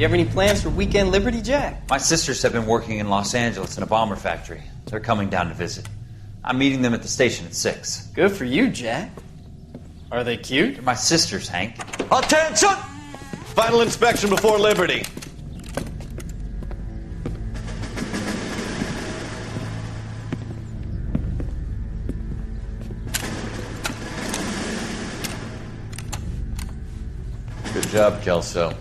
You have any plans for Weekend Liberty, Jack? My sisters have been working in Los Angeles in a bomber factory. They're coming down to visit. I'm meeting them at the station at 6. Good for you, Jack. Are they cute? They're my sisters, Hank. Attention! Final inspection before Liberty. Good job, Kelso.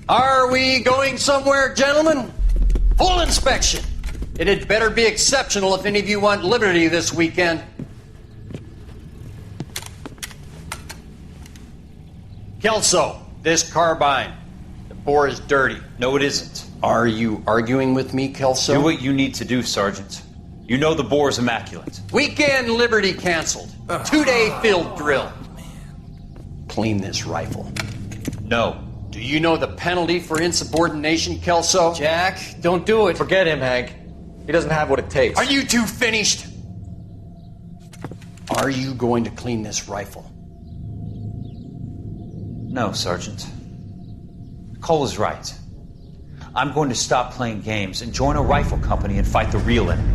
Are we going somewhere, gentlemen? Full inspection. It had better be exceptional if any of you want liberty this weekend. Kelso, this carbine. The bore is dirty. No, it isn't. Are you arguing with me, Kelso? Do what you need to do, Sergeant. You know the bore's immaculate. Weekend liberty canceled. 2-day field drill. Clean this rifle. No. Do you know the penalty for insubordination, Kelso? Jack, don't do it. Forget him, Hank. He doesn't have what it takes. Are you two finished? Are you going to clean this rifle? No, Sergeant. Cole is right. I'm going to stop playing games and join a rifle company and fight the real enemy.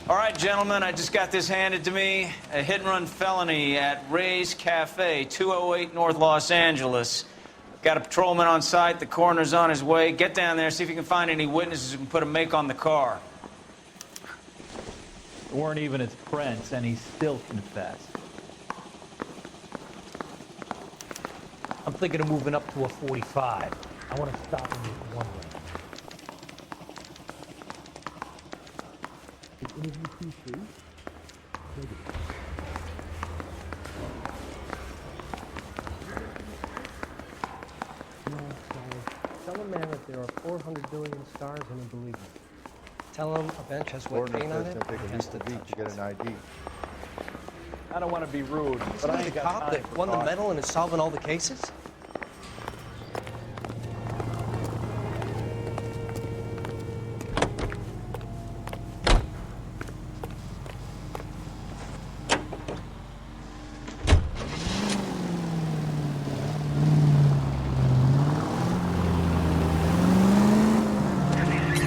All right, gentlemen, I just got this handed to me. A hit-and-run felony at Ray's Cafe, 208 North Los Angeles. Got a patrolman on site. The coroner's on his way. Get down there, see if you can find any witnesses who can put a make on the car. They weren't even his friends, and he still confessed. I'm thinking of moving up to a 45. I want to stop him with one way. Tell a man that there are 400 billion stars and he'll believe it. Tell him a bench has wet paint on it. Take a leap to the beach to get an ID. I don't want to be rude, but But I I'm the ain't got cop time that for won the talk. medal and is solving all the cases?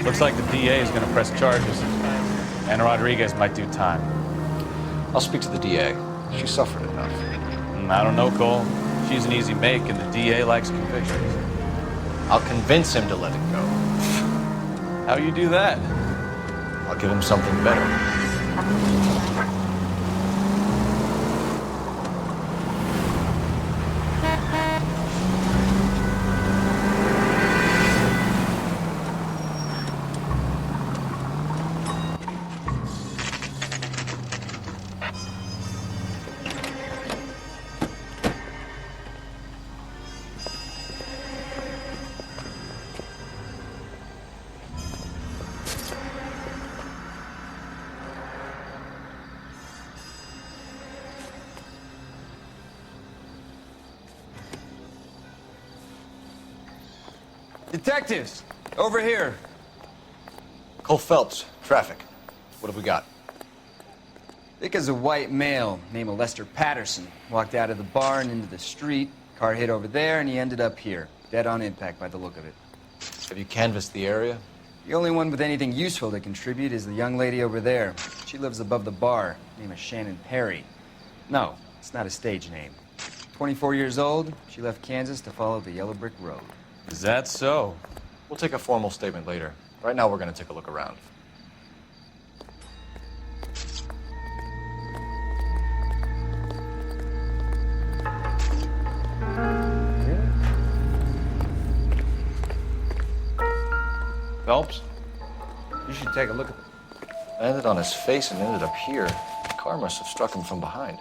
Looks like the DA is going to press charges, and Rodriguez might do time. I'll speak to the DA. She suffered enough. I don't know, Cole. She's an easy make, and the DA likes convictions. I'll convince him to let it go. How you do that? I'll give him something better. Detectives, over here. Cole Phelps, traffic. What have we got? Thick as a white male named Lester Patterson walked out of the bar and into the street. Car hit over there, and he ended up here. Dead on impact by the look of it. Have you canvassed the area? The only one with anything useful to contribute is the young lady over there. She lives above the bar. Name is Shannon Perry. No, it's not a stage name. 24 years old, she left Kansas to follow the Yellow Brick Road. Is that so? We'll take a formal statement later. Right now, we're going to take a look around. Phelps? You should take a look at... Landed on his face and ended up here. The car must have struck him from behind.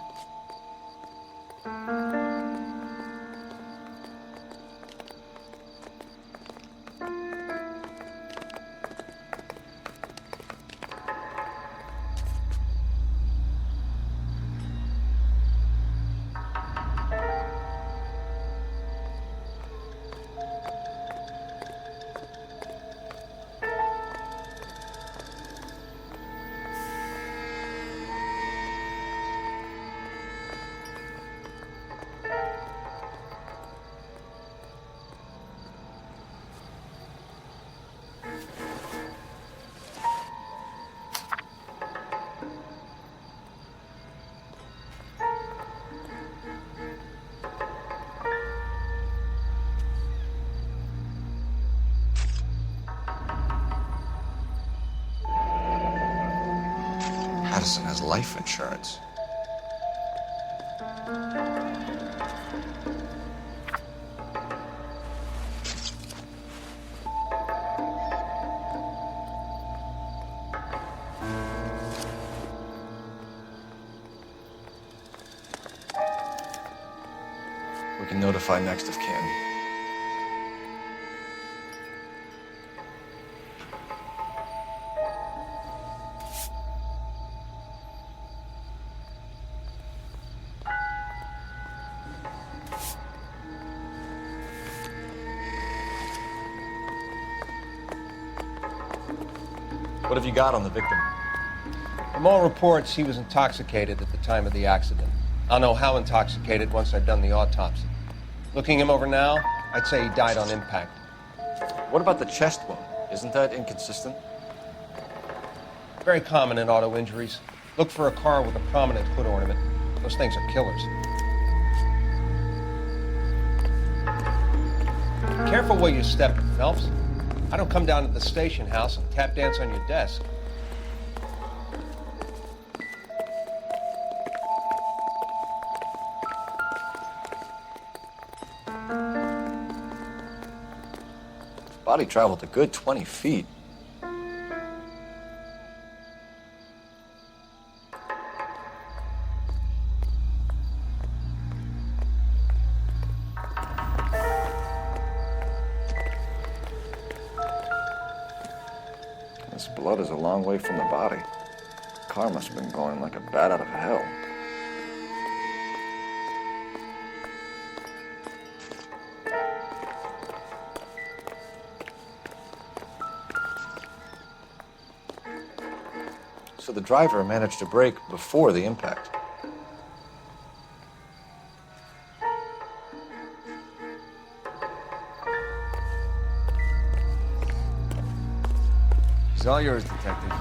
Patterson has life insurance. We can notify next of kin. What have you got on the victim? From all reports, he was intoxicated at the time of the accident. I'll know how intoxicated once I've done the autopsy. Looking him over now, I'd say he died on impact. What about the chest wound? Isn't that inconsistent? Very common in auto injuries. Look for a car with a prominent hood ornament. Those things are killers. Careful where you step, Phelps. I don't come down to the station house and tap dance on your desk. Body traveled a good 20 feet. This blood is a long way from the body. The car must have been going like a bat out of hell. So the driver managed to brake before the impact. He's all yours, Detective.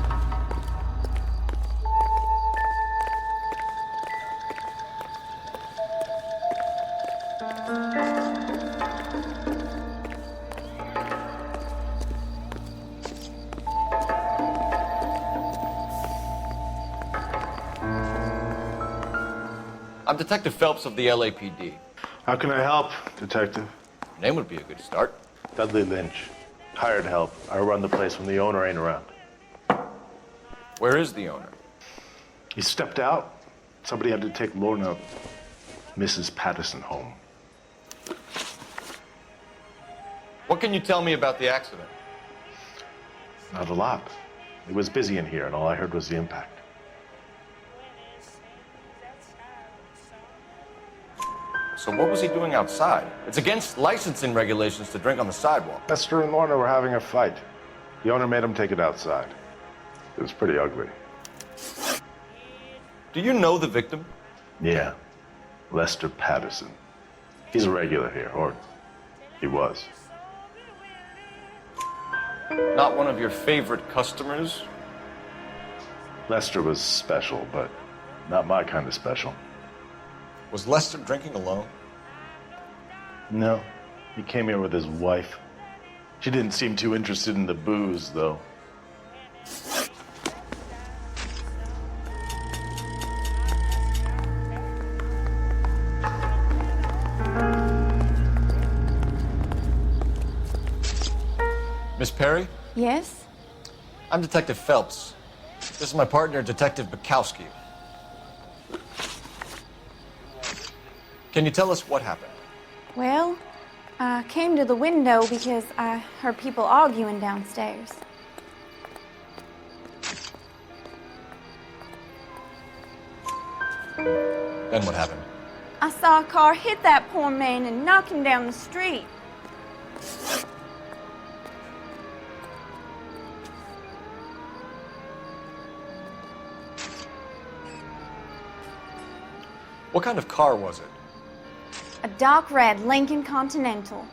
I'm Detective Phelps of the LAPD. How can I help, Detective? Name would be a good start. Dudley Lynch. Hired help. I run the place when the owner ain't around. Where is the owner? He stepped out. Somebody had to take Lorna, Mrs. Patterson, home. What can you tell me about the accident? Not a lot. It was busy in here, and all I heard was the impact. So what was he doing outside? It's against licensing regulations to drink on the sidewalk. Lester and Lorna were having a fight. The owner made him take it outside. It was pretty ugly. Do you know the victim? Yeah. Lester Patterson. He's a regular here, or he was. Not one of your favorite customers? Lester was special, but not my kind of special. Was Lester drinking alone? No. He came here with his wife. She didn't seem too interested in the booze, though. Miss Perry? Yes? I'm Detective Phelps. This is my partner, Detective Bukowski. Can you tell us what happened? Well, I came to the window because I heard people arguing downstairs. Then what happened? I saw a car hit that poor man and knock him down the street. What kind of car was it? A dark red Lincoln Continental.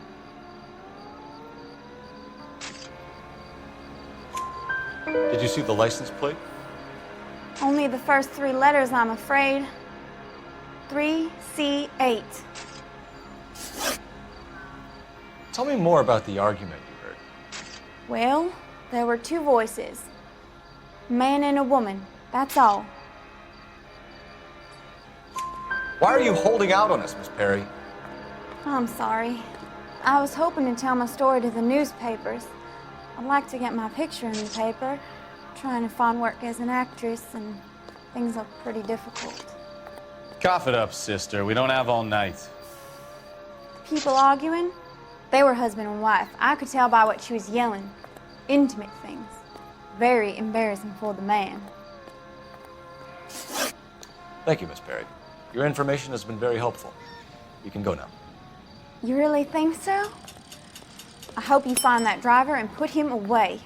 Did you see the license plate? Only the first 3 letters, I'm afraid. 3C8. Tell me more about the argument you heard. Well, there were 2 voices. A man and a woman, that's all. Why are you holding out on us, Miss Perry? I'm sorry. I was hoping to tell my story to the newspapers. I'd like to get my picture in the paper. Trying to find work as an actress, and things look pretty difficult. Cough it up, sister. We don't have all night. People arguing? They were husband and wife. I could tell by what she was yelling. Intimate things. Very embarrassing for the man. Thank you, Miss Perry. Your information has been very helpful. You can go now. You really think so? I hope you find that driver and put him away.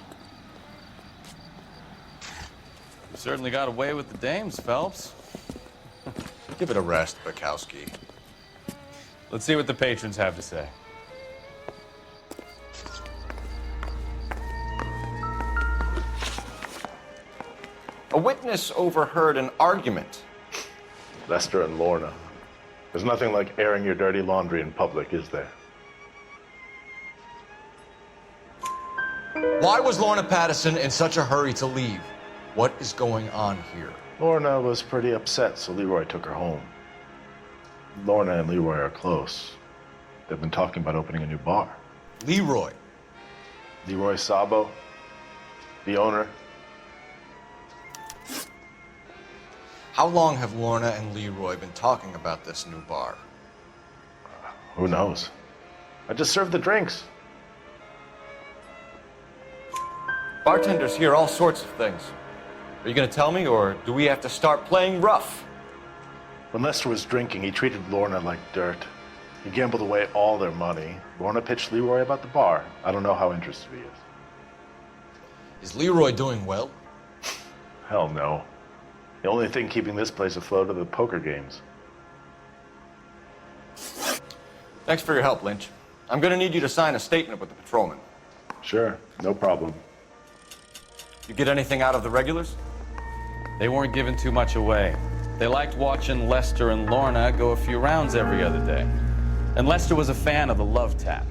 You certainly got away with the dames, Phelps. Give it a rest, Bukowski. Let's see what the patrons have to say. A witness overheard an argument. Lester and Lorna. There's nothing like airing your dirty laundry in public, is there? Why was Lorna Pattison in such a hurry to leave? What is going on here? Lorna was pretty upset, so Leroy took her home. Lorna and Leroy are close. They've been talking about opening a new bar. Leroy? Leroy Sabo, the owner. How long have Lorna and Leroy been talking about this new bar? Who knows? I just served the drinks. Bartenders hear all sorts of things. Are you going to tell me, or do we have to start playing rough? When Lester was drinking, he treated Lorna like dirt. He gambled away all their money. Lorna pitched Leroy about the bar. I don't know how interested he is. Is Leroy doing well? Hell no. The only thing keeping this place afloat are the poker games. Thanks for your help, Lynch. I'm going to need you to sign a statement with the patrolman. Sure, no problem. You get anything out of the regulars? They weren't giving too much away. They liked watching Lester and Lorna go a few rounds every other day. And Lester was a fan of the love tap.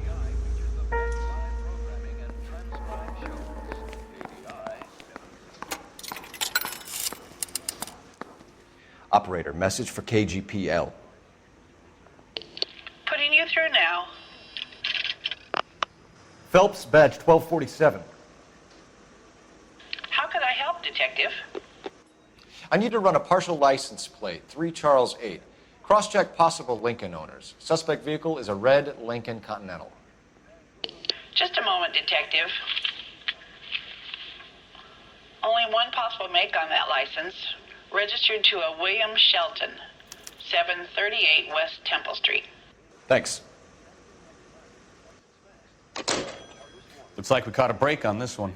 Operator, message for KGPL. Putting you through now. Phelps, badge 1247. How could I help, Detective? I need to run a partial license plate, 3 Charles 8. Cross-check possible Lincoln owners. Suspect vehicle is a red Lincoln Continental. Just a moment, Detective. Only one possible make on that license. Registered to a William Shelton, 738 West Temple Street. Thanks. Looks like we caught a break on this one.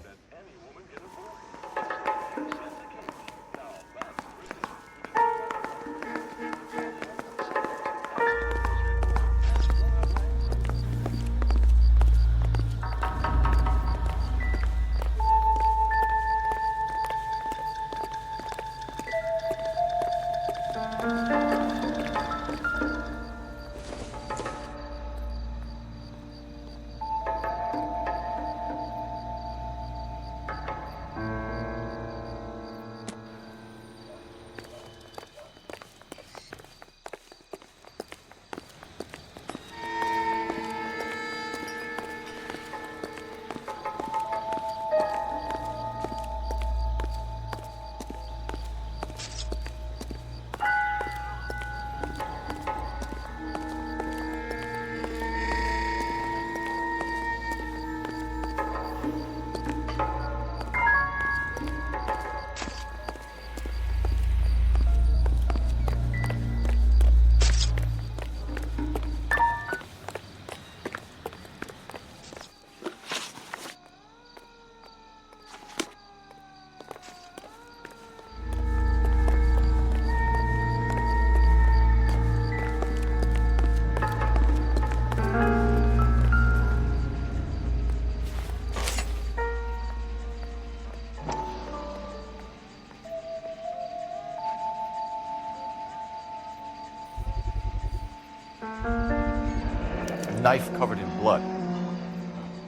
knife covered in blood.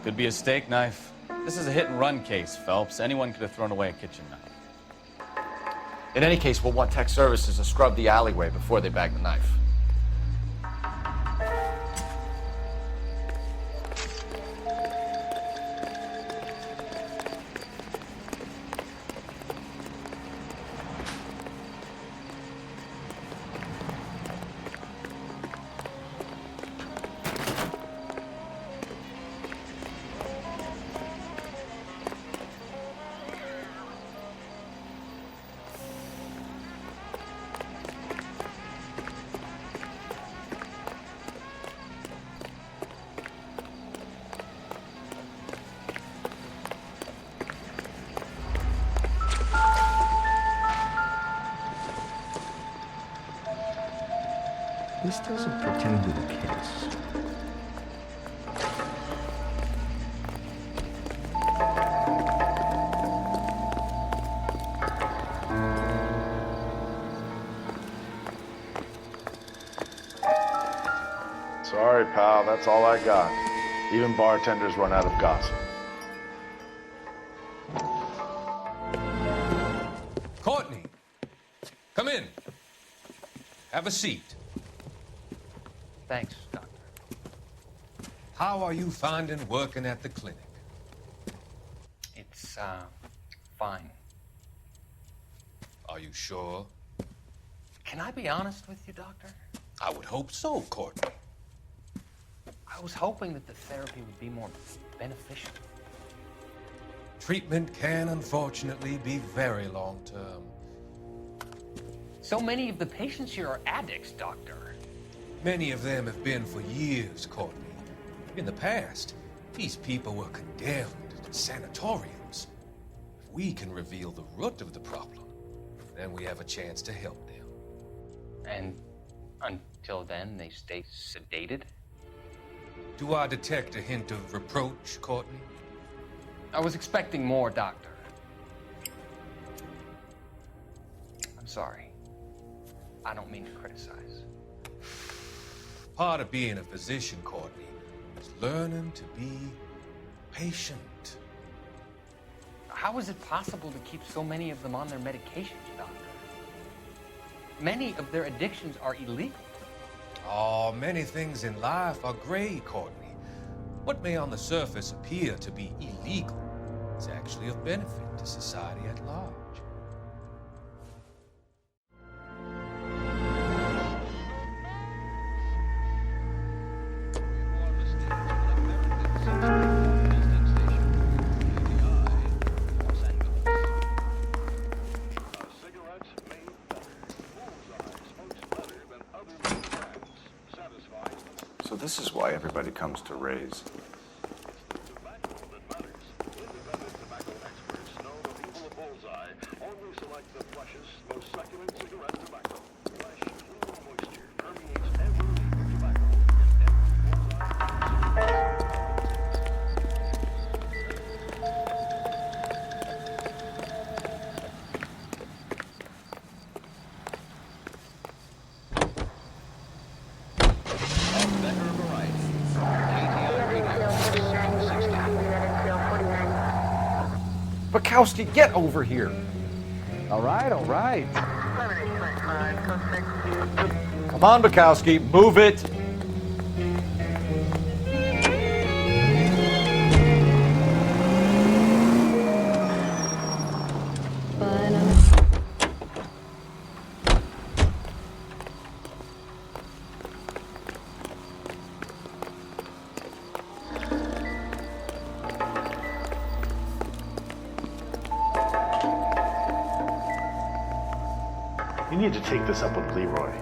Could be a steak knife. This is a hit-and-run case, Phelps. Anyone could have thrown away a kitchen knife. In any case, we'll want tech services to scrub the alleyway before they bag the knife. This doesn't pertain to the case. Sorry, pal, that's all I got. Even bartenders run out of gossip. Courtney, come in. Have a seat. Thanks, Doctor. How are you finding working at the clinic? It's, fine. Are you sure? Can I be honest with you, Doctor? I would hope so, Courtney. I was hoping that the therapy would be more beneficial. Treatment can, unfortunately, be very long-term. So many of the patients here are addicts, Doctor. Many of them have been for years, Courtney. In the past, these people were condemned to sanatoriums. If we can reveal the root of the problem, then we have a chance to help them. And until then, they stay sedated? Do I detect a hint of reproach, Courtney? I was expecting more, Doctor. I'm sorry. I don't mean to criticize. Part of being a physician, Courtney, is learning to be patient. How is it possible to keep so many of them on their medications, Doctor? Many of their addictions are illegal. Oh, many things in life are gray, Courtney. What may on the surface appear to be illegal is actually of benefit to society at large. So this is why everybody comes to Ray's. Bukowski, get over here. All right, all right. Come on, Bukowski, move it. You need to take this up with Leroy.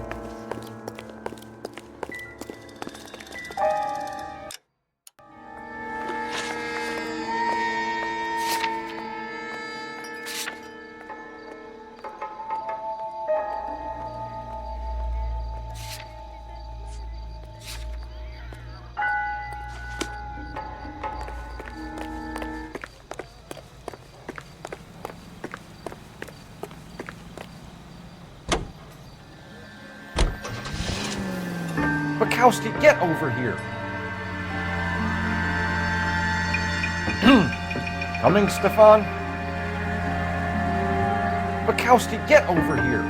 Bukowski, get over here. Coming, Stefan? Bukowski, get over here!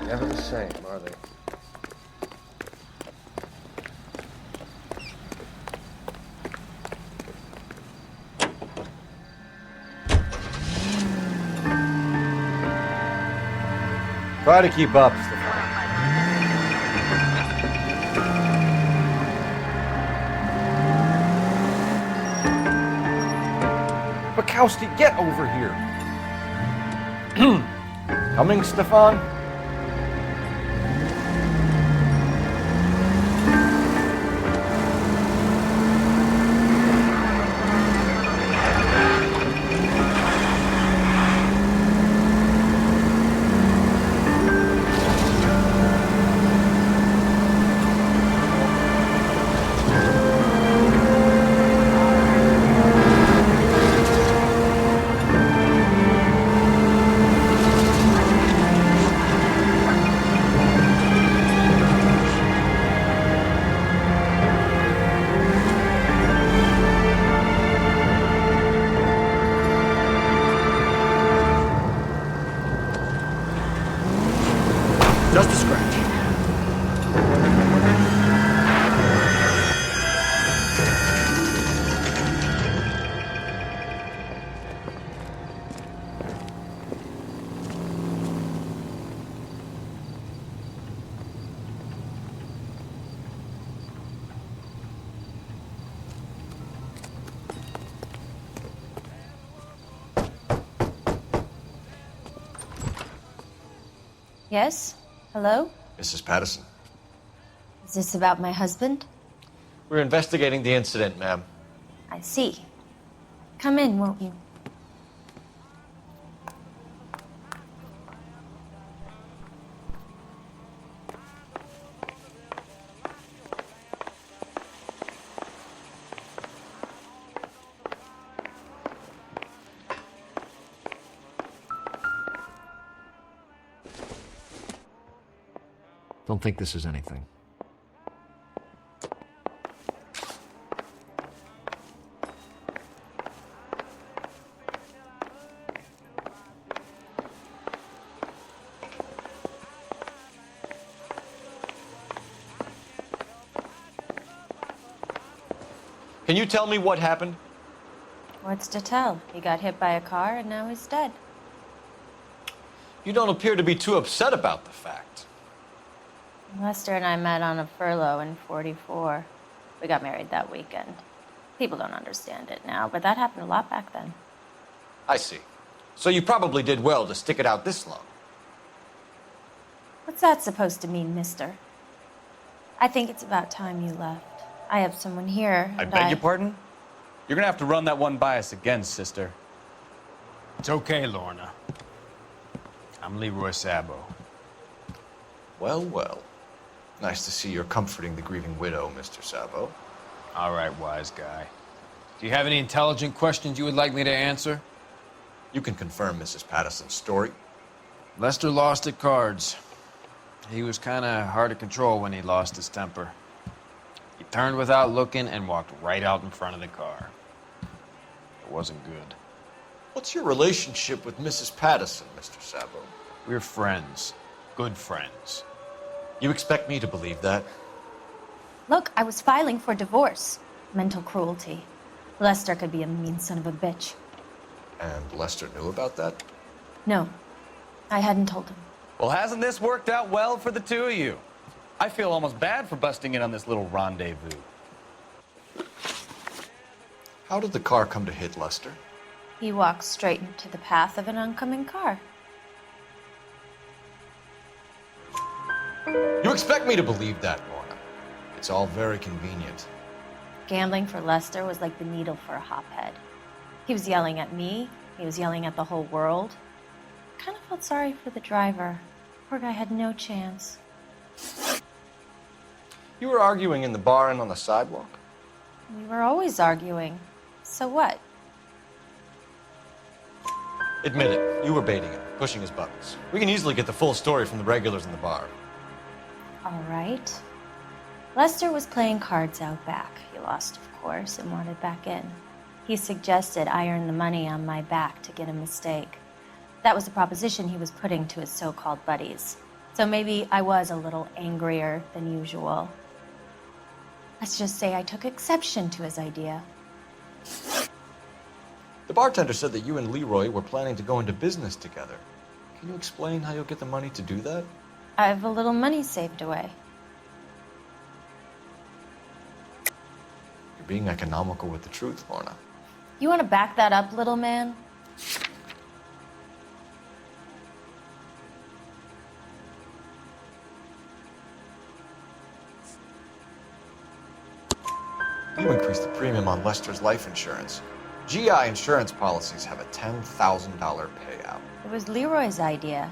Never the same, are they? Try to keep up, Stefan. Bukowski, get over here! Coming, Stefan? Just a scratch. Yes? Hello? Mrs. Patterson. Is this about my husband? We're investigating the incident, ma'am. I see. Come in, won't you? Don't think this is anything. Can you tell me what happened? What's to tell? He got hit by a car and now he's dead. You don't appear to be too upset about the fact. Lester and I met on a furlough in '44. We got married that weekend. People don't understand it now, but that happened a lot back then. I see. So you probably did well to stick it out this long. What's that supposed to mean, mister? I think it's about time you left. I have someone here. I beg your pardon? You're gonna have to run that one by us again, sister. It's okay, Lorna. I'm Leroy Sabo. Well, well. Nice to see you're comforting the grieving widow, Mr. Sabo. All right, wise guy. Do you have any intelligent questions you would like me to answer? You can confirm Mrs. Patterson's story. Lester lost at cards. He was kind of hard to control when he lost his temper. He turned without looking and walked right out in front of the car. It wasn't good. What's your relationship with Mrs. Patterson, Mr. Sabo? We're friends. Good friends. You expect me to believe that? Look, I was filing for divorce. Mental cruelty. Lester could be a mean son of a bitch. And Lester knew about that? No, I hadn't told him. Well, hasn't this worked out well for the two of you? I feel almost bad for busting in on this little rendezvous. How did the car come to hit Lester? He walked straight into the path of an oncoming car. You expect me to believe that, Lorna? It's all very convenient. Gambling for Lester was like the needle for a hophead. He was yelling at me. He was yelling at the whole world. I kind of felt sorry for the driver. Poor guy had no chance. You were arguing in the bar and on the sidewalk? We were always arguing. So what? Admit it, you were baiting him, pushing his buttons. We can easily get the full story from the regulars in the bar. All right. Lester was playing cards out back. He lost, of course, and wanted back in. He suggested I earn the money on my back to get a mistake. That was the proposition he was putting to his so-called buddies. So maybe I was a little angrier than usual. Let's just say I took exception to his idea. The bartender said that you and Leroy were planning to go into business together. Can you explain how you'll get the money to do that? I have a little money saved away. You're being economical with the truth, Lorna. You want to back that up, little man? You increased the premium on Lester's life insurance. GI insurance policies have a $10,000 payout. It was Leroy's idea.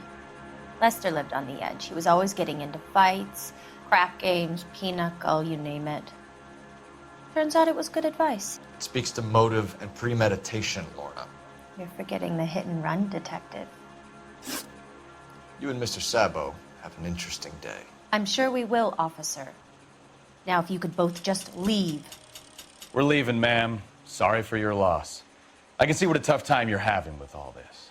Lester lived on the edge. He was always getting into fights, crap games, pinochle, you name it. Turns out it was good advice. It speaks to motive and premeditation, Lorna. You're forgetting the hit-and-run detective. You and Mr. Sabo have an interesting day. I'm sure we will, officer. Now, if you could both just leave. We're leaving, ma'am. Sorry for your loss. I can see what a tough time you're having with all this.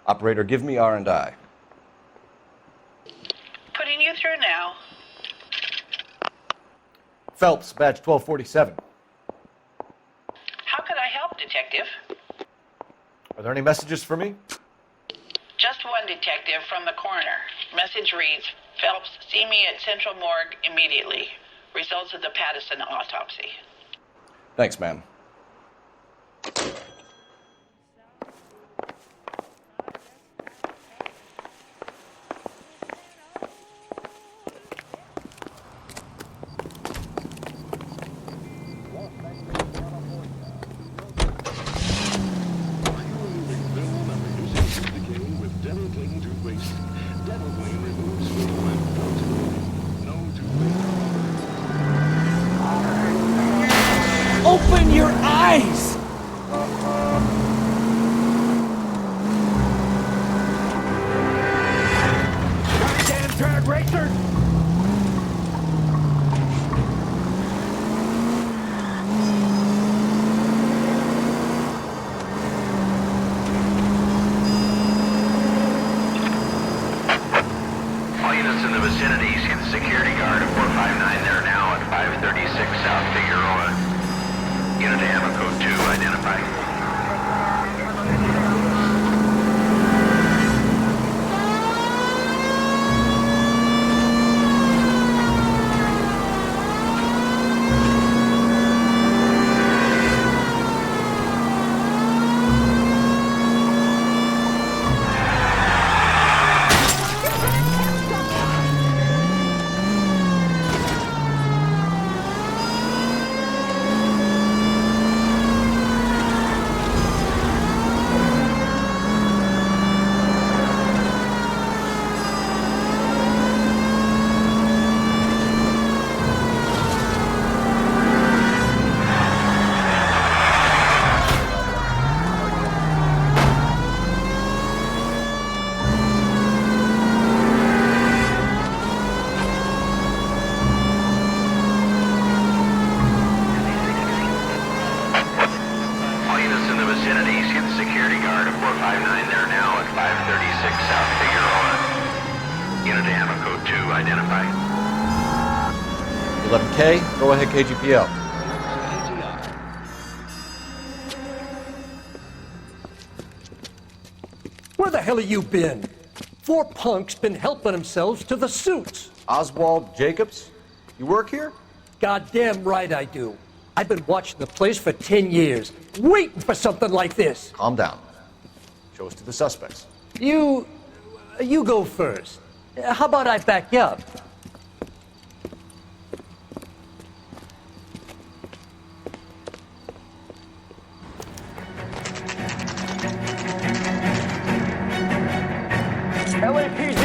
Operator, give me R&I. Putting you through now. Phelps, badge 1247. How could I help, Detective? Are there any messages for me? Just one detective from the coroner. Message reads, Phelps, see me at Central Morgue immediately. Results of the Patterson autopsy. Thanks, ma'am. Open your eyes! Goddamn drag racer! All units in the vicinity, see the security guard at 459 there now at 536 South Figueroa. Unit to ammo code 2, identify. identify. 11K, go ahead, KGPL. Where the hell have you been? 4 punks been helping themselves to the suits. Oswald Jacobs, you work here? Goddamn right I do. I've been watching the place for 10 years, waiting for something like this. Calm down. Show us to the suspects. You go first. How about I back you up? LAPD!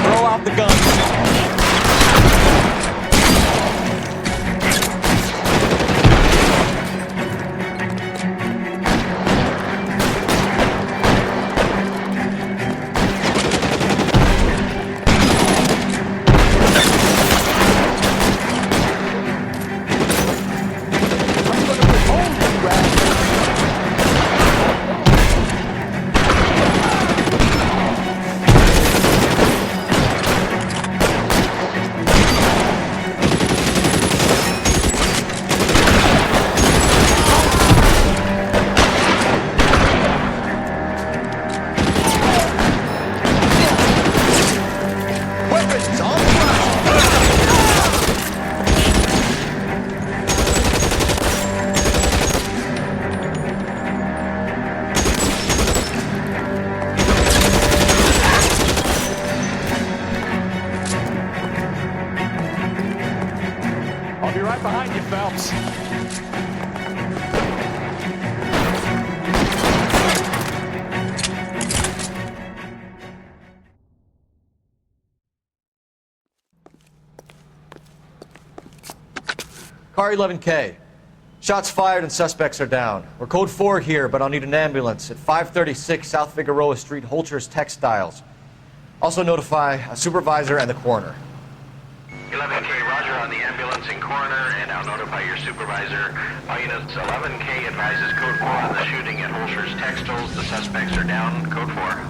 Throw out the guns. I'll be right behind you, Phelps. Car 11K. Shots fired and suspects are down. We're code 4 here, but I'll need an ambulance at 536 South Figueroa Street, Holcher's Textiles. Also notify a supervisor and the coroner. 11K, roger on the ambulance and coroner, and I'll notify your supervisor. All units, 11K advises code 4 on the shooting at Holcher's Textiles. The suspects are down, code 4.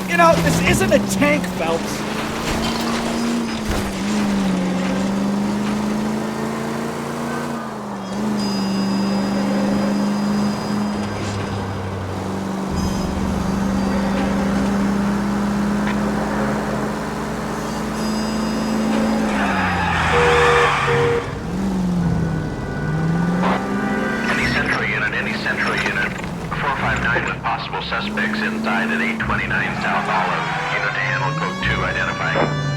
You know, this isn't a tank, Phelps. Any central unit. 459 with possible suspects inside at 829 South Olive. Unit to handle code 2 identifying.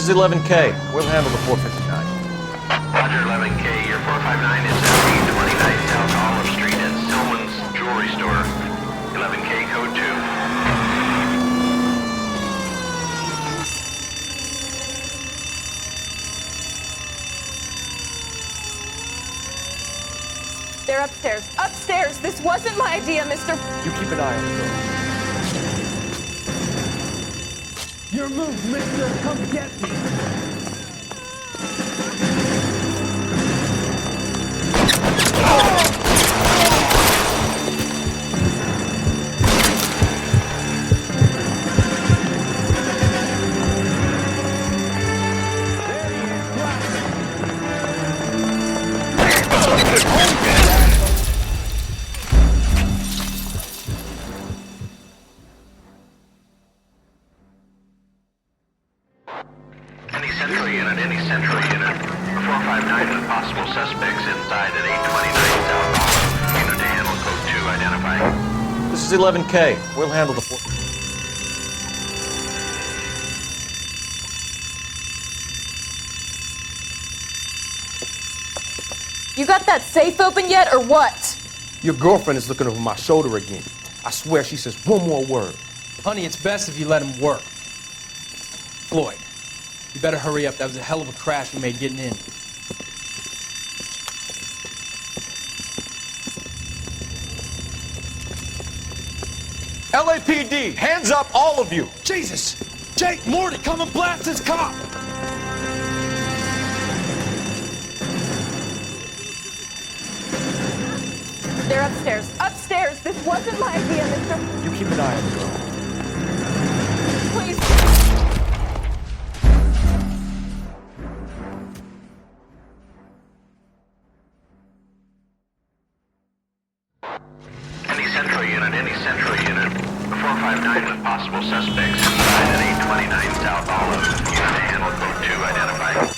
This is 11K. We'll handle the 459. Roger, 11K. Your 459 is at 829 South Olive Street at Stillman's Jewelry Store. 11K, code 2. They're upstairs. Upstairs! This wasn't my idea, Mr. You keep an eye on the door. Your move, mister. Come get me. Any central unit, 459 with possible suspects inside at 829 South Olive. Unit to handle code 2 identified. This is 11K. We'll handle the 4. You got that safe open yet, or what? Your girlfriend is looking over my shoulder again. I swear she says one more word. Honey, it's best if you let him work. Floyd, you better hurry up. That was a hell of a crash we made getting in. LAPD, hands up, all of you! Jesus! Jake, Morty, come and blast this cop! They're upstairs. Upstairs! This wasn't my idea, Mr. You keep an eye on the door. Please. Any central unit, 459 with possible suspects inside at 829 South Olive. Unit to handle code 2 identified.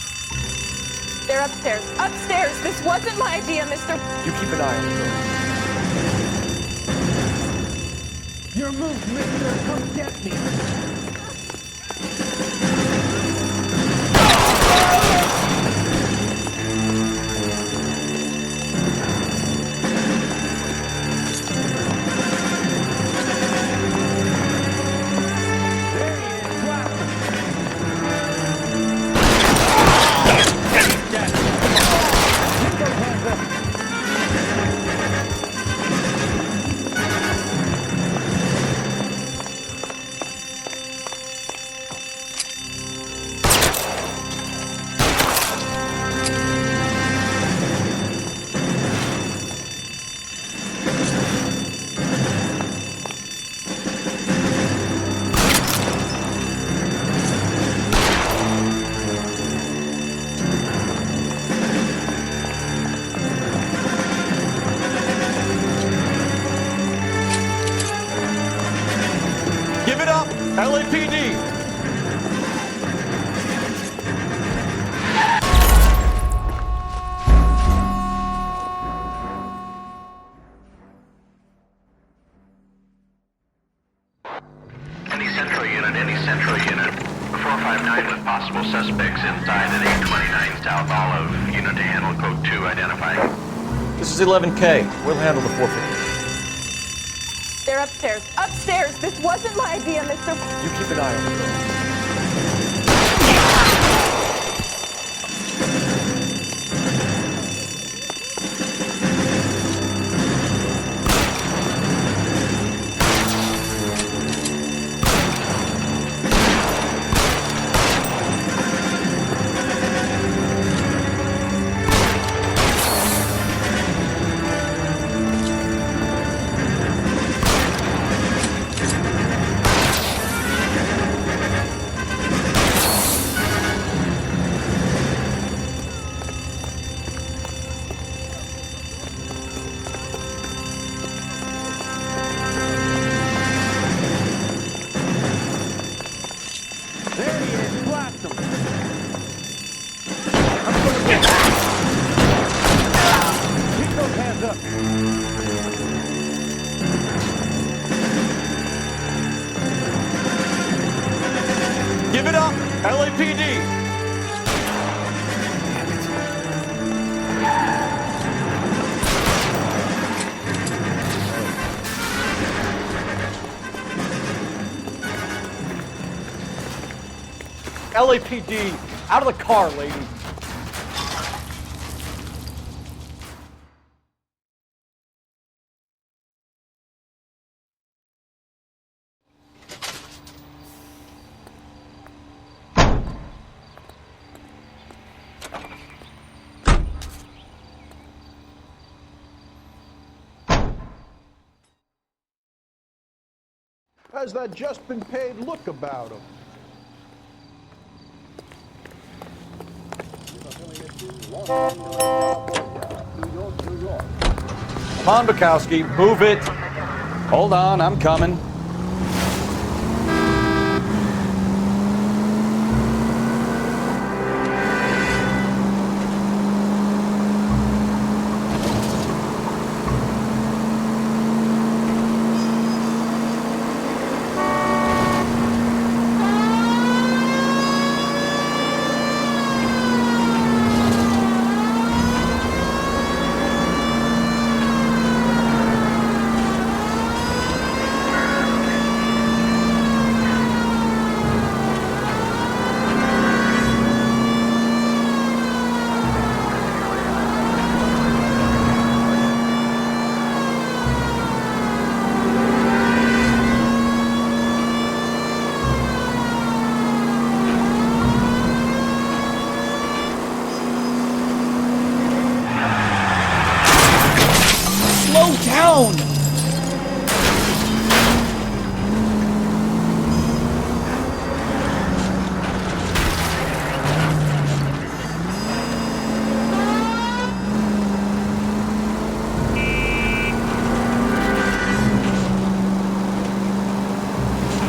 They're upstairs. Upstairs! This wasn't my idea, Mr. You keep an eye on the door. Your move, mister. Come get me. Give it up, LAPD! Any central unit, 459 with possible suspects inside at 829 South Olive. Unit to handle code 2 identified. This is 11K. We'll handle the 450. They're upstairs. Upstairs! This wasn't my idea, Mr. You keep an eye on the door. LAPD! LAPD, out of the car, lady. Has that just been paid look about him? Come on, Bukowski, move it. Hold on, I'm coming.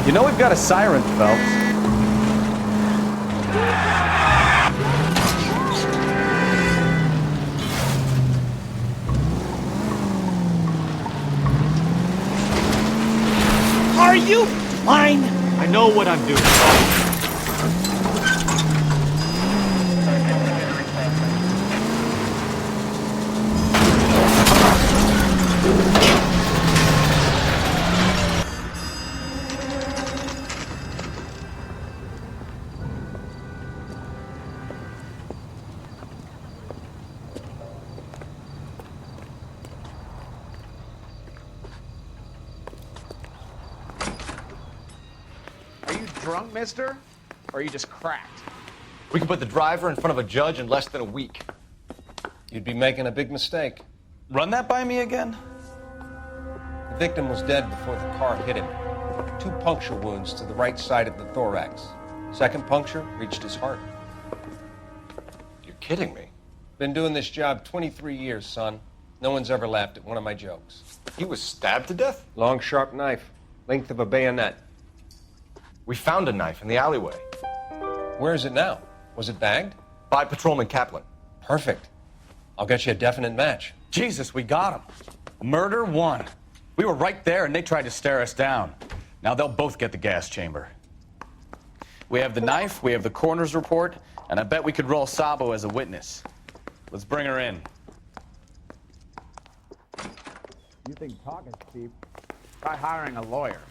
You know we've got a siren, Phelps. Are you blind? I know what I'm doing. Drunk, mister? Or are you just cracked? We can put the driver in front of a judge in less than a week. You'd be making a big mistake. Run that by me again? The victim was dead before the car hit him. 2 puncture wounds to the right side of the thorax. Second puncture reached his heart. You're kidding me. Been doing this job 23 years, son. No one's ever laughed at one of my jokes. He was stabbed to death? Long, sharp knife. Length of a bayonet. We found a knife in the alleyway. Where is it now? Was it bagged? By Patrolman Kaplan. Perfect. I'll get you a definite match. Jesus, we got him. Murder 1. We were right there and they tried to stare us down. Now they'll both get the gas chamber. We have the knife, we have the coroner's report, and I bet we could roll Sabo as a witness. Let's bring her in. You think talking's cheap? Try hiring a lawyer.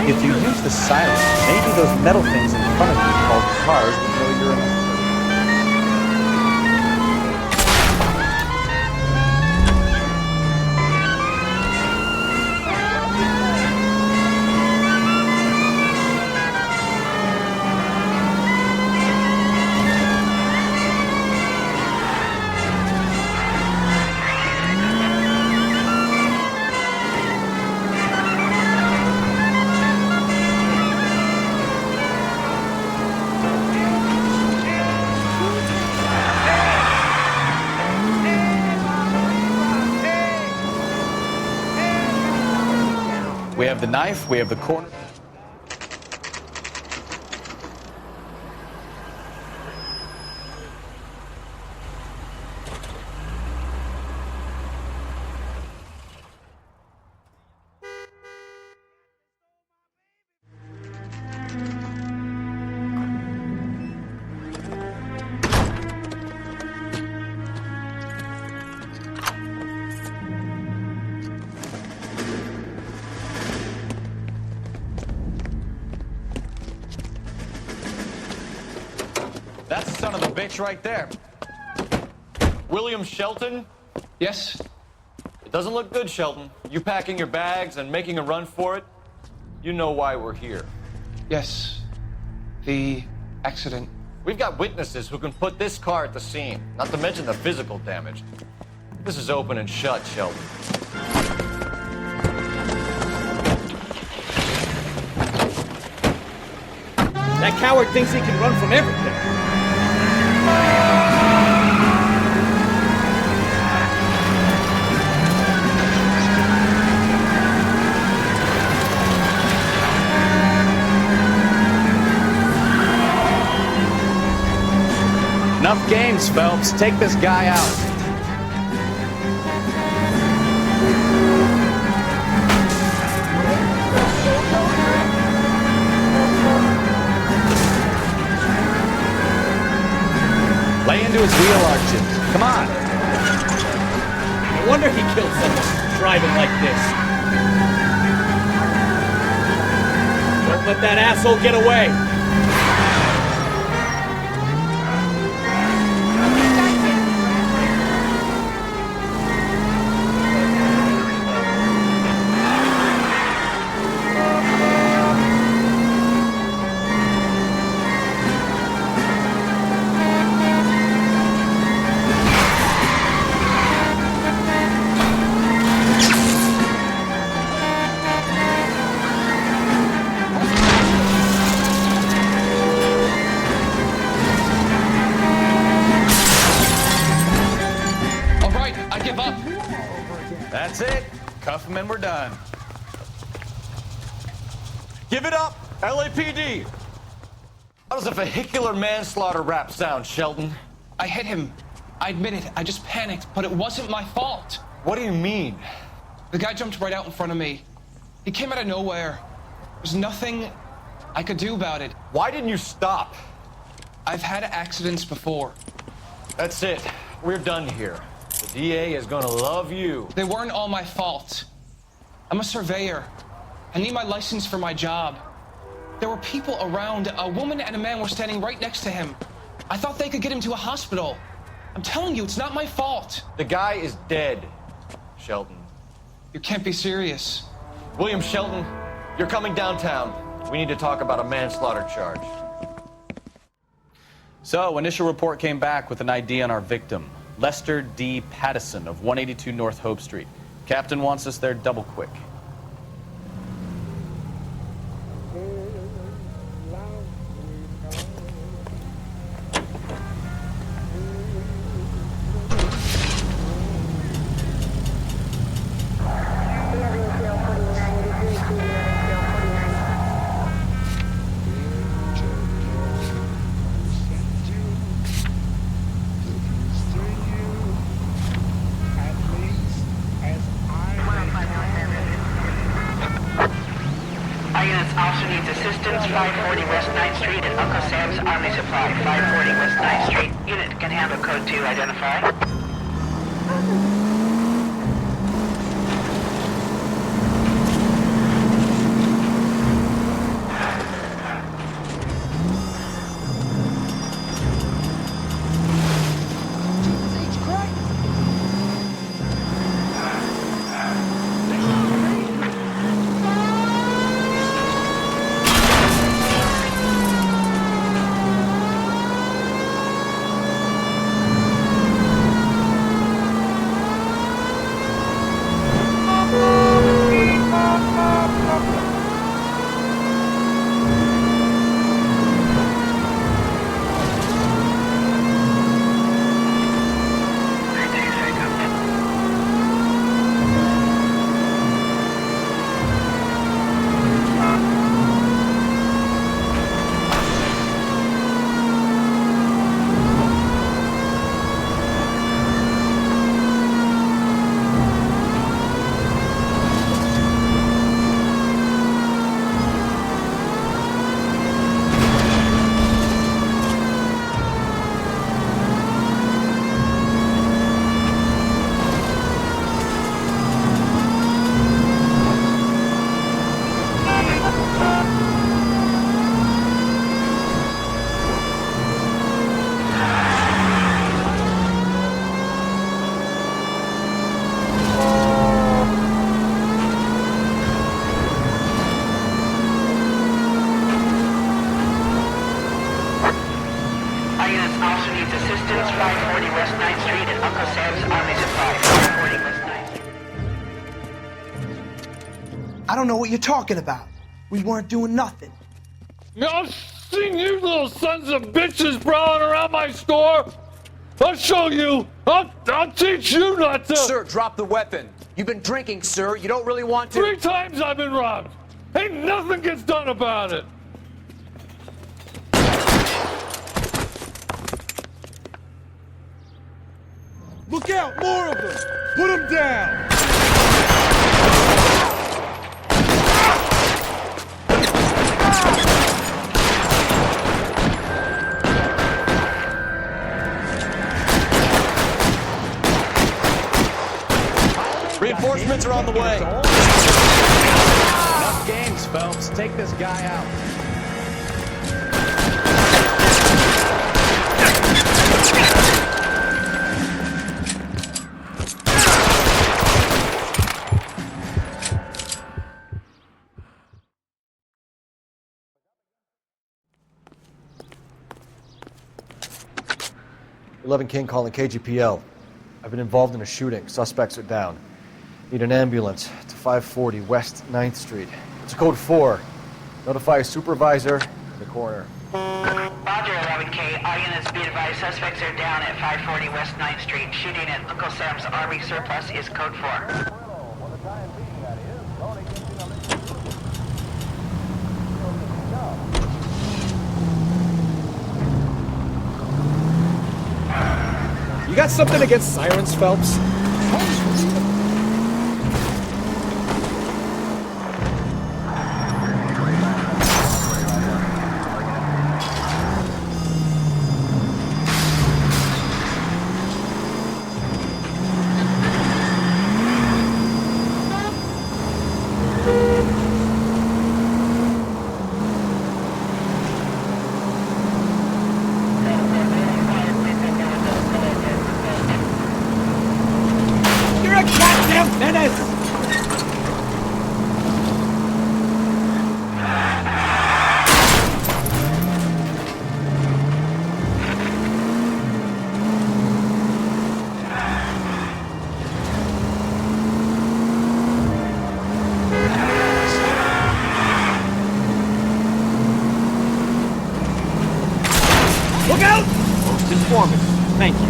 If you use the siren, maybe those metal things in front of you called cars will know you're in a... We have the knife, we have the corner. That's the son of a bitch right there. William Shelton? Yes? It doesn't look good, Shelton. You packing your bags and making a run for it? You know why we're here. Yes. The accident. We've got witnesses who can put this car at the scene, not to mention the physical damage. This is open and shut, Shelton. That coward thinks he can run from everything. Enough games, Phelps. Take this guy out. Lay into his wheel arches. Come on. No wonder he killed someone driving like this. Don't let that asshole get away. That's it. Cuff him and we're done. Give it up, LAPD! How does a vehicular manslaughter rap sound, Shelton? I hit him. I admit it. I just panicked, but it wasn't my fault. What do you mean? The guy jumped right out in front of me. He came out of nowhere. There's nothing I could do about it. Why didn't you stop? I've had accidents before. That's it. We're done here. The DA is gonna love you. They weren't all my fault. I'm a surveyor. I need my license for my job. There were people around. A woman and a man were standing right next to him. I thought they could get him to a hospital. I'm telling you, it's not my fault. The guy is dead, Shelton. You can't be serious. William Shelton, you're coming downtown. We need to talk about a manslaughter charge. So, initial report came back with an ID on our victim, Lester D. Pattison of 182 North Hope Street. Captain wants us there double quick. Officer needs assistance, 540 West 9th Street at Uncle Sam's Army Supply, 540 West 9th Street. Unit can handle code 2, identify. I don't know what you're talking about. We weren't doing nothing. I've seen you little sons of bitches prowling around my store. I'll show you. I'll teach you not to. Sir, drop the weapon. You've been drinking, sir. You don't really want to. 3 times I've been robbed. Ain't nothing gets done about it. Look out, more of them! Put them down! Reinforcements are on the way. Enough games, Phelps. Take this guy out. 11 King calling KGPL. I've been involved in a shooting. Suspects are down. Need an ambulance to 540 West 9th Street. It's a code 4. Notify a supervisor in the corner. Roger, 11K. All units be advised, suspects are down at 540 West 9th Street. Shooting at Uncle Sam's Army surplus is code 4. You got something against sirens, Phelps? Look out! Most informative. Thank you.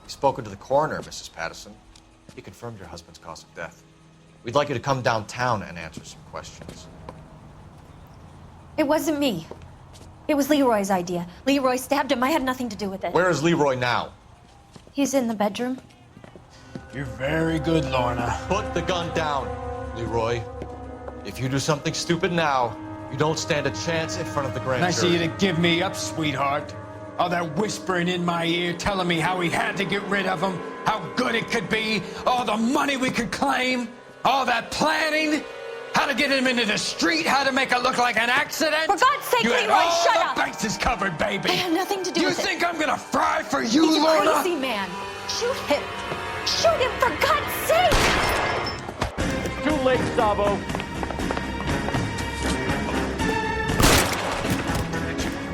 Spoken to the coroner, Mrs. Patterson. He confirmed your husband's cause of death. We'd like you to come downtown and answer some questions. It wasn't me. It was Leroy's idea. Leroy stabbed him. I had nothing to do with it. Where is Leroy now? He's in the bedroom. You're very good, Lorna. Put the gun down, Leroy. If you do something stupid now, you don't stand a chance in front of the grand Nice of jury. you to give me up, sweetheart. All that whispering in my ear, telling me how we had to get rid of him, how good it could be, all the money we could claim, all that planning, how to get him into the street, how to make it look like an accident. For God's sake, you Leroy, had all shut the up! bases covered, baby. I had nothing to do you with it. You think I'm gonna fry for you, He's Lorna? a crazy man. Shoot him. Shoot him, for God's sake! It's too late, Sabo.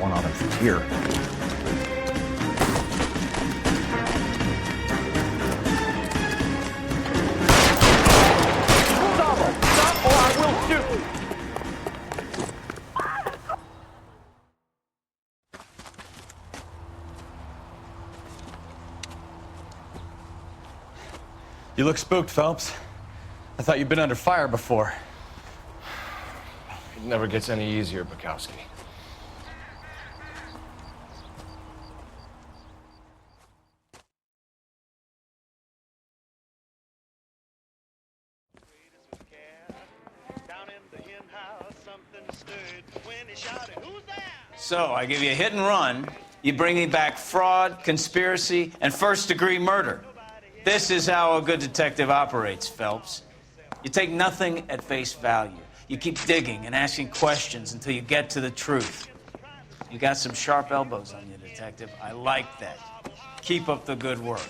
One on him from here. Stop or I will shoot! You look spooked, Phelps. I thought you'd been under fire before. It never gets any easier, Bukowski. So, I give you a hit and run. You bring me back fraud, conspiracy, and first-degree murder. This is how a good detective operates, Phelps. You take nothing at face value. You keep digging and asking questions until you get to the truth. You got some sharp elbows on you, detective. I like that. Keep up the good work.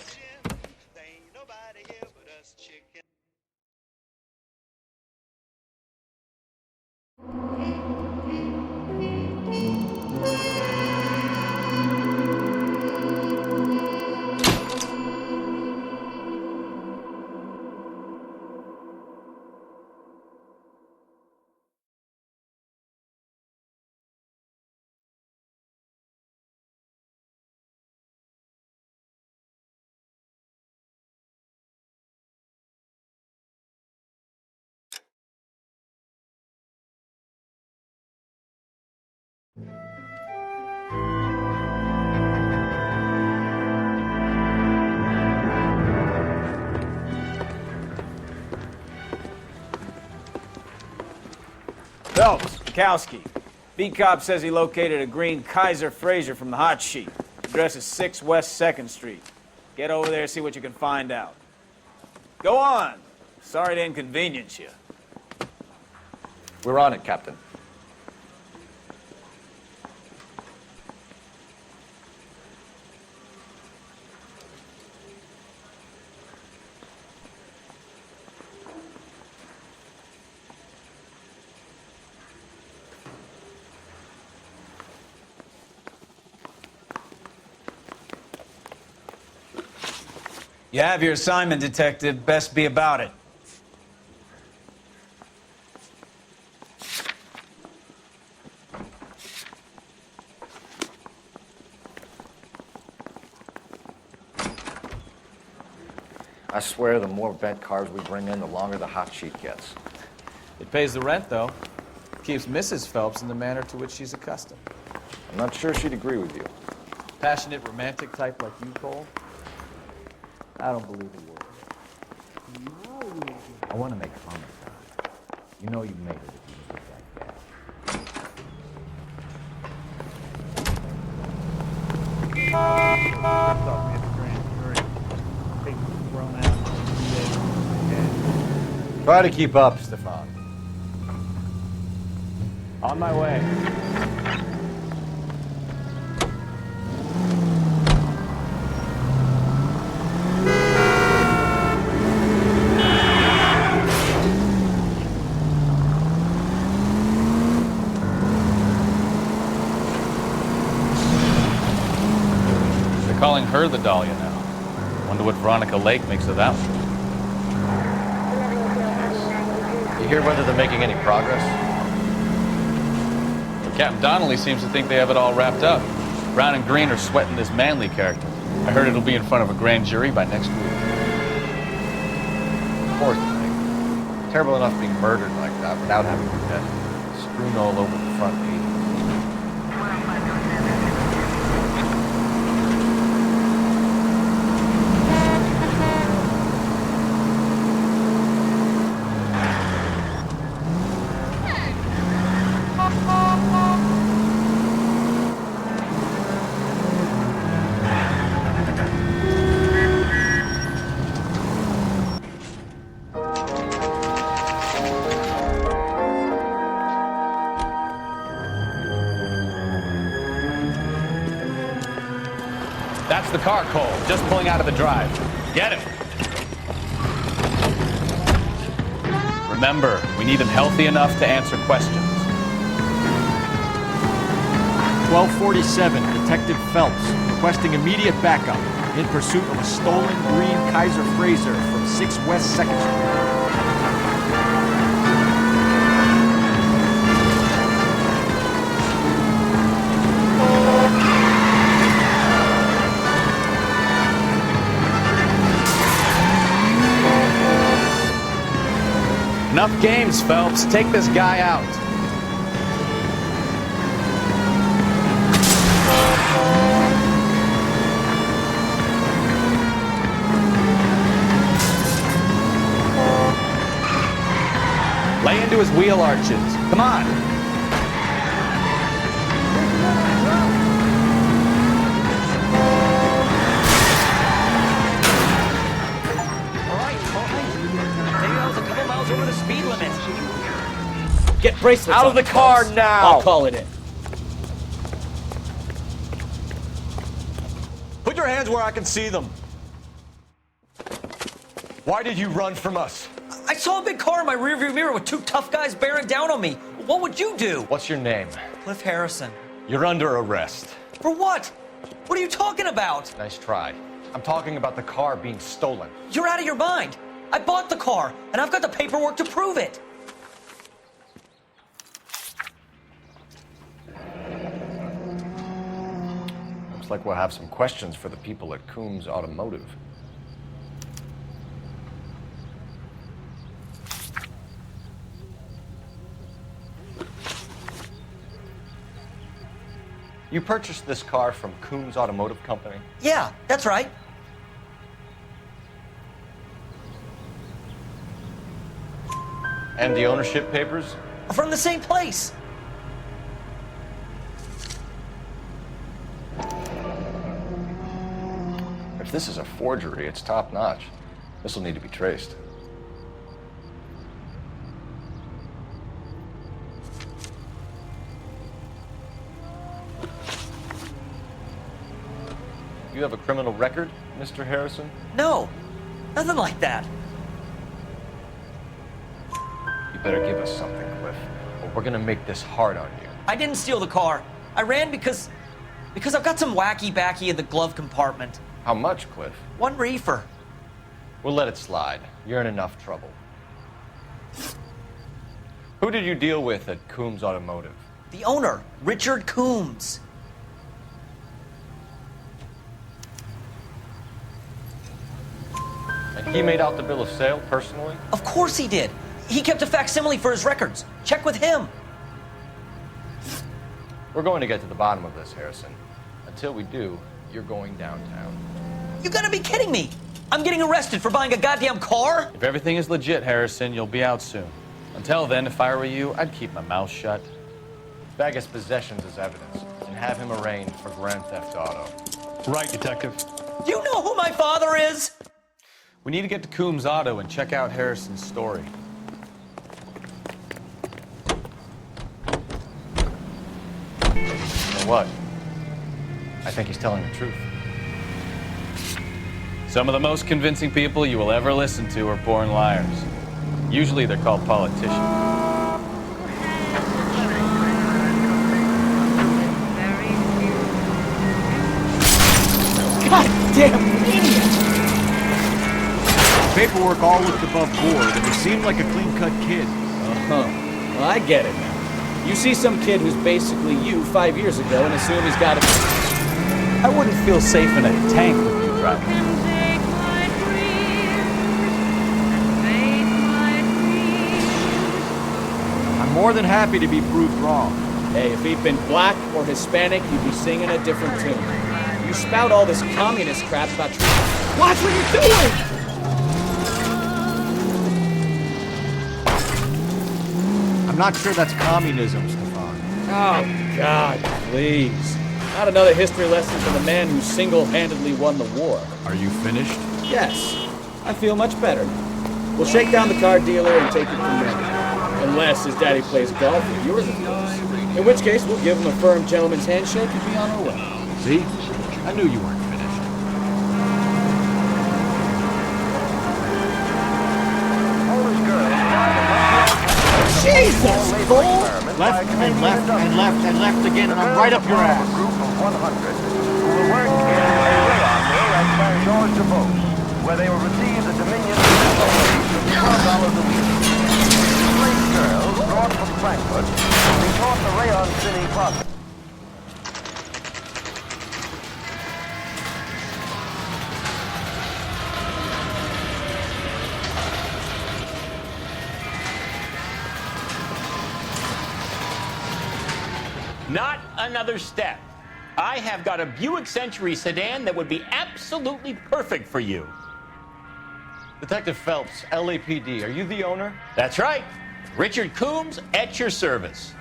Phelps, Kowski. Beat cop says he located a green Kaiser Fraser from the hot sheet. Address is 6 West 2nd Street. Get over there, see what you can find out. Go on. Sorry to inconvenience you. We're on it, Captain. You have your assignment, detective. Best be about it. I swear the more bent cars we bring in, the longer the hot sheet gets. It pays the rent, though. Keeps Mrs. Phelps in the manner to which she's accustomed. I'm not sure she'd agree with you. Passionate, romantic type like you, Cole? I don't believe a word. I want to make homicide. You know you made it if you look at that Try to keep up, Stefan. On my way. Calling her the Dahlia now. Wonder what Veronica Lake makes of that one. You hear whether they're making any progress? Well, Captain Donnelly seems to think they have it all wrapped up. Brown and Green are sweating this Manley character. I heard it'll be in front of a grand jury by next week. Poor thing. Terrible enough being murdered like that without having her dead. Strewn all over the front page. That's the car, Cole. Just pulling out of the drive. Get him. Remember, we need him healthy enough to answer questions. 1247, Detective Phelps, requesting immediate backup in pursuit of a stolen green Kaiser Fraser from 6 West 2nd Street. Enough games, Phelps. Take this guy out. Lay into his wheel arches. Come on. Bracelets Out on of the them, car folks. now! I'll call it in. Put your hands where I can see them. Why did you run from us? I saw a big car in my rearview mirror with two tough guys bearing down on me. What would you do? What's your name? Cliff Harrison. You're under arrest. For what? What are you talking about? Nice try. I'm talking about the car being stolen. You're out of your mind. I bought the car, and I've got the paperwork to prove it. Looks like we'll have some questions for the people at Coombs Automotive. You purchased this car from Coombs Automotive Company? Yeah, that's right. And the ownership papers? From the same place. If this is a forgery, it's top-notch. This will need to be traced. You have a criminal record, Mr. Harrison? No, nothing like that. You better give us something, Cliff, or we're gonna make this hard on you. I didn't steal the car. I ran because I've got some wacky backy in the glove compartment. How much, Cliff? 1 reefer. We'll let it slide. You're in enough trouble. Who did you deal with at Coombs Automotive? The owner, Richard Coombs. And he made out the bill of sale personally? Of course he did. He kept a facsimile for his records. Check with him. We're going to get to the bottom of this, Harrison. Until we do, you're going downtown. You gotta be kidding me. I'm getting arrested for buying a goddamn car? If everything is legit, Harrison, you'll be out soon. Until then, if I were you, I'd keep my mouth shut. Bag his possessions as evidence and have him arraigned for grand theft auto. Right, Detective. Do you know who my father is? We need to get to Coombs Auto and check out Harrison's story. You know what? I think he's telling the truth. Some of the most convincing people you will ever listen to are born liars. Usually they're called politicians. God damn idiot! Paperwork all looked above board, and he seemed like a clean-cut kid. Uh-huh. Well, I get it now. You see some kid who's basically you 5 years ago and assume he's got it. I wouldn't feel safe in a tank with you driving. I'm more than happy to be proved wrong. Hey, if he'd been black or Hispanic, you'd be singing a different tune. You spout all this communist crap about... Watch what you're doing! I'm not sure that's communism, Stefan. Oh, God, please. Not another history lesson from the man who single-handedly won the war. Are you finished? Yes. I feel much better. We'll shake down the car dealer and take it from there. Unless his daddy plays golf with yours, of course. In which case, we'll give him a firm gentleman's handshake and be on our way. See? I knew you weren't finished. Jesus, Cole! Left and left and left and left again, and I'm right up your ass. Group of 100 who will work in a rayon mill at San George de Beauce, where they will receive the Dominion $12 a week. Slave girls brought from Frankfurt will be taught the rayon spinning process. Not another step. I have got a Buick Century sedan that would be absolutely perfect for you. Detective Phelps, LAPD, are you the owner? That's right. Richard Coombs at your service.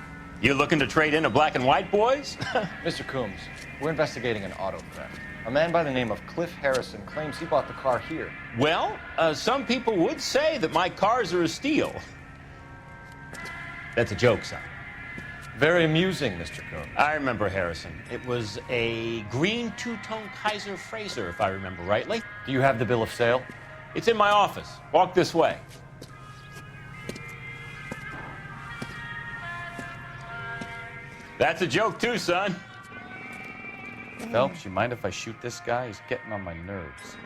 You looking to trade in a black and white, boys? Mr. Coombs, we're investigating an auto theft. A man by the name of Cliff Harrison claims he bought the car here. Well, some people would say that my cars are a steal. That's a joke, son. Very amusing, Mr. Combs. I remember, Harrison. It was a green two-tone Kaiser Fraser, if I remember rightly. Do you have the bill of sale? It's in my office. Walk this way. That's a joke, too, son. Phelps, you mind if I shoot this guy? He's getting on my nerves.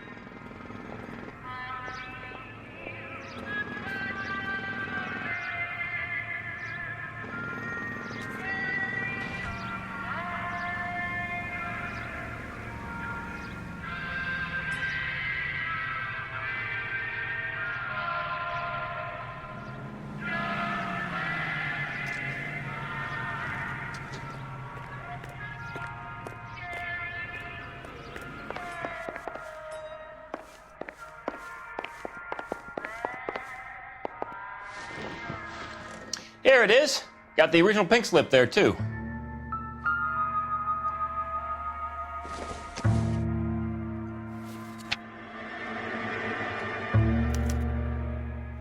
Here it is. Got the original pink slip there, too.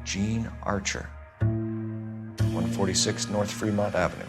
Gene Archer, 146 North Fremont Avenue.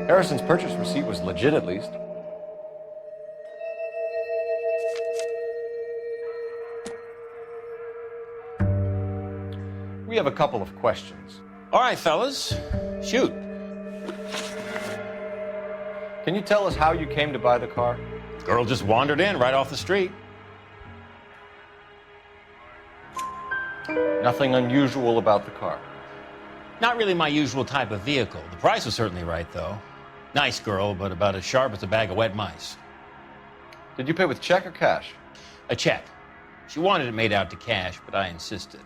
Harrison's purchase receipt was legit, at least. We have a couple of questions. All right, fellas. Shoot. Can you tell us how you came to buy the car? Girl just wandered in right off the street. Nothing unusual about the car. Not really my usual type of vehicle. The price was certainly right, though. Nice girl, but about as sharp as a bag of wet mice. Did you pay with check or cash? A check. She wanted it made out to cash, but I insisted.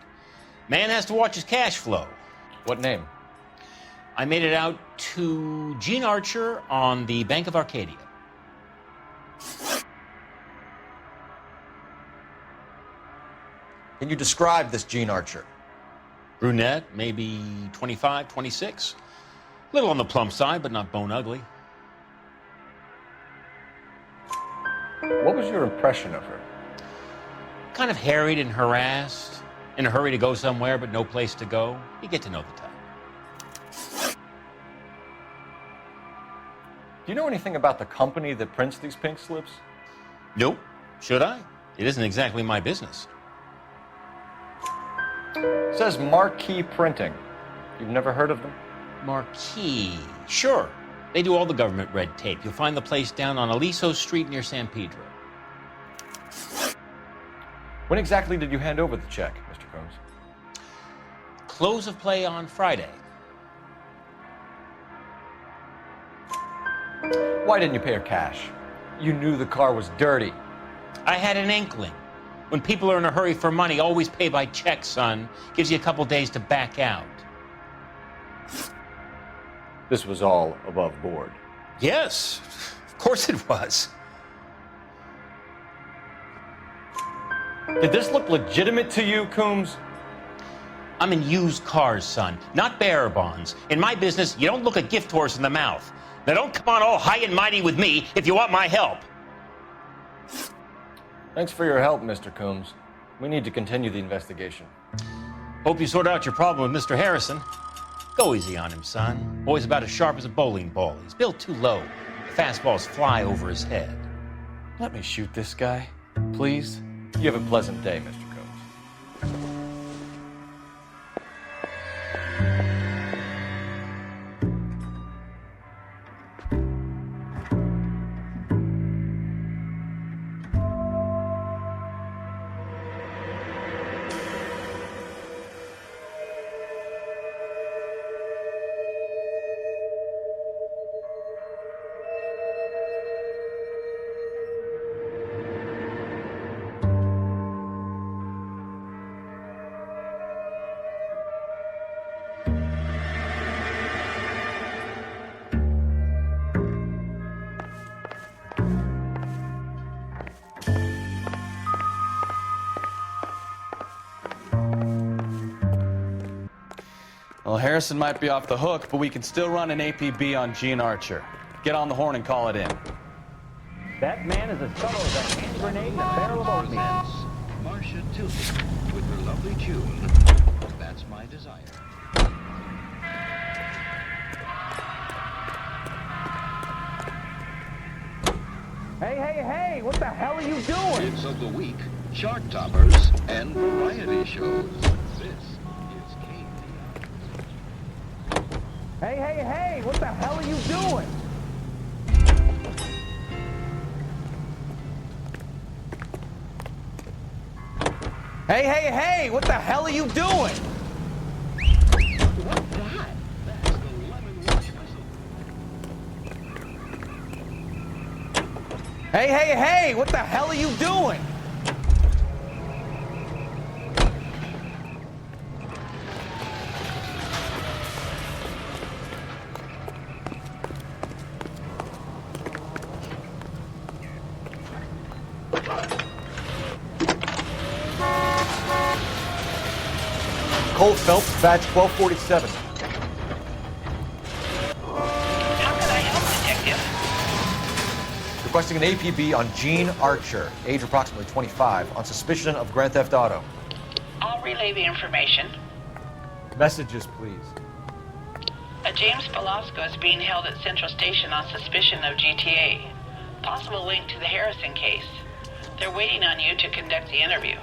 Man has to watch his cash flow. What name? I made it out to Gene Archer on the Bank of Arcadia. Can you describe this Gene Archer? Brunette, maybe 25, 26. Little on the plump side, but not bone ugly. What was your impression of her? Kind of harried and harassed. In a hurry to go somewhere, but no place to go. You get to know the type. Do you know anything about the company that prints these pink slips? Nope. Should I? It isn't exactly my business. It says Marquee Printing. You've never heard of them? Marquee. Sure. They do all the government red tape. You'll find the place down on Aliso Street near San Pedro. When exactly did you hand over the check, Mr. Combs? Close of play on Friday. Why didn't you pay her cash? You knew the car was dirty. I had an inkling. When people are in a hurry for money, always pay by check, son. Gives you a couple days to back out. This was all above board. Yes, of course it was. Did this look legitimate to you, Coombs? I'm in used cars, son, not bearer bonds. In my business, you don't look a gift horse in the mouth. Now don't come on all high and mighty with me if you want my help. Thanks for your help, Mr. Coombs. We need to continue the investigation. Hope you sort out your problem with Mr. Harrison. Go easy on him, son. Boy's about as sharp as a bowling ball. He's built too low. The fastballs fly over his head. Let me shoot this guy, please. You have a pleasant day, Mr. Coombs. Well, Harrison might be off the hook, but we can still run an APB on Gene Archer. Get on the horn and call it in. That man is as subtle as a hand grenade in a barrel of oatmeal. Marcia Tilton with her lovely tune, That's My Desire. Hey, what the hell are you doing? Hits of the week, chart toppers, and variety shows. This is KTI. Hey, what the hell are you doing? Hey, what the hell are you doing? What's that? That's the lemon wash whistle. Hey, what the hell are you doing? Cole Phelps, badge 1247. How can I help, Detective? Requesting an APB on Gene Archer, age approximately 25, on suspicion of Grand Theft Auto. I'll relay the information. Messages, please. A James Velasco is being held at Central Station on suspicion of GTA. Possible link to the Harrison case. They're waiting on you to conduct the interview.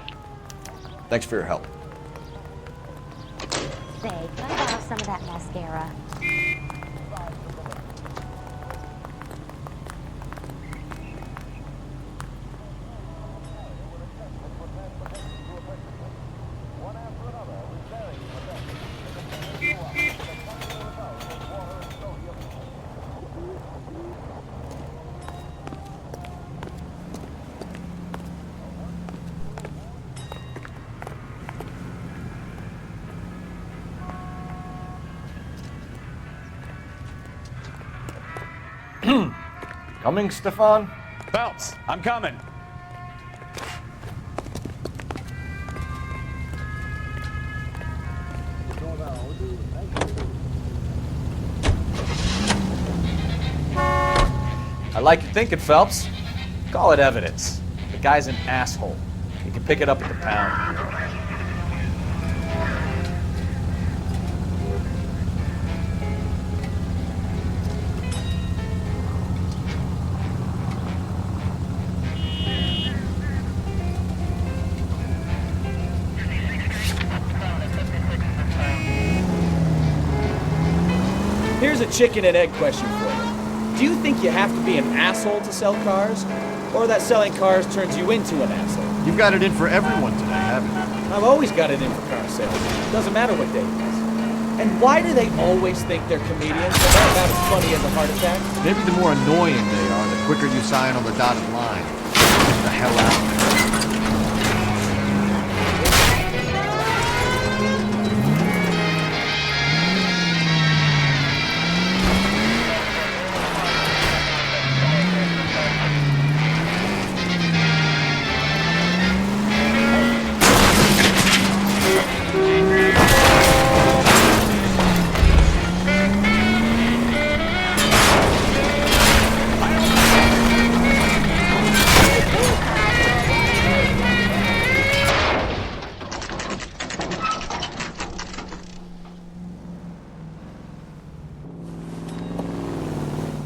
Thanks for your help. Say, can I borrow some of that mascara? Coming, Stefan? Phelps, I'm coming. I like your thinking, Phelps. Call it evidence. The guy's an asshole. You can pick it up at the pound. Here's a chicken and egg question for you. Do you think you have to be an asshole to sell cars? Or that selling cars turns you into an asshole? You've got it in for everyone today, haven't you? I've always got it in for car sales. Doesn't matter what day it is. And why do they always think they're comedians? They're not about as funny as a heart attack. Maybe the more annoying they are, the quicker you sign on the dotted line. Get the hell out of there.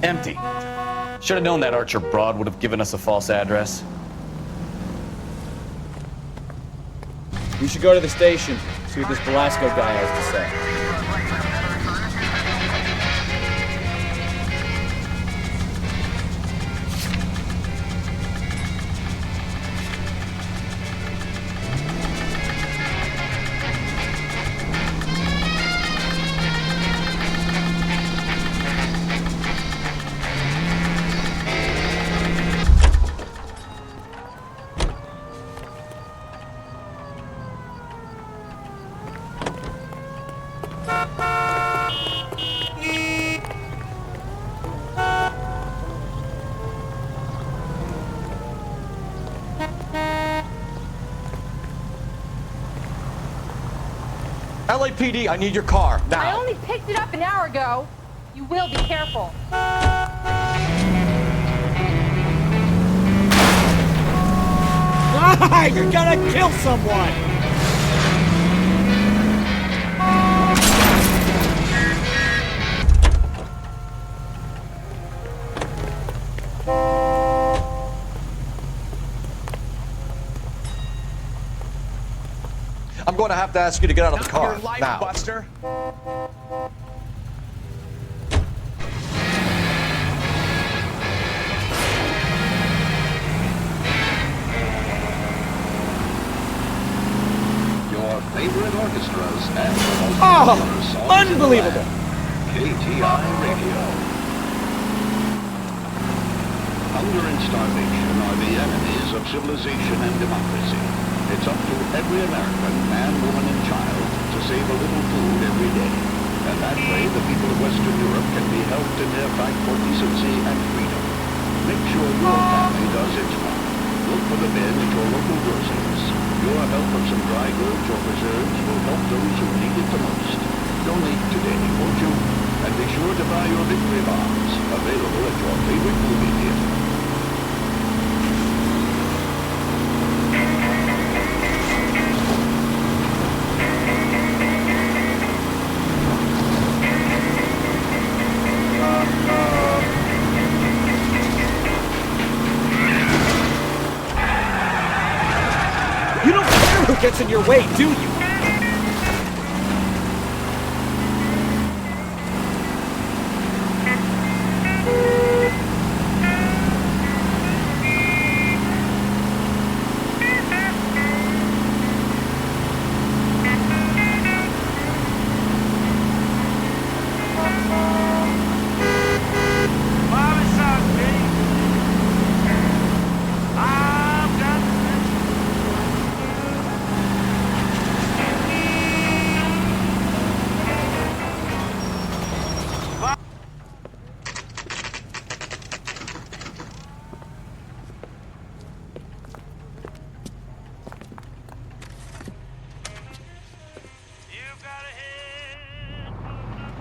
Empty. Should have known that Archer broad would have given us a false address. We should go to the station, see what this Velasco guy has to say. LAPD, I need your car, I now. only picked it up an hour ago. You will be careful. You're gonna kill someone! I'm going to have to ask you to get out of the car, Your life, now. Buster. Your favorite orchestras and the most Oh, popular songs unbelievable. in the land. KTI Radio. Hunger and starvation are the enemies of civilization and democracy. It's up to every American, man, woman, and child to save a little food every day. And that way, the people of Western Europe can be helped in their fight for decency and freedom. Make sure your family does its part. Look for the bin at your local groceries. Your help of some dry goods or preserves will help those who need it the most. Donate today, won't you? And be sure to buy your victory bombs, available at your favorite movie theater. You don't care who gets in your way, do you?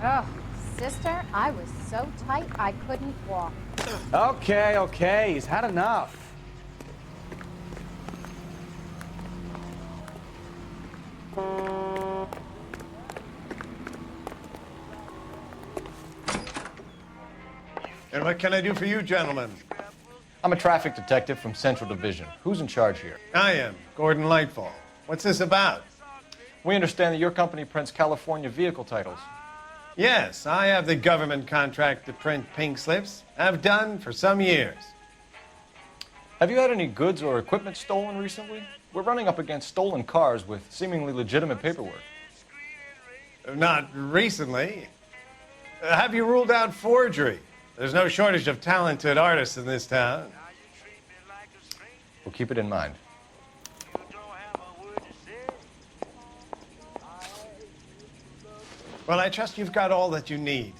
Oh, sister, I was so tight I couldn't walk. Okay, he's had enough. And what can I do for you, gentlemen? I'm a traffic detective from Central Division. Who's in charge here? I am, Gordon Lightfall. What's this about? We understand that your company prints California vehicle titles. Yes, I have the government contract to print pink slips. I've done for some years. Have you had any goods or equipment stolen recently? We're running up against stolen cars with seemingly legitimate paperwork. Not recently. Have you ruled out forgery? There's no shortage of talented artists in this town. We'll keep it in mind. Well, I trust you've got all that you need.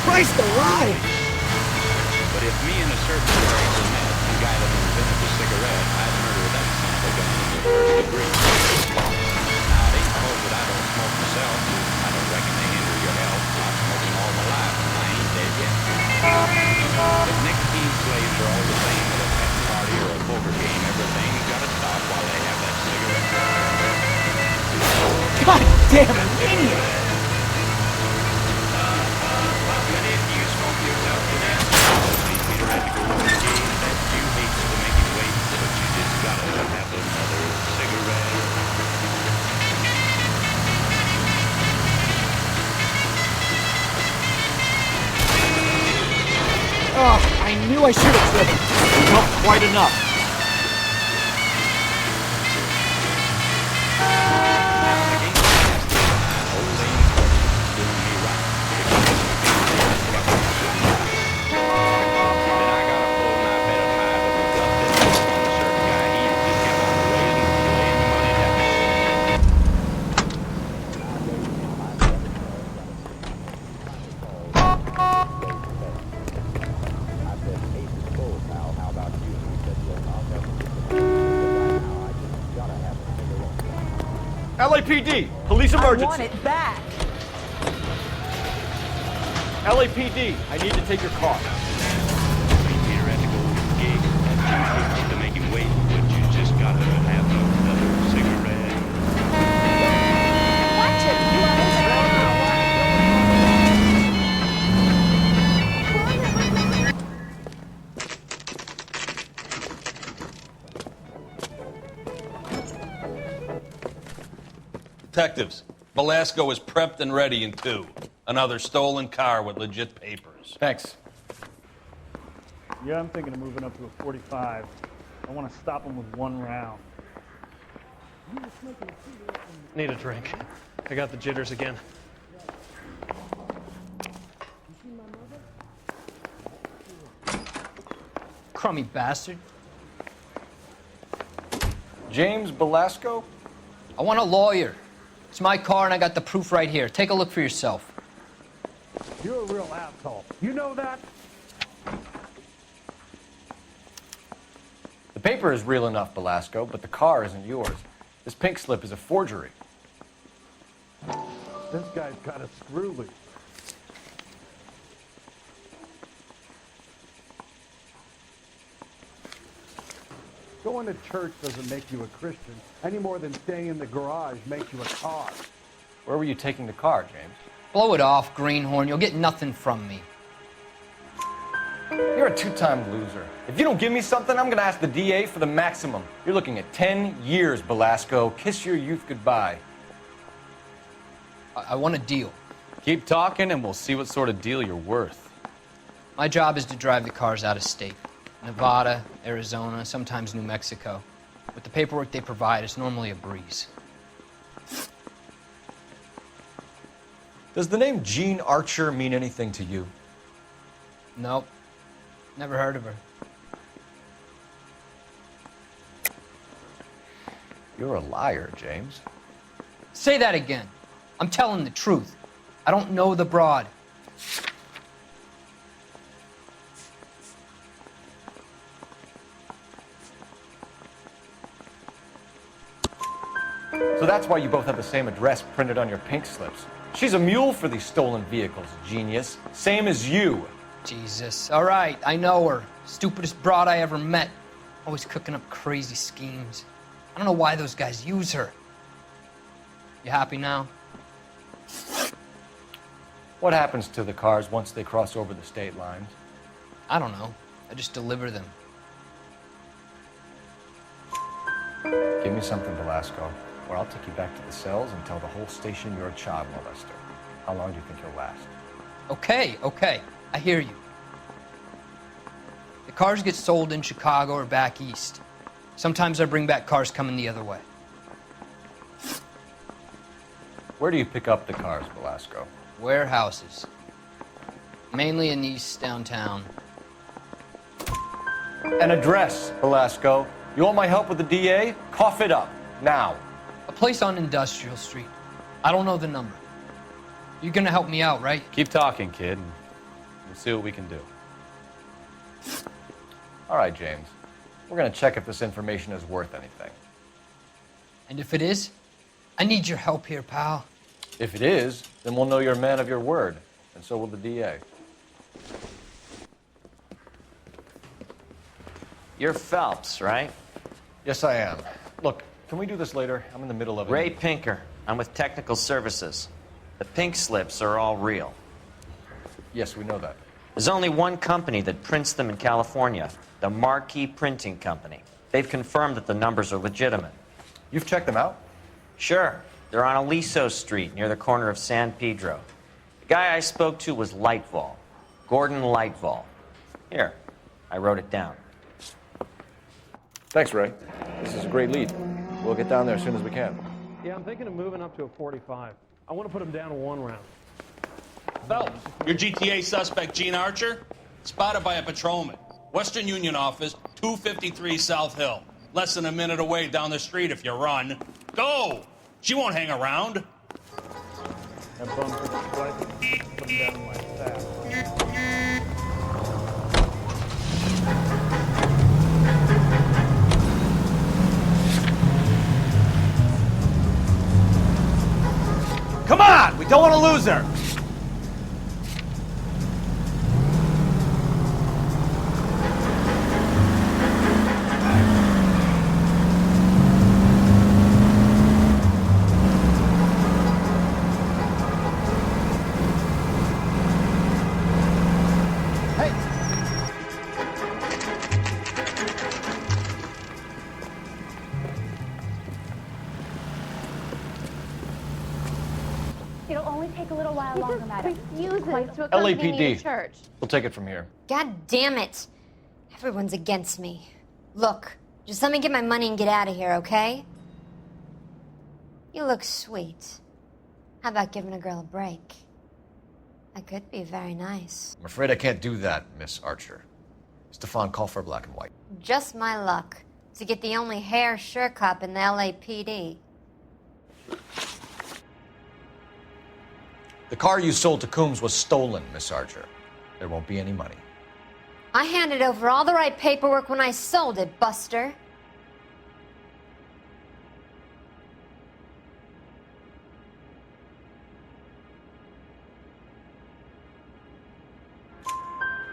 Christ alive! But if me and a certain stranger met the guy that invented the cigarette, I'd murder that son of a gun in the first degree. Now, it ain't cause that I don't smoke myself. I don't reckon they hinder your health. I've smoked all my life, and I ain't dead yet. But nicotine slaves are all the same at a pet party or a poker game. Everything's got to stop while they have that cigarette. God damn it, idiot! knew I should have driven. You've helped quite enough. LAPD, police emergency. I want it back. LAPD, I need to take your car. Theoretical gig to make him wait, but you just gotta have another cigarette. Watch Detectives, Velasco is prepped and ready in 2. Another stolen car with legit papers. Thanks. Yeah, I'm thinking of moving up to a 45. I want to stop him with 1 round. Need a drink. I got the jitters again. Crummy bastard. James Velasco? I want a lawyer. It's my car and I got the proof right here. Take a look for yourself. You're a real asshole. You know that? The paper is real enough, Velasco, but the car isn't yours. This pink slip is a forgery. This guy's got a screw loose. Going to church doesn't make you a Christian any more than staying in the garage makes you a car. Where were you taking the car, James? Blow it off, greenhorn. You'll get nothing from me. You're a 2-time loser. If you don't give me something, I'm going to ask the DA for the maximum. You're looking at 10 years, Velasco. Kiss your youth goodbye. I want a deal. Keep talking and we'll see what sort of deal you're worth. My job is to drive the cars out of state. Nevada, Arizona, sometimes New Mexico. With the paperwork they provide, it's normally a breeze. Does the name Jean Archer mean anything to you? Nope. Never heard of her. You're a liar, James. Say that again. I'm telling the truth. I don't know the broad. So that's why you both have the same address printed on your pink slips. She's a mule for these stolen vehicles, genius. Same as you. Jesus. All right, I know her. Stupidest broad I ever met. Always cooking up crazy schemes. I don't know why those guys use her. You happy now? What happens to the cars once they cross over the state lines? I don't know. I just deliver them. Give me something, Velasco, or I'll take you back to the cells and tell the whole station you're a child molester. How long do you think you'll last? Okay. I hear you. The cars get sold in Chicago or back east. Sometimes I bring back cars coming the other way. Where do you pick up the cars, Velasco? Warehouses. Mainly in East downtown. An address, Velasco. You want my help with the DA? Cough it up, now. A place on Industrial Street. I don't know the number. You're gonna help me out, right? Keep talking, kid, and we'll see what we can do. All right, James. We're gonna check if this information is worth anything. And if it is, I need your help here, pal. If it is, then we'll know you're a man of your word, and so will the DA. You're Phelps, right? Yes, I am. Look, can we do this later? I'm in the middle of it. Ray Pinker. I'm with Technical Services. The pink slips are all real. Yes, we know that. There's only one company that prints them in California, the Marquee Printing Company. They've confirmed that the numbers are legitimate. You've checked them out? Sure. They're on Aliso Street, near the corner of San Pedro. The guy I spoke to was Lightval, Gordon Lightval. Here, I wrote it down. Thanks, Ray. This is a great lead. We'll get down there as soon as we can. Yeah, I'm thinking of moving up to a 45. I want to put him down to 1 round. Phelps, your GTA suspect, Gene Archer, spotted by a patrolman. Western Union office, 253 South Hill. Less than a minute away down the street if you run. Go! She won't hang around. That bum took a slice, put him down in my staff. Come on! We don't want to lose her! It'll only take a little while longer, madam. Refuses to accompany me to LAPD. church. We'll take it from here. God damn it. Everyone's against me. Look, just let me get my money and get out of here, okay? You look sweet. How about giving a girl a break? That could be very nice. I'm afraid I can't do that, Miss Archer. Stefan, call for black and white. Just my luck to get the only hair sure cop in the LAPD. The car you sold to Coombs was stolen, Miss Archer. There won't be any money. I handed over all the right paperwork when I sold it, Buster.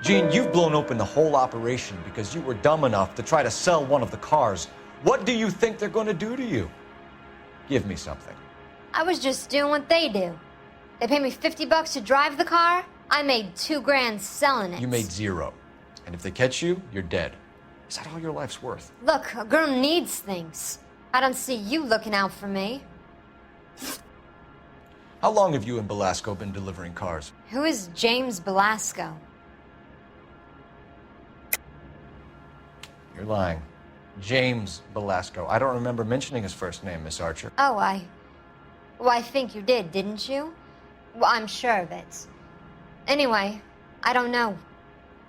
Gene, you've blown open the whole operation because you were dumb enough to try to sell one of the cars. What do you think they're going to do to you? Give me something. I was just doing what they do. They paid me $50 to drive the car. I made $2 grand selling it. You made 0. And if they catch you, you're dead. Is that all your life's worth? Look, a girl needs things. I don't see you looking out for me. How long have you and Belasco been delivering cars? Who is James Belasco? You're lying. James Belasco. I don't remember mentioning his first name, Miss Archer. Oh, Well, I think you did, didn't you? Well, I'm sure of it. Anyway, I don't know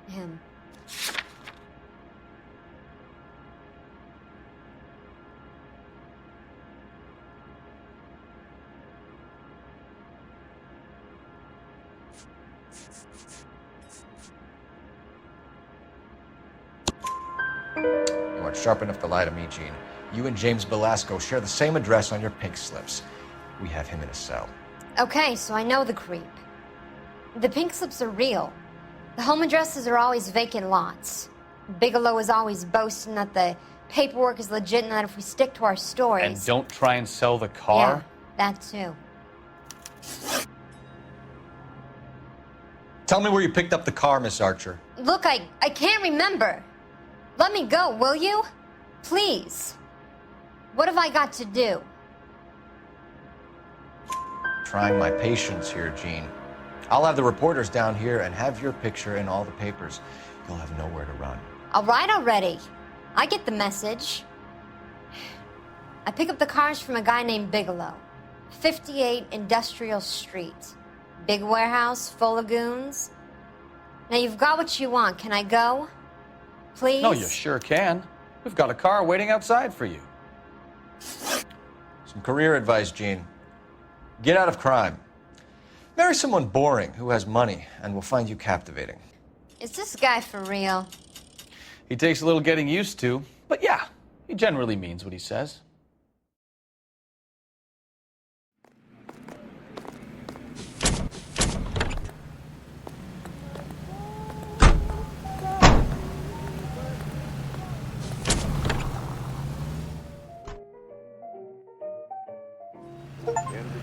him. You aren't sharp enough to lie to me, Gene. You and James Belasco share the same address on your pink slips. We have him in a cell. Okay, so I know the creep. The pink slips are real. The home addresses are always vacant lots. Bigelow is always boasting that the paperwork is legit and that if we stick to our stories... And don't try and sell the car? Yeah, that too. Tell me where you picked up the car, Miss Archer. Look, I can't remember. Let me go, will you? Please. What have I got to do? Trying my patience here, Gene. I'll have the reporters down here and have your picture in all the papers. You'll have nowhere to run. All right already. I get the message. I pick up the cars from a guy named Bigelow. 58 Industrial Street. Big warehouse, full of goons. Now you've got what you want. Can I go? Please? No, you sure can. We've got a car waiting outside for you. Some career advice, Gene. Get out of crime. Marry someone boring who has money and will find you captivating. Is this guy for real? He takes a little getting used to, but yeah, he generally means what he says.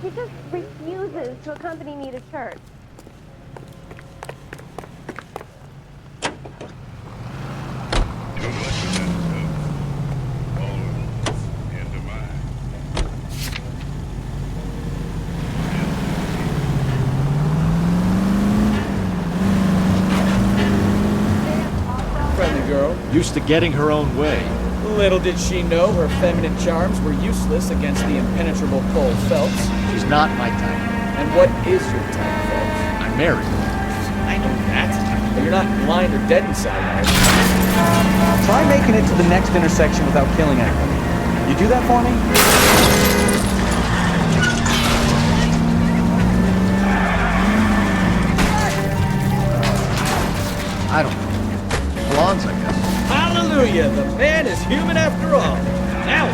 He just refuses to accompany me to church. Friendly Used to getting her own way. Little did she know her feminine charms were useless against the impenetrable Cole Phelps. She's not my type. And what is your type, Phelps? I'm married. I know that. But you're not blind or dead inside, are you? Try making it to the next intersection without killing anybody. You do that for me? I don't know. Blondes, I guess. Hallelujah! The man is human after all. Now,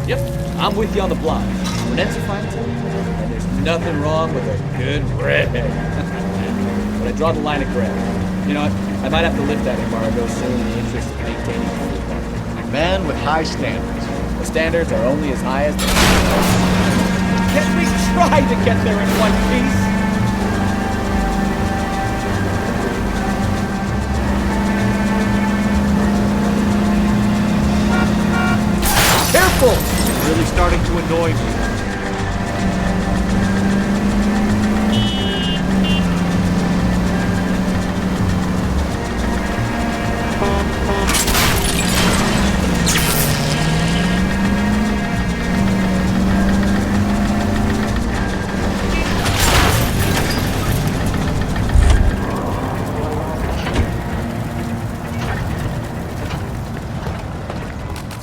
yep, I'm with you on the blonde. Brunette's a fine too. And there's nothing wrong with a good redhead. But I draw the line at gray. You know what? I might have to lift that embargo soon in the interest of maintaining the market. A man with high standards. The standards are only as high as the... Can't we try to get there in one piece? Careful! It's really starting to annoy me.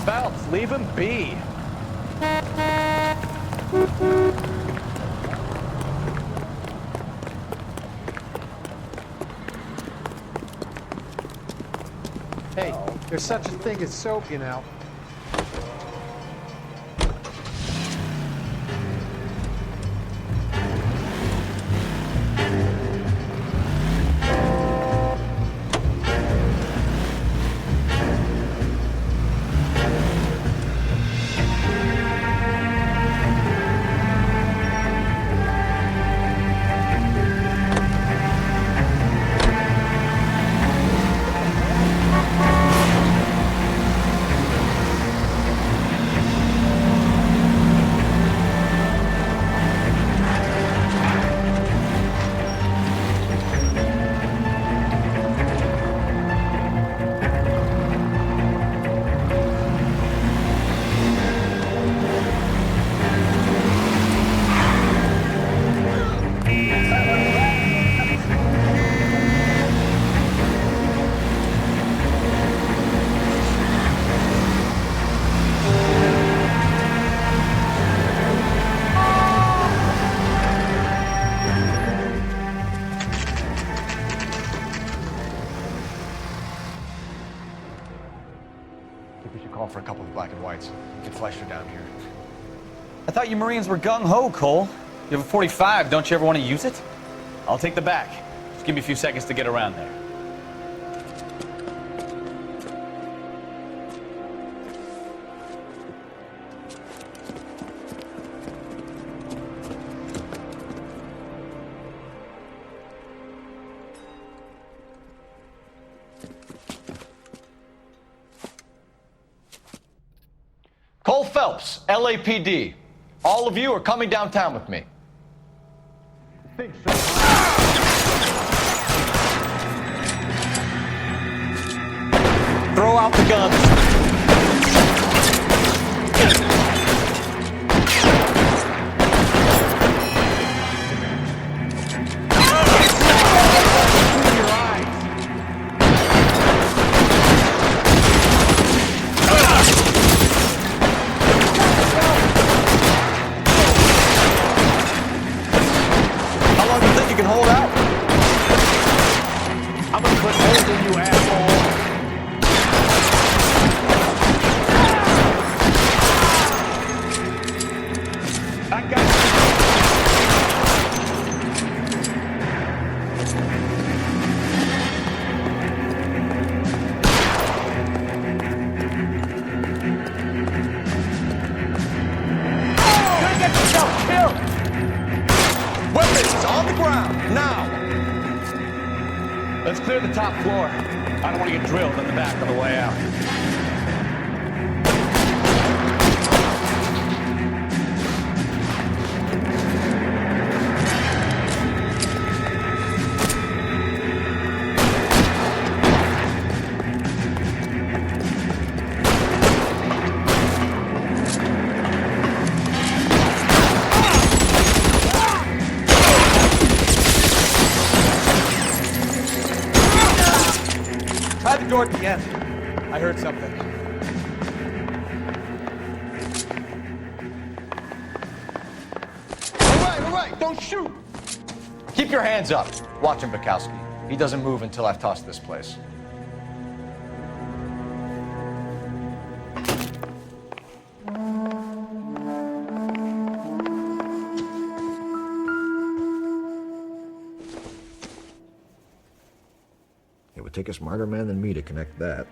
Phelps, leave him be. Hey, there's such a thing as soap, you know. For a couple of black and whites. Get Fleischer down here. I thought you Marines were gung-ho, Cole. You have a 45, don't you ever want to use it? I'll take the back. Just give me a few seconds to get around there. Cole Phelps, LAPD. All of you are coming downtown with me. Throw out the guns. Let's clear the top floor. I don't want to get drilled in the back on the way out. the door at the end. I heard something. All right, don't shoot! Keep your hands up. Watch him, Bukowski. He doesn't move until I've tossed this place. It would take a smarter man than me to connect that.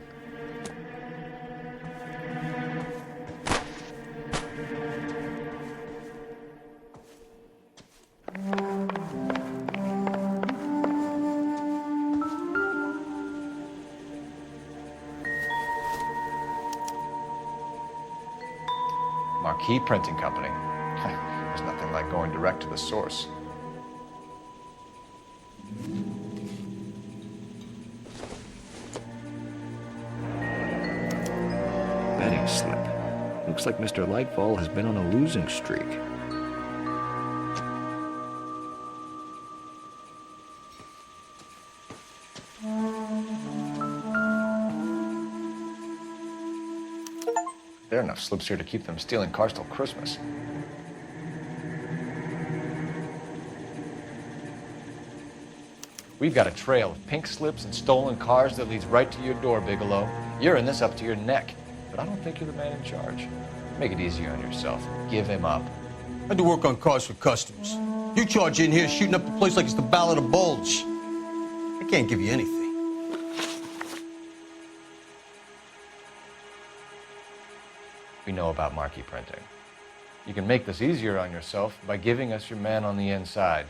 Marquee Printing Company. There's nothing like going direct to the source. Betting slip. Looks like Mr. Lightfall has been on a losing streak. There are enough slips here to keep them stealing cars till Christmas. We've got a trail of pink slips and stolen cars that leads right to your door, Bigelow. You're in this up to your neck, but I don't think you're the man in charge. Make it easier on yourself. Give him up. I do work on cars for customers. You charge in here shooting up the place like it's the Ballad of Bulge. I can't give you anything. We know about marquee printing. You can make this easier on yourself by giving us your man on the inside.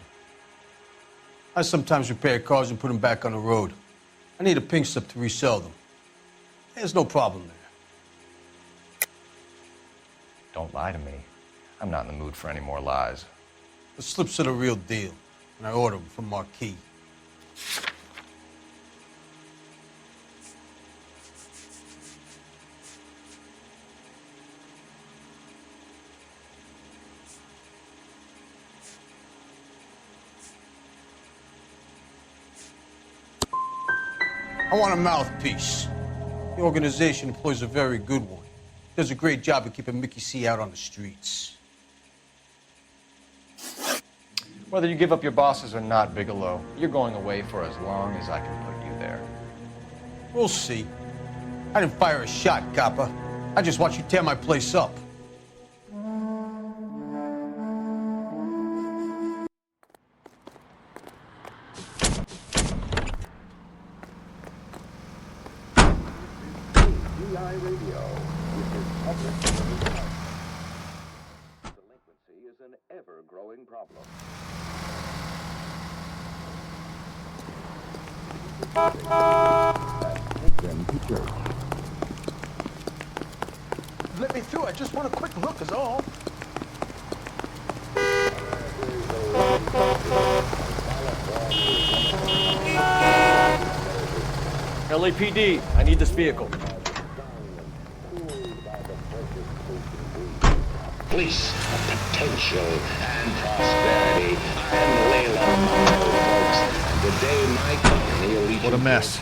I sometimes repair cars and put them back on the road. I need a pink slip to resell them. There's no problem there. Don't lie to me. I'm not in the mood for any more lies. The slips are the real deal, and I ordered them from Marquee. I want a mouthpiece. The organization employs a very good one. Does a great job of keeping Mickey C out on the streets. Whether you give up your bosses or not, Bigelow, you're going away for as long as I can put you there. We'll see. I didn't fire a shot, copper. I just watched you tear my place up. Ever-growing problem. Take them to church. Let me through. I just want a quick look is all. LAPD, I need this vehicle. Police of potential and prosperity. I am Layla, folks. And today my company will What a mess.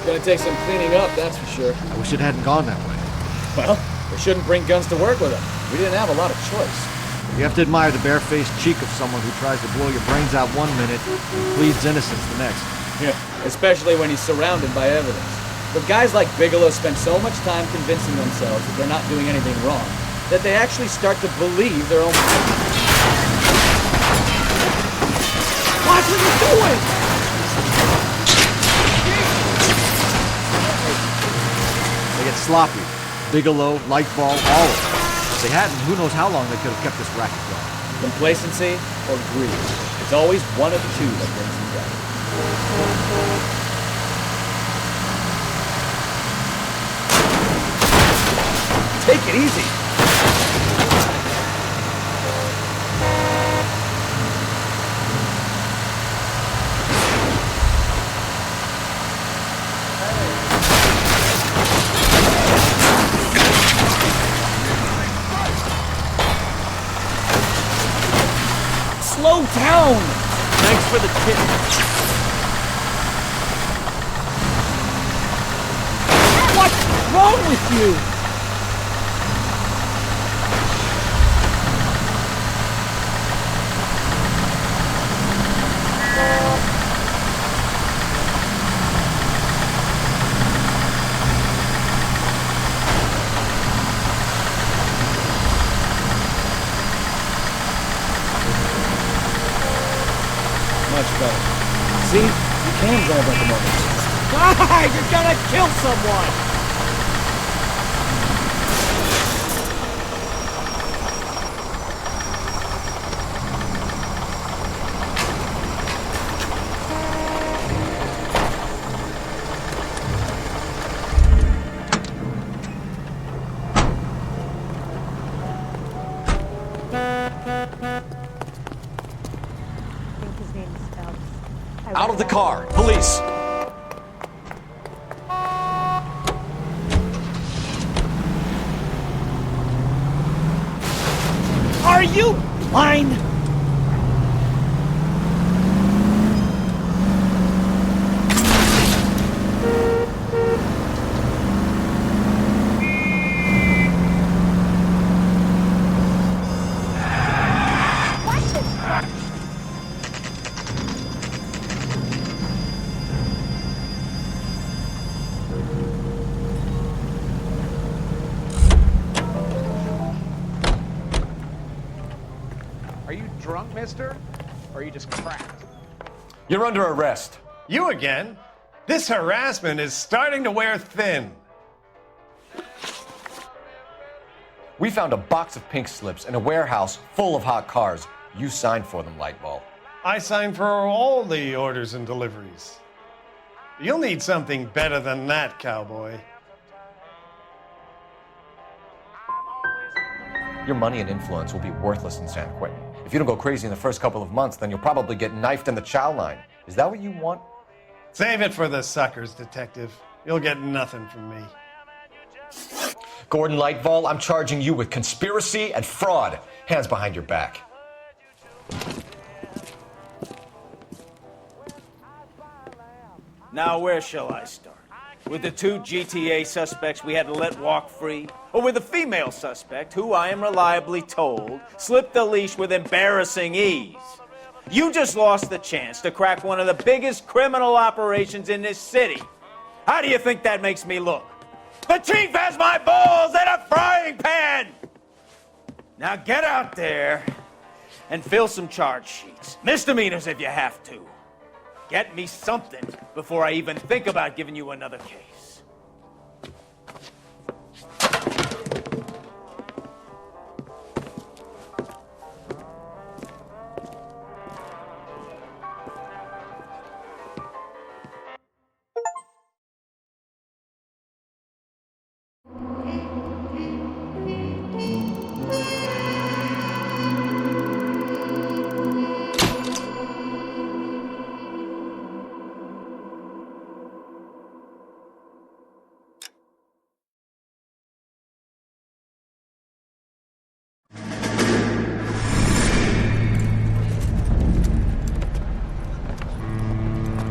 Gonna take some cleaning up, that's for sure. I wish it hadn't gone that way. Well, we shouldn't bring guns to work with them. We didn't have a lot of choice. You have to admire the barefaced cheek of someone who tries to blow your brains out one minute and pleads innocence the next. Yeah, especially when he's surrounded by evidence. But guys like Bigelow spend so much time convincing themselves that they're not doing anything wrong, that they actually start to believe their own... Watch what you're doing! They get sloppy. Bigelow, Lightfall, all of them. If they hadn't, who knows how long they could have kept this racket going. Complacency or greed. It's always one of the two that brings them down. Take it easy! Slow down! Thanks for the tip. you! Much better. See? You can drive like a moment. God, you're gonna kill someone! I think his name is Phelps. Out of the car! Police! Are you blind? Are you drunk, mister? Or are you just cracked? You're under arrest. You again? This harassment is starting to wear thin. We found a box of pink slips in a warehouse full of hot cars. You signed for them, Lightball. I signed for all the orders and deliveries. You'll need something better than that, cowboy. Your money and influence will be worthless in San Quentin. If you don't go crazy in the first couple of months, then you'll probably get knifed in the chow line. Is that what you want? Save it for the suckers, detective. You'll get nothing from me. Gordon Lightball, I'm charging you with conspiracy and fraud. Hands behind your back. Now, where shall I start? With the two GTA suspects we had to let walk free? Or with a female suspect who, I am reliably told, slipped the leash with embarrassing ease? You just lost the chance to crack one of the biggest criminal operations in this city. How do you think that makes me look? The chief has my balls in a frying pan! Now get out there and fill some charge sheets. Misdemeanors if you have to. Get me something before I even think about giving you another case.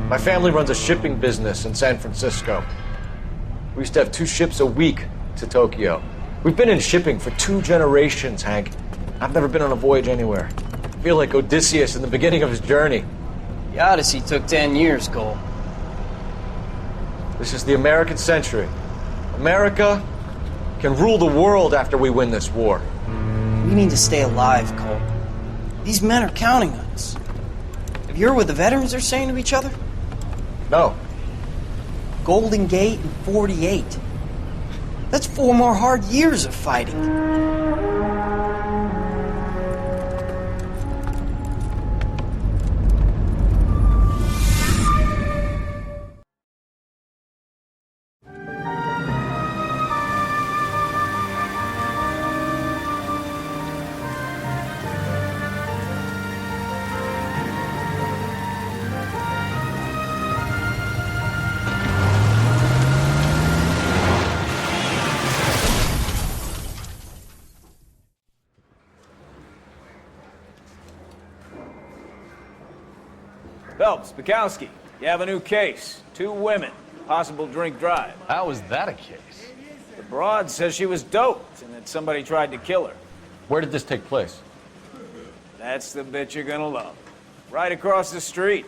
My family runs a shipping business in San Francisco. We used to have 2 ships a week to Tokyo. We've been in shipping for 2 generations, Hank. I've never been on a voyage anywhere. I feel like Odysseus in the beginning of his journey. The Odyssey took 10 years, Cole. This is the American century. America can rule the world after we win this war. We need to stay alive, Cole. These men are counting on us. Have you heard what the veterans are saying to each other? No. Golden Gate and 48. That's 4 more hard years of fighting. Phelps, Bukowski, you have a new case. 2 women, possible drink drive. How is that a case? The broad says she was doped and that somebody tried to kill her. Where did this take place? That's the bit you're gonna love. Right across the street.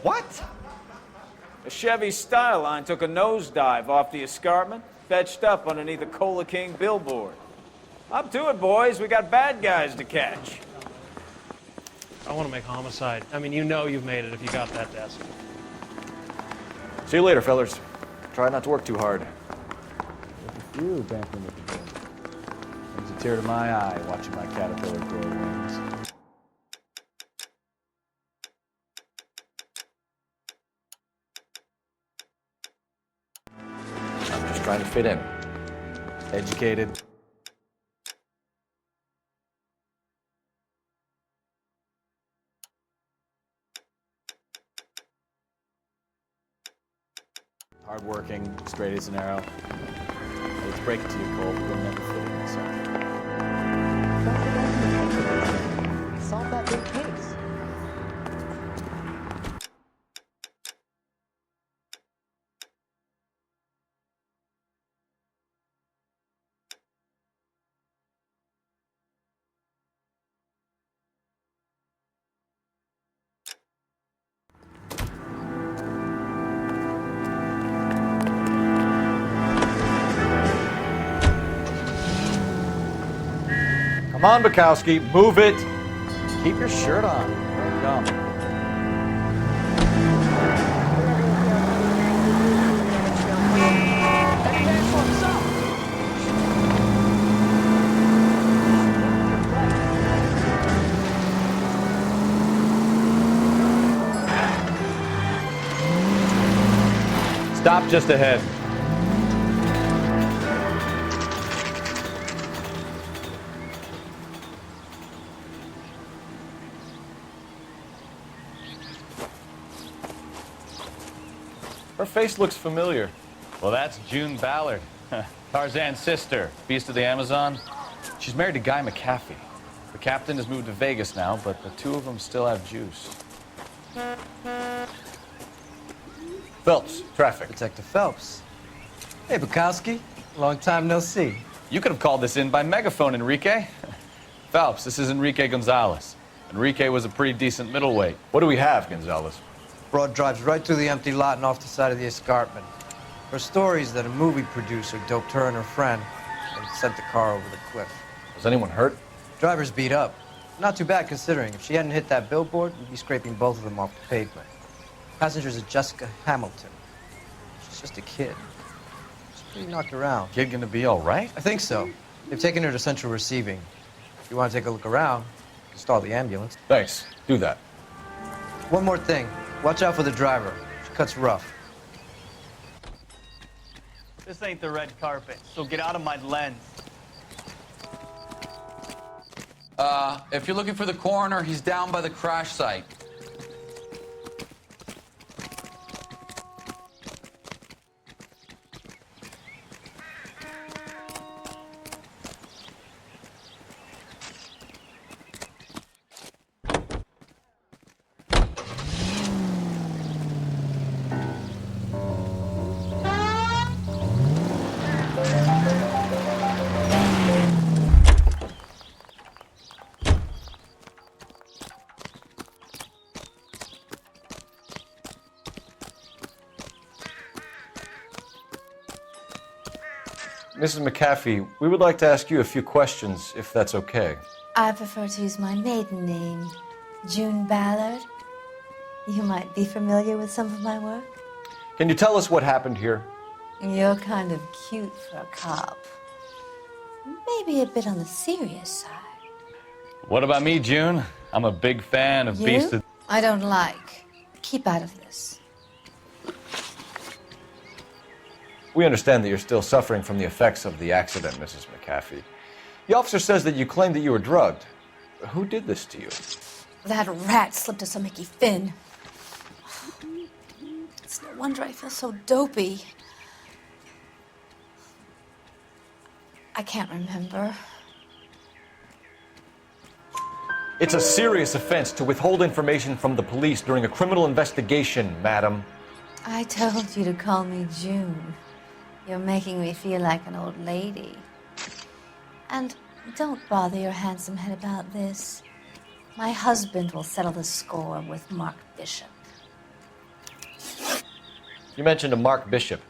What? A Chevy Style line took a nosedive off the escarpment, fetched up underneath a Cola King billboard. Up to it, boys. We got bad guys to catch. I want to make homicide. I mean, you know you've made it if you got that desk. See you later, fellers. Try not to work too hard. You dancing with the boy. Brings a tear to my eye watching my caterpillar grow wings. I'm just trying to fit in. Educated. Hardworking, straight as an arrow. Let's break it to you, Cole. You'll never fit in yourself. Solve that big case. Come on, Bukowski, move it. Keep your shirt on. Here I come. Stop just ahead. Her face looks familiar. Well, that's June Ballard, Tarzan's sister, beast of the Amazon. She's married to Guy McAfee. The captain has moved to Vegas now, but the two of them still have juice. Phelps, traffic. Detective Phelps. Hey, Bukowski. Long time no see. You could have called this in by megaphone, Enrique. Phelps, this is Enrique Gonzalez. Enrique was a pretty decent middleweight. What do we have, Gonzalez? Broad drives right through the empty lot and off the side of the escarpment. Her story is that a movie producer doped her and her friend and sent the car over the cliff. Was anyone hurt? Driver's beat up. Not too bad considering. If she hadn't hit that billboard, we'd be scraping both of them off the pavement. Passenger's is Jessica Hamilton. She's just a kid. She's pretty knocked around. Kid gonna be all right? I think so. They've taken her to central receiving. If you want to take a look around, you can stall the ambulance. Thanks. Do that. One more thing. Watch out for the driver. She cuts rough. This ain't the red carpet, so get out of my lens. If you're looking for the coroner, he's down by the crash site. Mrs. McAfee, we would like to ask you a few questions, if that's okay. I prefer to use my maiden name, June Ballard. You might be familiar with some of my work. Can you tell us what happened here? You're kind of cute for a cop. Maybe a bit on the serious side. What about me, June? I'm a big fan of Beast of... I don't like. Keep out of this. We understand that you're still suffering from the effects of the accident, Mrs. McAfee. The officer says that you claimed that you were drugged. Who did this to you? That rat slipped us a Mickey Finn. It's no wonder I feel so dopey. I can't remember. It's a serious offense to withhold information from the police during a criminal investigation, madam. I told you to call me June. You're making me feel like an old lady. And don't bother your handsome head about this. My husband will settle the score with Mark Bishop. You mentioned a Mark Bishop.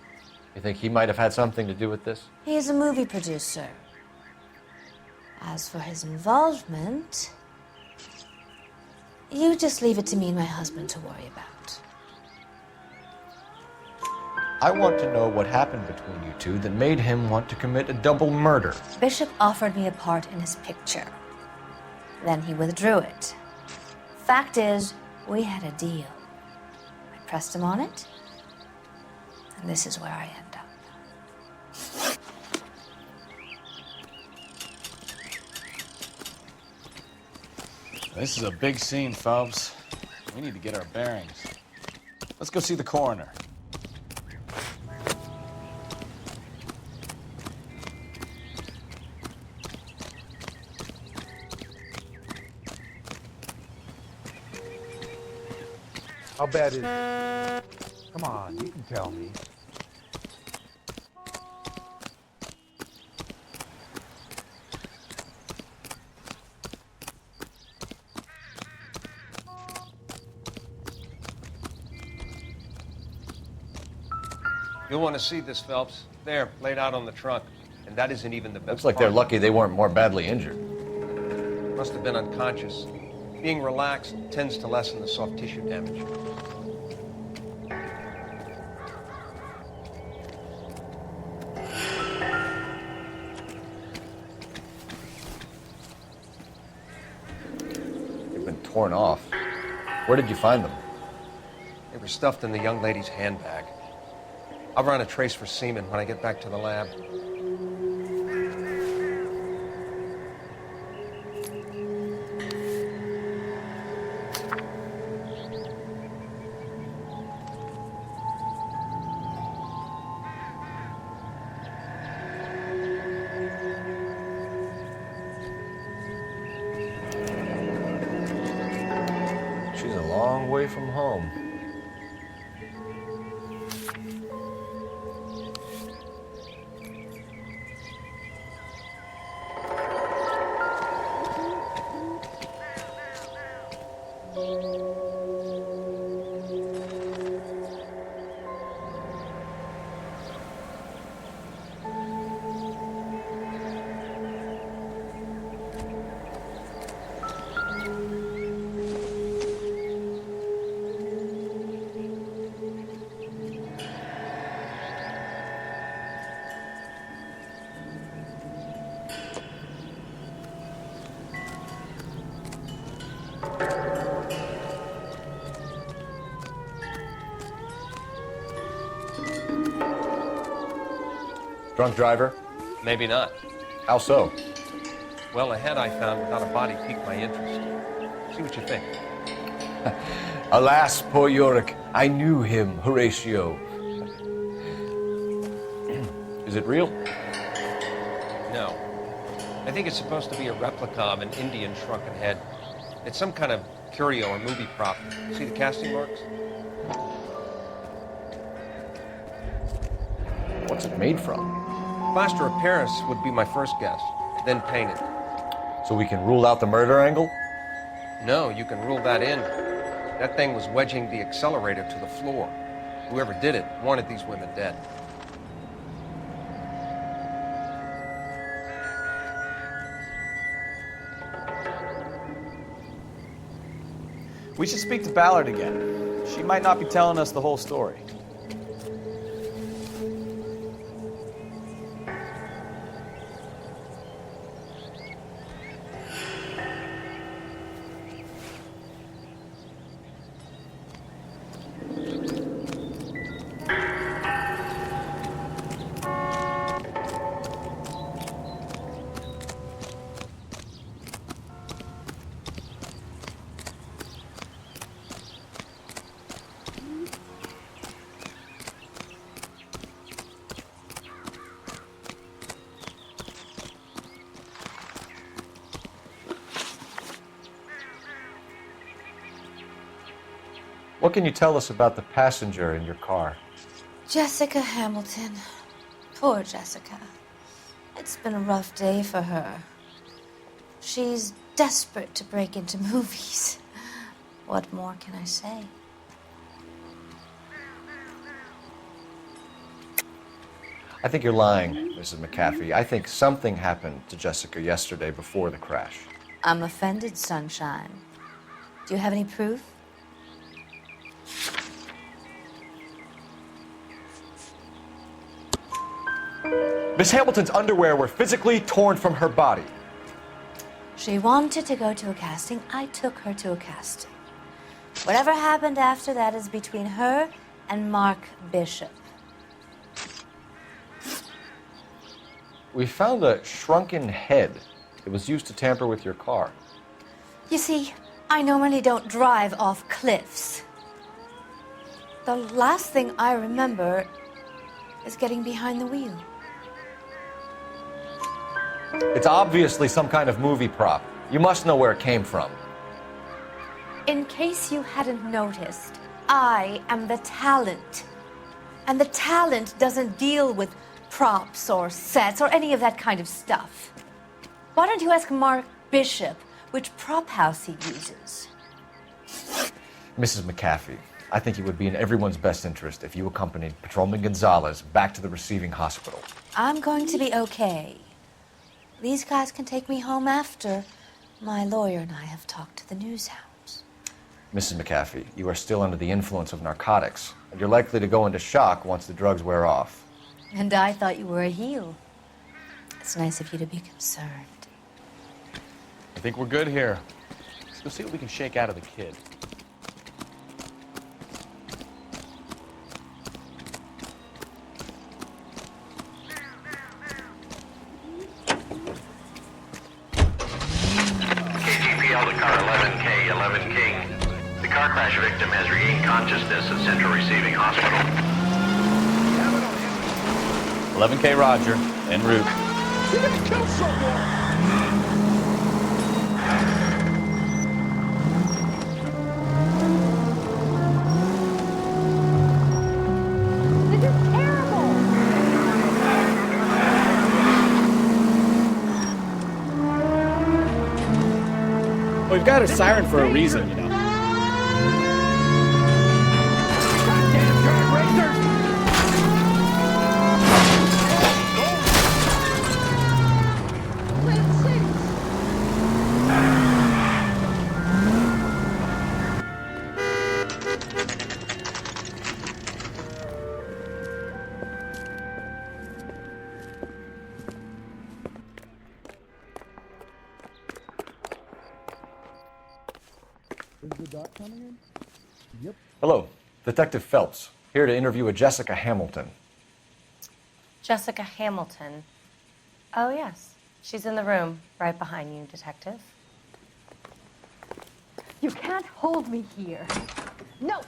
You think he might have had something to do with this? He is a movie producer. As for his involvement, you just leave it to me and my husband to worry about. I want to know what happened between you two that made him want to commit a double murder. Bishop offered me a part in his picture. Then he withdrew it. Fact is, we had a deal. I pressed him on it, and this is where I end up. This is a big scene, Phelps. We need to get our bearings. Let's go see the coroner. How bad is it? Come on, you can tell me. You'll want to see this, Phelps. There, laid out on the trunk. And that isn't even the best Looks like they're part. lucky they weren't more badly injured. Must have been unconscious. Being relaxed tends to lessen the soft tissue damage. They've been torn off. Where did you find them? They were stuffed in the young lady's handbag. I'll run a trace for semen when I get back to the lab. She's a long way from home. Drunk driver? Maybe not. How so? Well, a head I found without a body piqued my interest. See what you think. Alas, poor Yorick, I knew him, Horatio. Is it real? No. I think it's supposed to be a replica of an Indian shrunken head. It's some kind of curio or movie prop. See the casting marks? What's it made from? Plaster of Paris would be my first guess, then painted. So we can rule out the murder angle? No, you can rule that in. That thing was wedging the accelerator to the floor. Whoever did it wanted these women dead. We should speak to Ballard again. She might not be telling us the whole story. What can you tell us about the passenger in your car? Jessica Hamilton. Poor Jessica. It's been a rough day for her. She's desperate to break into movies. What more can I say? I think you're lying, Mrs. McAfee. I think something happened to Jessica yesterday before the crash. I'm offended, Sunshine. Do you have any proof? Miss Hamilton's underwear were physically torn from her body. She wanted to go to a casting. I took her to a casting. Whatever happened after that is between her and Mark Bishop. We found a shrunken head. It was used to tamper with your car. You see, I normally don't drive off cliffs. The last thing I remember is getting behind the wheel. It's obviously some kind of movie prop. You must know where it came from. In case you hadn't noticed, I am the talent. And the talent doesn't deal with props or sets or any of that kind of stuff. Why don't you ask Mark Bishop which prop house he uses? Mrs. McAfee, I think it would be in everyone's best interest if you accompanied Patrolman Gonzalez back to the receiving hospital. I'm going to be okay. These guys can take me home after my lawyer and I have talked to the news hounds. Mrs. McAfee, you are still under the influence of narcotics, and you're likely to go into shock once the drugs wear off. And I thought you were a heel. It's nice of you to be concerned. I think we're good here. Let's go see what we can shake out of the kid. KGPL to car 11K, 11 King. The car crash victim has regained consciousness at Central Receiving Hospital. 11K Roger, en route. You're gonna kill someone! This is terrible! We've got a siren for a reason, you know. Hello, Detective Phelps, here to interview a Jessica Hamilton. Jessica Hamilton. Oh, yes. She's in the room, right behind you, Detective. You can't hold me here. No,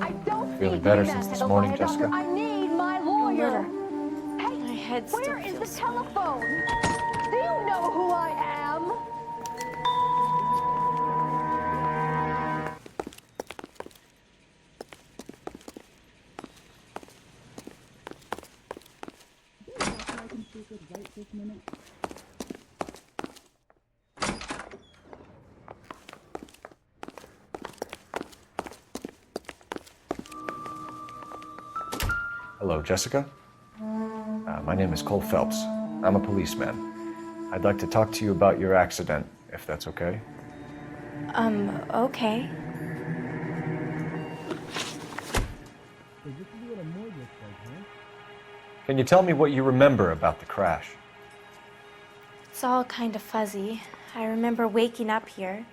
I don't Feeling need better to be since messed this up morning, by a doctor. Jessica? I need my lawyer. Hey, My head where still is feels the telephone? Do you know who I am? Hello, Jessica. My name is Cole Phelps. I'm a policeman. I'd like to talk to you about your accident, if that's okay. Okay. Can you tell me what you remember about the crash? It's all kind of fuzzy. I remember waking up here.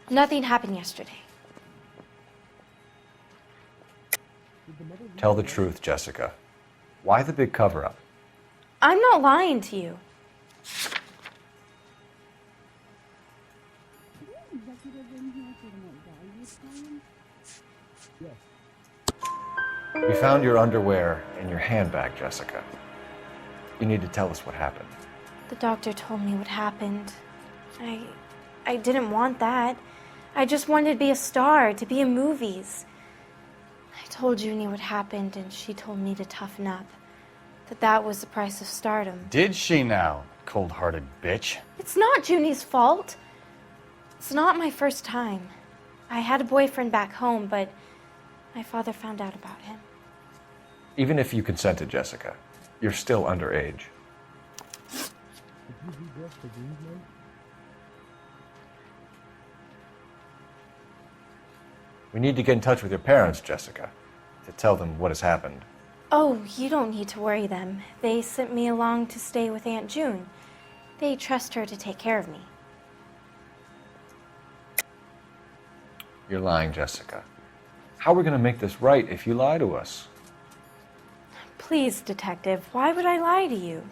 Nothing happened yesterday. Tell the truth, Jessica. Why the big cover-up? I'm not lying to you. We found your underwear in your handbag, Jessica. You need to tell us what happened. The doctor told me what happened. I didn't want that. I just wanted to be a star, to be in movies. I told Junie what happened, and she told me to toughen up. that was the price of stardom. Did she now, cold-hearted bitch? It's not Junie's fault. It's not my first time. I had a boyfriend back home, but my father found out about him. Even if you consented, Jessica, you're still underage. We need to get in touch with your parents, Jessica, to tell them what has happened. Oh, you don't need to worry them. They sent me along to stay with Aunt June. They trust her to take care of me. You're lying, Jessica. How are we going to make this right if you lie to us? Please, Detective, why would I lie to you?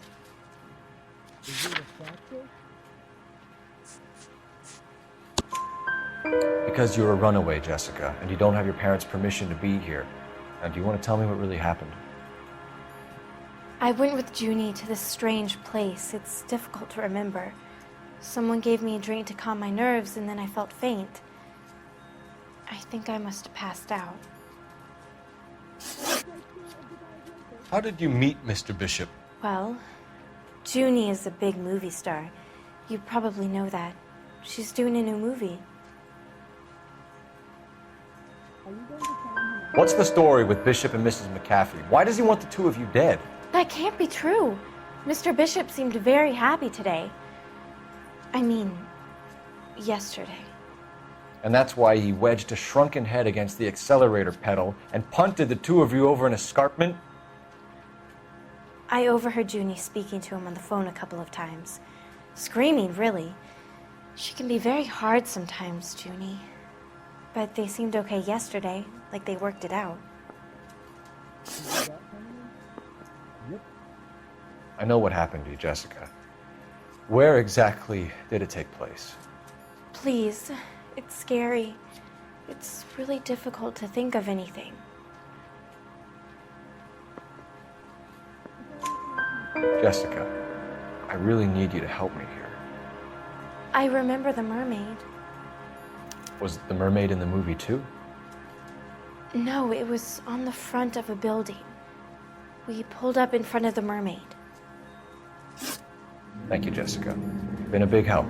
Because you're a runaway, Jessica, and you don't have your parents' permission to be here. Now, do you want to tell me what really happened? I went with Junie to this strange place. It's difficult to remember. Someone gave me a drink to calm my nerves, and then I felt faint. I think I must have passed out. How did you meet Mr. Bishop? Well, Junie is a big movie star. You probably know that. She's doing a new movie. What's the story with Bishop and Mrs. McCaffrey? Why does he want the two of you dead? That can't be true. Mr. Bishop seemed very happy today. I mean, yesterday. And that's why he wedged a shrunken head against the accelerator pedal and punted the two of you over an escarpment? I overheard Junie speaking to him on the phone a couple of times. Screaming, really. She can be very hard sometimes, Junie. But they seemed okay yesterday, like they worked it out. I know what happened to you, Jessica. Where exactly did it take place? Please, it's scary. It's really difficult to think of anything. Jessica, I really need you to help me here. I remember the mermaid. Was the mermaid in the movie too? No, it was on the front of a building. We pulled up in front of the mermaid. Thank you, Jessica. You've been a big help.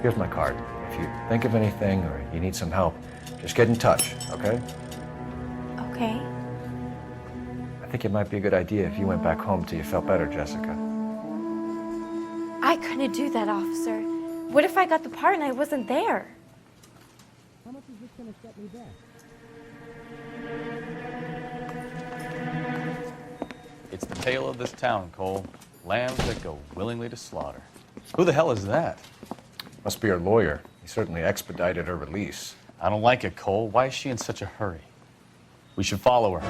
Here's my card. If you think of anything or you need some help, just get in touch, okay? Okay. I think it might be a good idea if you went back home till you felt better, Jessica. I couldn't do that, officer. What if I got the part and I wasn't there? How much is this going to set me back? It's the tale of this town, Cole. Lambs that go willingly to slaughter. Who the hell is that? Must be her lawyer. He certainly expedited her release. I don't like it, Cole. Why is she in such a hurry? We should follow her.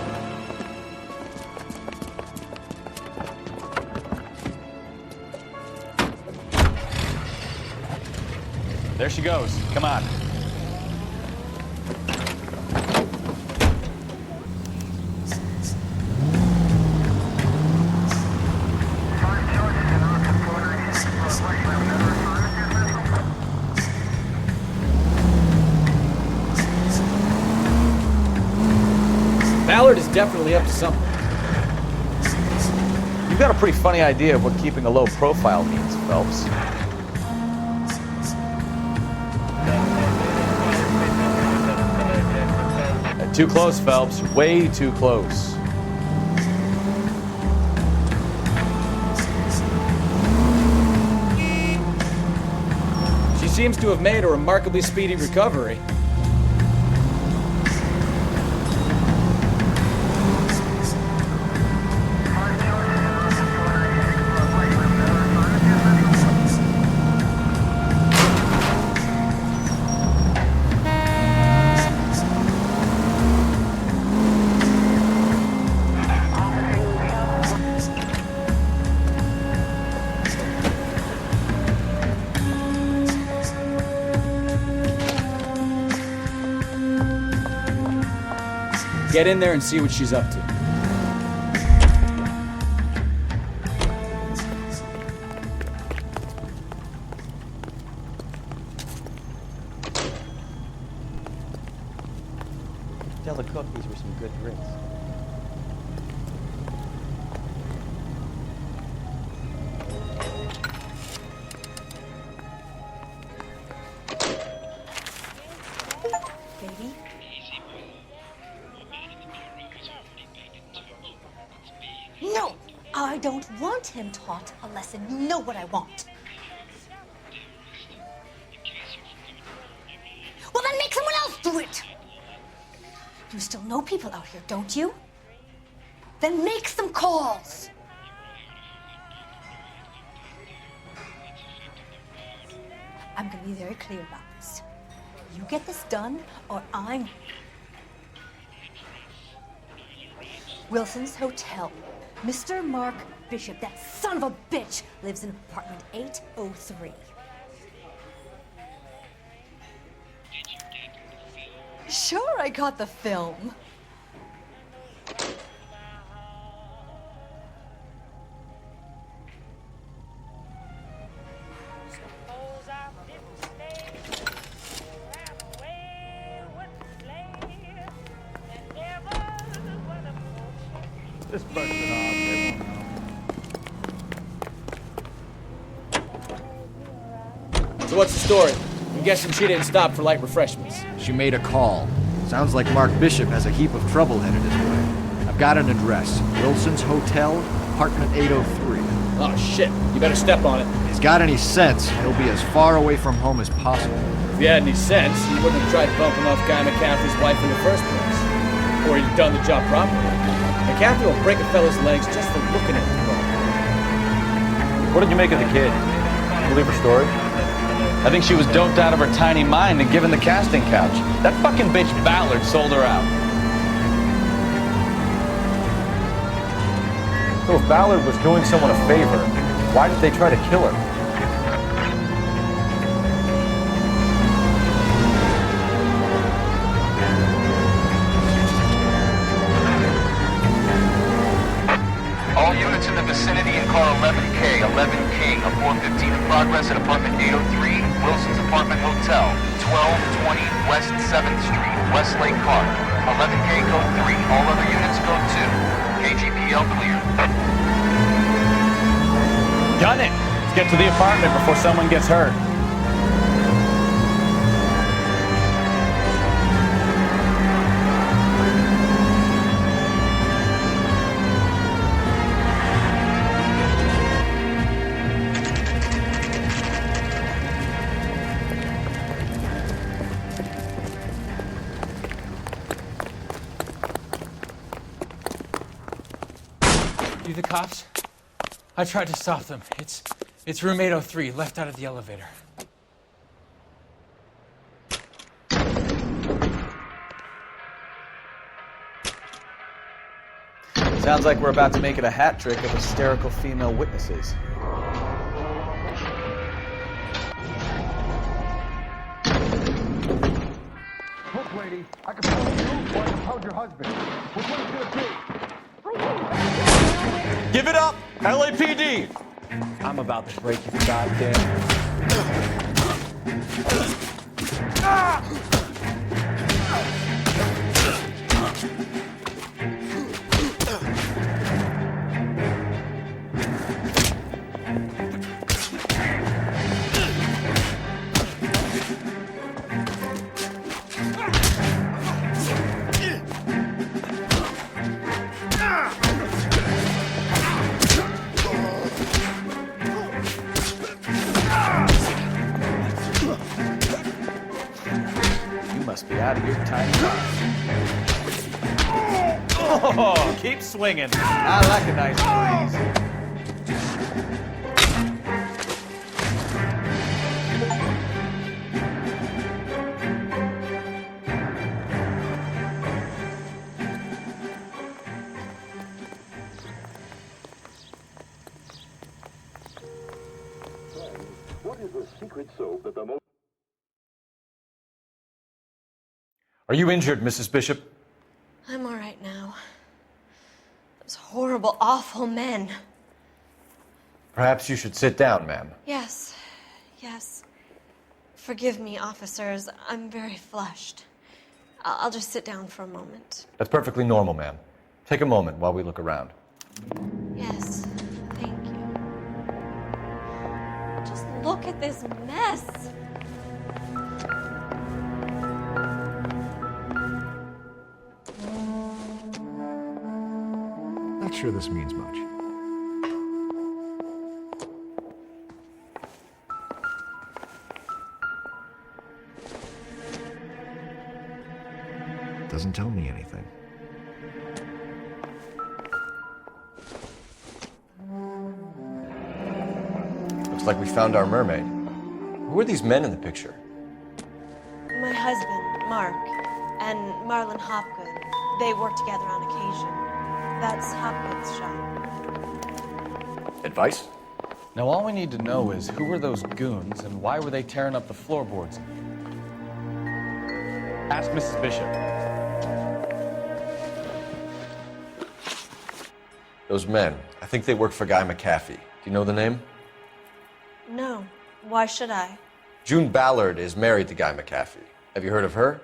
There she goes. Come on. Ballard is definitely up to something. You've got a pretty funny idea of what keeping a low profile means, Phelps. Too close, Phelps. Way too close. She seems to have made a remarkably speedy recovery. Get in there and see what she's up to. Tell the cook these were some good drinks. I don't want him taught a lesson. You know what I want. Well, then make someone else do it. You still know people out here, don't you? Then make some calls. I'm going to be very clear about this. You get this done, or I'm... Wilson's Hotel. Mr. Mark Bishop, that son of a bitch, lives in apartment 803. Sure, I got the film. Just burst it off. They won't know. So what's the story? I'm guessing she didn't stop for light refreshments. She made a call. Sounds like Mark Bishop has a heap of trouble headed his way. I've got an address. Wilson's Hotel, apartment 803. Oh, shit. You better step on it. If he's got any sense, he'll be as far away from home as possible. If he had any sense, he wouldn't have tried bumping off Guy McCaffrey's wife in the first place. Or he'd done the job properly. McCaffrey will break a fella's legs just for looking at the ball. What did you make of the kid? You believe her story? I think she was doped out of her tiny mind and given the casting couch. That fucking bitch Ballard sold her out. So if Ballard was doing someone a favor, why did they try to kill her? All units in the vicinity in car 11K, 11 King, a 415 in progress at apartment 803, Wilson's Apartment Hotel, 1220 West 7th Street, Westlake Park. 11K code 3, all other units code 2. KGPL clear. Done it! Let's get to the apartment before someone gets hurt. You the cops? I tried to stop them. It's room 803, left out of the elevator. Sounds like we're about to make it a hat trick of hysterical female witnesses. Look, lady, I can pound you or I can pound your husband. Which one is gonna be? Give it up! LAPD! I'm about to break your goddamn... Must be out of your tiny mind. Oh, keep swinging. I like a nice breeze. What is the secret soap that the most... Are you injured, Mrs. Bishop? I'm all right now. Those horrible, awful men. Perhaps you should sit down, ma'am. Yes, yes. Forgive me, officers. I'm very flushed. I'll just sit down for a moment. That's perfectly normal, ma'am. Take a moment while we look around. Yes, thank you. Just look at this mess. Not sure this means much. Doesn't tell me anything. Looks like we found our mermaid. Who are these men in the picture? My husband, Mark, and Marlon Hopgood. They work together on occasion. That's Hopgood's shop. Advice? Now all we need to know is who were those goons and why were they tearing up the floorboards? Ask Mrs. Bishop. Those men. I think they work for Guy McAfee. Do you know the name? No. Why should I? June Ballard is married to Guy McAfee. Have you heard of her?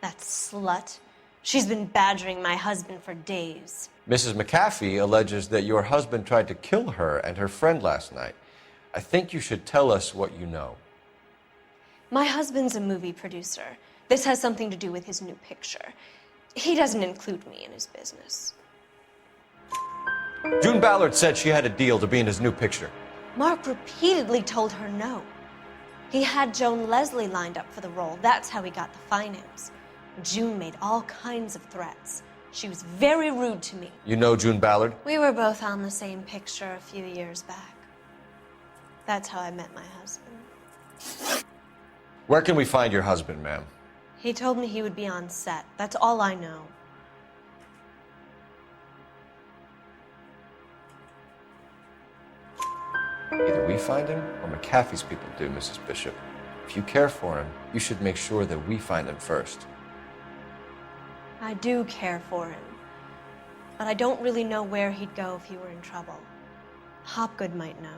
That slut. She's been badgering my husband for days. Mrs. McAfee alleges that your husband tried to kill her and her friend last night. I think you should tell us what you know. My husband's a movie producer. This has something to do with his new picture. He doesn't include me in his business. June Ballard said she had a deal to be in his new picture. Mark repeatedly told her no. He had Joan Leslie lined up for the role. That's how he got the finance. June made all kinds of threats. She was very rude to me. You know June Ballard? We were both on the same picture a few years back. That's how I met my husband. Where can we find your husband, ma'am? He told me he would be on set. That's all I know. Either we find him or McAfee's people do, Mrs. Bishop. If you care for him, you should make sure that we find him first. I do care for him, but I don't really know where he'd go if he were in trouble. Hopgood might know.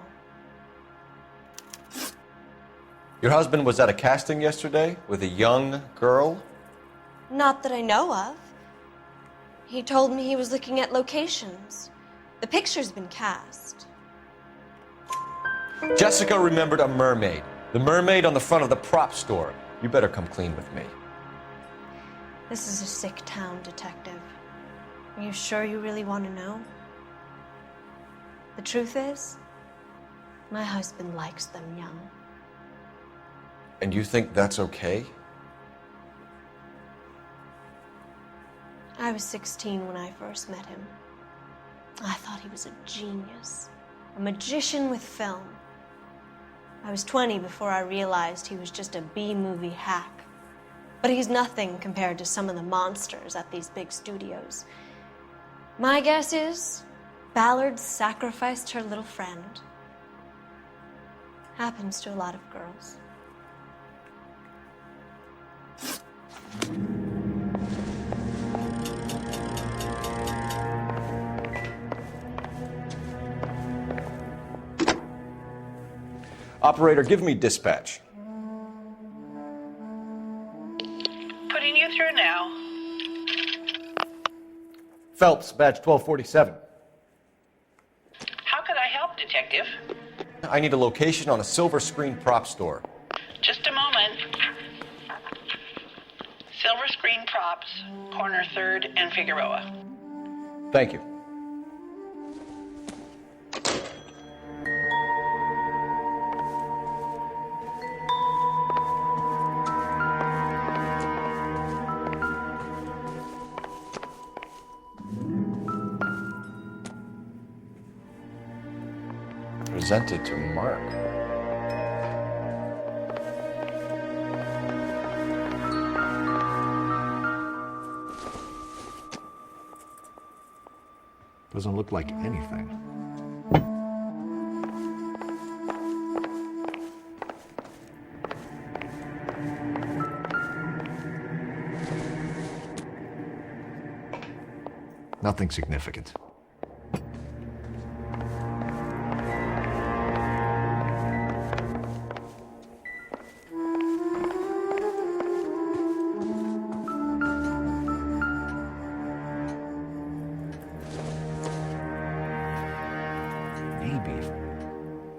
Your husband was at a casting yesterday with a young girl? Not that I know of. He told me he was looking at locations. The picture's been cast. Jessica remembered a mermaid. The mermaid on the front of the prop store. You better come clean with me. This is a sick town, Detective. Are you sure you really want to know? The truth is, my husband likes them young. And you think that's okay? I was 16 when I first met him. I thought he was a genius, a magician with film. I was 20 before I realized he was just a B-movie hack. But he's nothing compared to some of the monsters at these big studios. My guess is Ballard sacrificed her little friend. Happens to a lot of girls. Operator, give me dispatch. Putting you through now. Phelps, badge 1247. How could I help, Detective? I need a location on a silver screen prop store. Just a moment. Silver Screen Props, corner 3rd and Figueroa. Thank you. Presented to Mark. Doesn't look like anything. Nothing significant. Maybe.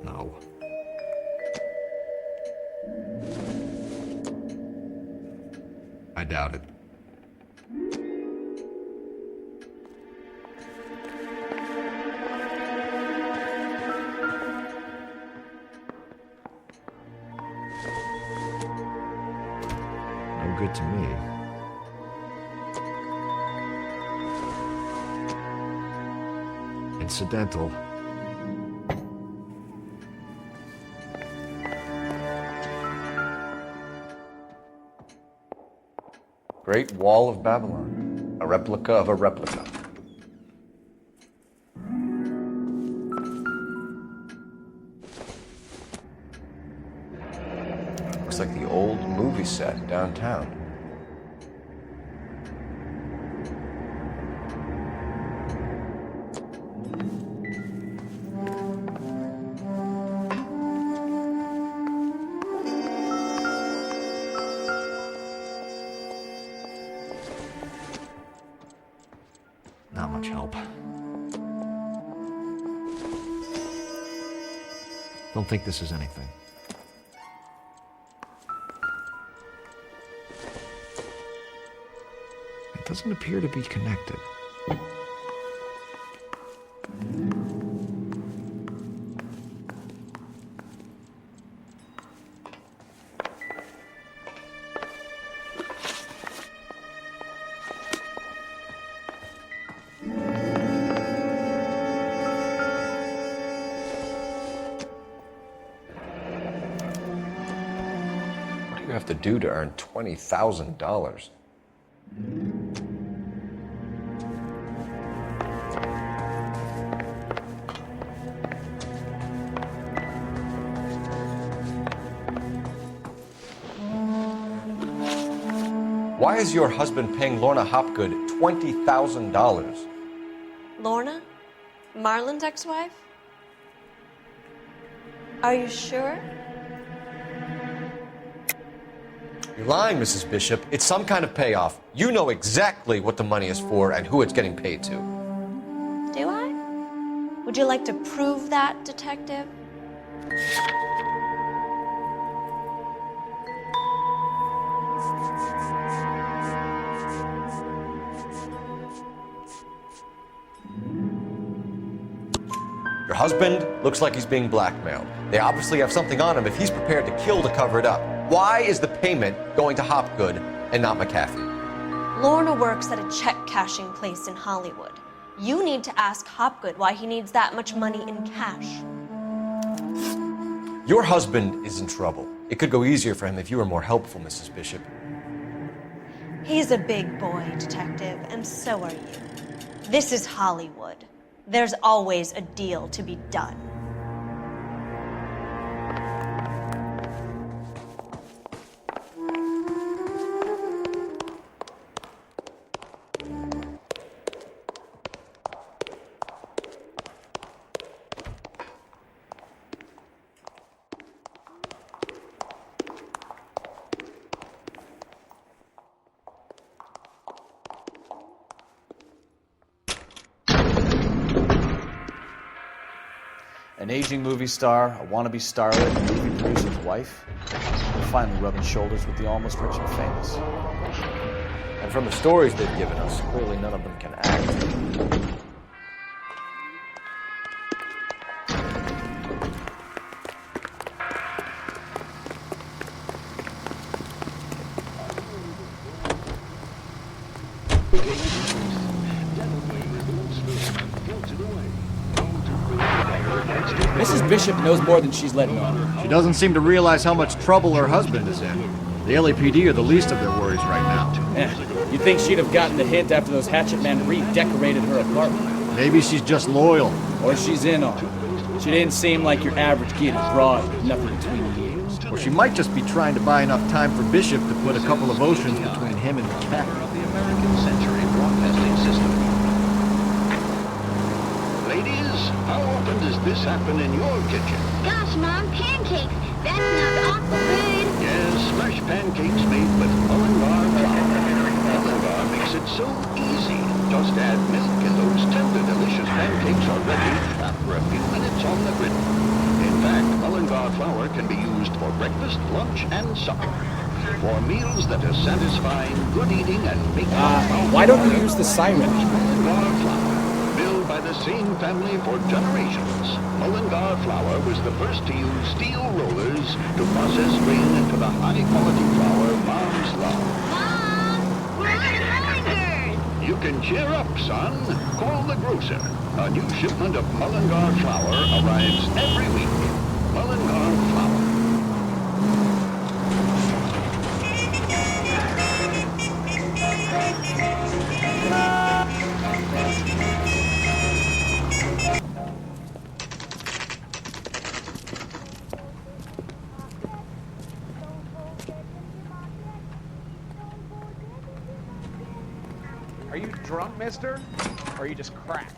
No. I doubt it. No good to me. incidental. Great Wall of Babylon. A replica of a replica. Looks like the old movie set downtown. Not much help. Don't think this is anything. It doesn't appear to be connected. What do you have to do to earn $20,000? Why is your husband paying Lorna Hopgood $20,000? Lorna? Marlon's ex-wife? Are you sure? You're lying, Mrs. Bishop. It's some kind of payoff. You know exactly what the money is for and who it's getting paid to. Do I? Would you like to prove that, detective? Your husband looks like he's being blackmailed. They obviously have something on him if he's prepared to kill to cover it up. Why is the payment going to Hopgood and not McAfee? Lorna works at a check-cashing place in Hollywood. You need to ask Hopgood why he needs that much money in cash. Your husband is in trouble. It could go easier for him if you were more helpful, Mrs. Bishop. He's a big boy, detective, and so are you. This is Hollywood. There's always a deal to be done. An aging movie star, a wannabe starlet, a movie producer's wife, finally rubbing shoulders with the almost rich and famous. And from the stories they've given us, clearly none of them can act. Mrs. Bishop knows more than she's letting on. She doesn't seem to realize how much trouble her husband is in. The LAPD are the least of their worries right now. You'd think she'd have gotten the hint after those hatchet men redecorated her apartment. Maybe she's just loyal. Or she's in on it. She didn't seem like your average kid abroad with nothing between the ears. Or she might just be trying to buy enough time for Bishop to put a couple of oceans between him and the cat. Of the American Century Broadcasting System. Ladies, how often does this happen in your kitchen? Gosh, Mom, pancakes. That sounds awful good. Yes, fresh pancakes made with Mullingar flour. Mullingar makes it so easy. Just add milk and those tender, delicious pancakes are ready after a few minutes on the griddle. In fact, Mullingar flour can be used for breakfast, lunch, and supper. For meals that are satisfying, good eating, and make why don't you use the siren? Mullingar flour. Built by the same family for generations, Mullingar flour was the first to use steel rollers to process grain into the high-quality flour moms love. Mom, we're out of Mullingar. You can cheer up, son. Cole the grocer. A new shipment of Mullingar flour arrives every week. Mullingar flour. Are you drunk, mister? Or are you just cracked?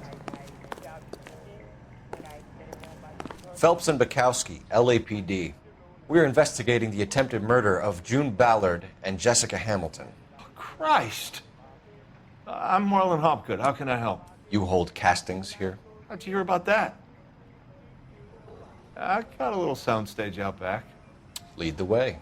Phelps and Bukowski, LAPD. We are investigating the attempted murder of June Ballard and Jessica Hamilton. Christ! I'm Marlon Hopgood. How can I help? You hold castings here? How'd you hear about that? I got a little soundstage out back. Lead the way.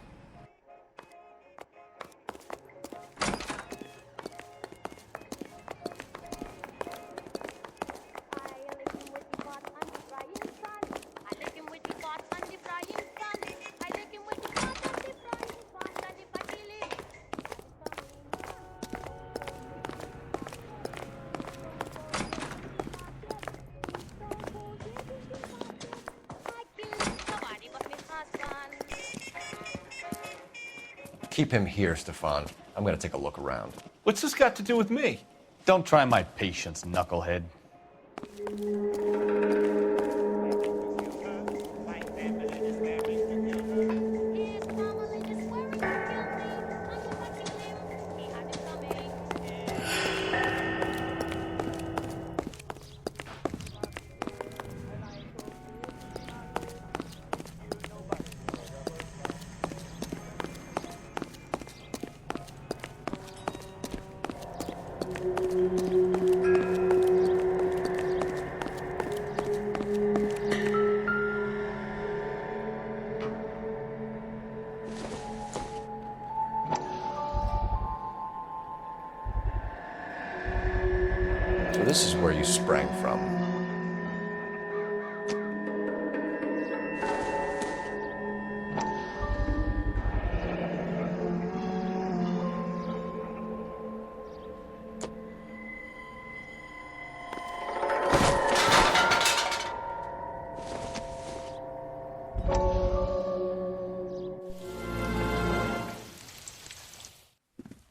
Keep him here, Stefan. I'm gonna take a look around. What's this got to do with me? Don't try my patience, knucklehead. So this is where you sprang from.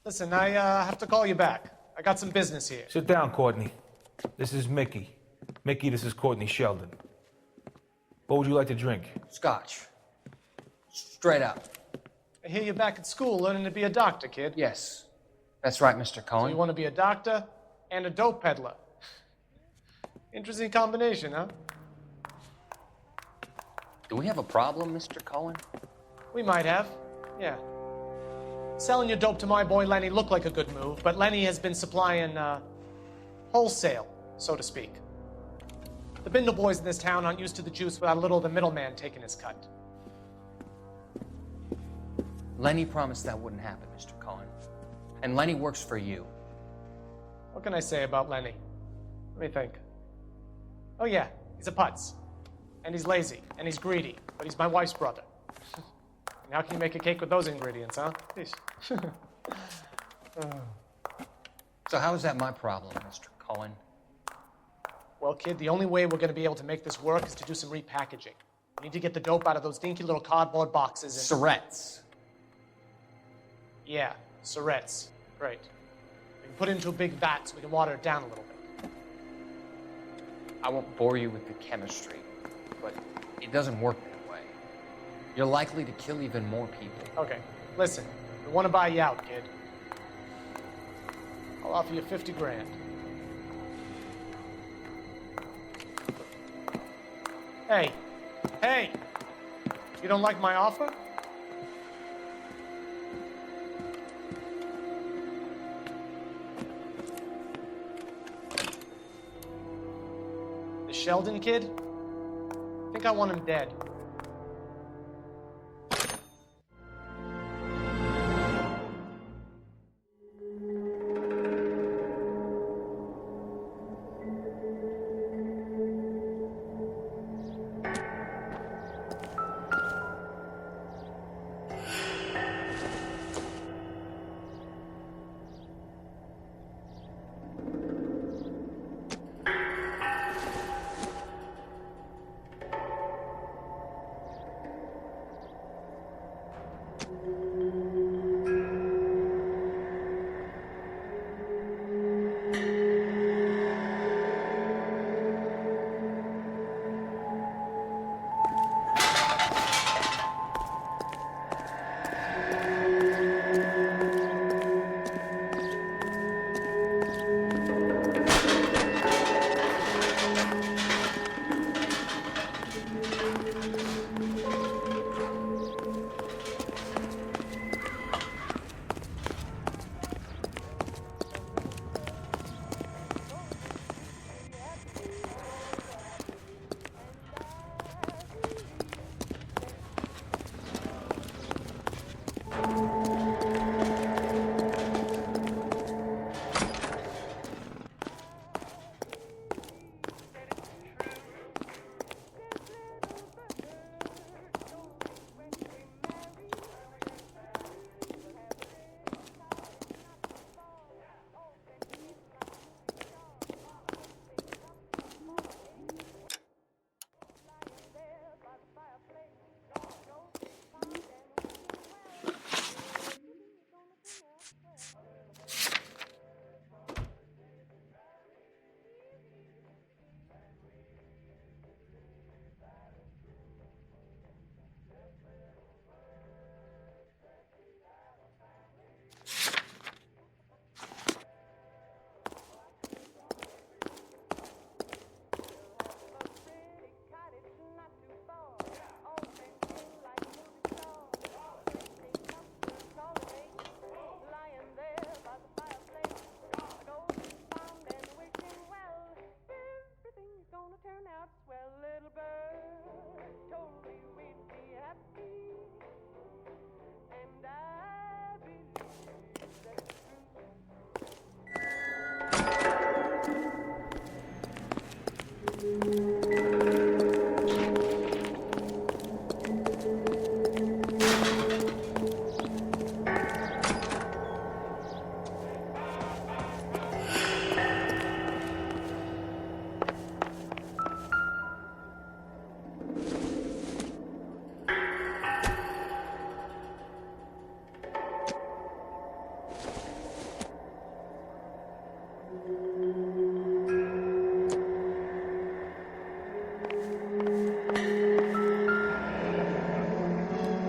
Listen, I have to call you back. I got some business here. Sit down, Courtney. This is Mickey. Mickey, this is Courtney Sheldon. What would you like to drink? Scotch. Straight up. I hear you're back at school learning to be a doctor, kid. Yes. That's right, Mr. Cohen. So you want to be a doctor and a dope peddler. Interesting combination, huh? Do we have a problem, Mr. Cohen? We might have. Yeah. Selling your dope to my boy Lenny looked like a good move, but Lenny has been supplying, wholesale, so to speak. The Bindle boys in this town aren't used to the juice without a little of the middleman taking his cut. Lenny promised that wouldn't happen, Mr. Cohen. And Lenny works for you. What can I say about Lenny? Let me think. Oh yeah, he's a putz. And he's lazy, and he's greedy, but he's my wife's brother. And how can you make a cake with those ingredients, huh? So how is that my problem, Mr. Cohen? Well, kid, the only way we're going to be able to make this work is to do some repackaging. We need to get the dope out of those dinky little cardboard boxes and... Surrettes. Yeah, Surrettes. Great. We can put it into a big vat so we can water it down a little bit. I won't bore you with the chemistry, but it doesn't work that way. You're likely to kill even more people. Okay, listen. We want to buy you out, kid. I'll offer you 50 grand. Hey. Hey! You don't like my offer? The Sheldon kid? I think I want him dead.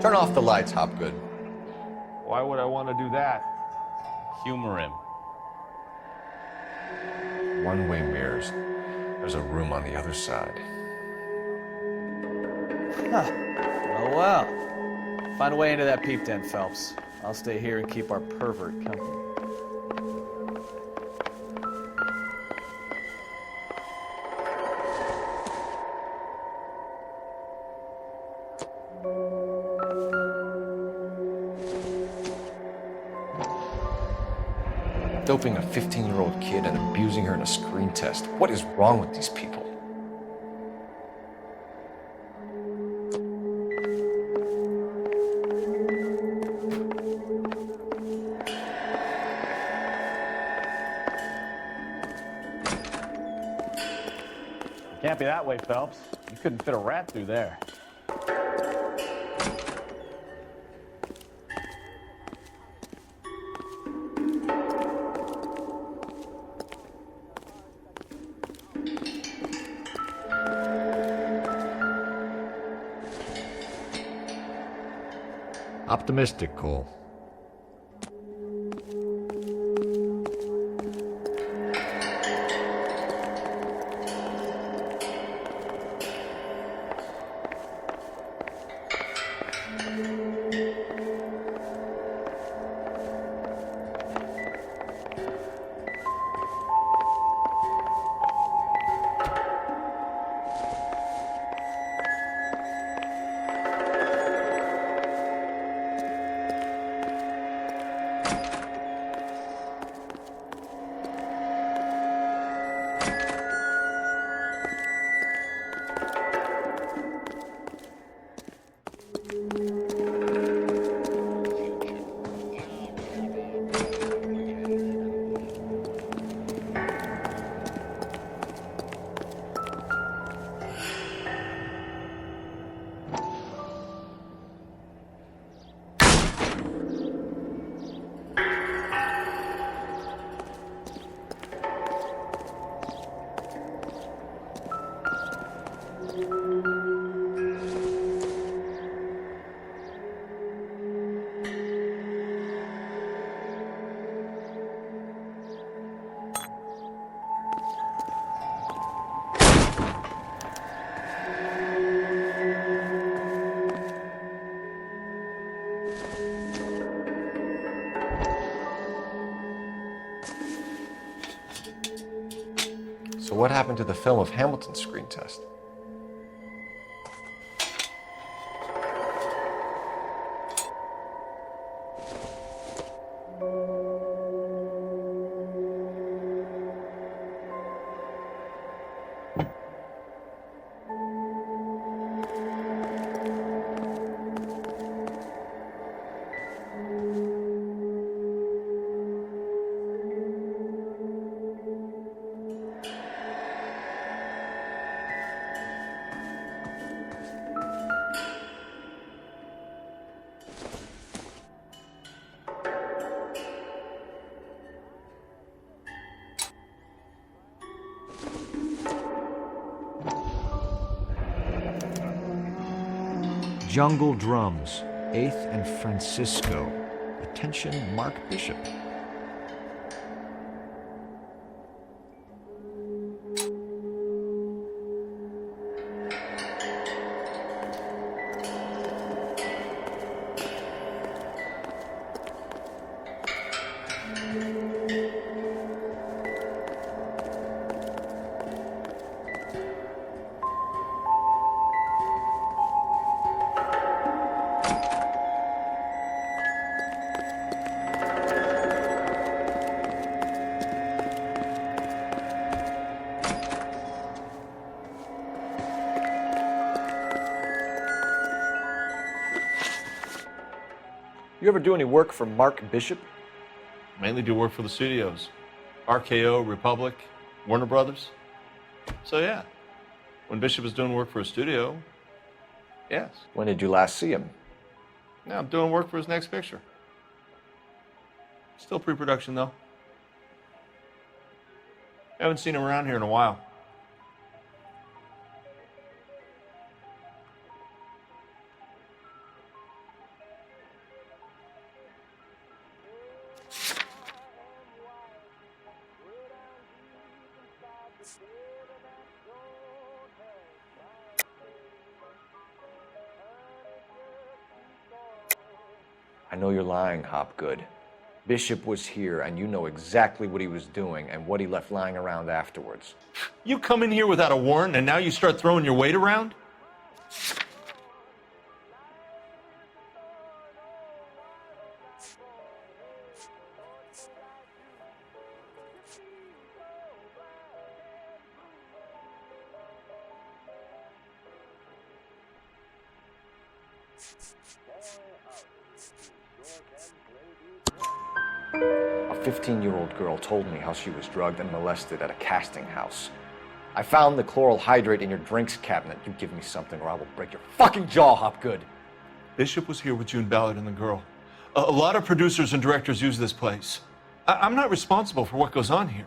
Turn off the lights, Hopgood. Why would I want to do that? Humor him. One-way mirrors. There's a room on the other side. Huh. Well. Find a way into that peep den, Phelps. I'll stay here and keep our pervert company. Doping a 15-year-old kid and abusing her in a screen test. What is wrong with these people? It can't be that way, Phelps. You couldn't fit a rat through there. Optimistic, Cole. So what happened to the film of Hamilton's screen test? Jungle Drums, 8th and Francisco. Attention, Mark Bishop. You ever do any work for Mark Bishop? Mainly do work for the studios. RKO, Republic, Warner Brothers. So yeah, when Bishop is doing work for a studio, yes. When did you last see him? Now I'm doing work for his next picture. Still pre-production though. Haven't seen him around here in a while. I know you're lying, Hopgood. Bishop was here, and you know exactly what he was doing and what he left lying around afterwards. You come in here without a warrant, and now you start throwing your weight around? A 15-year-old girl told me how she was drugged and molested at a casting house. I found the chloral hydrate in your drinks cabinet. You give me something or I will break your fucking jaw, Hopgood. Bishop was here with June Ballard and the girl. A lot of producers and directors use this place. I'm not responsible for what goes on here.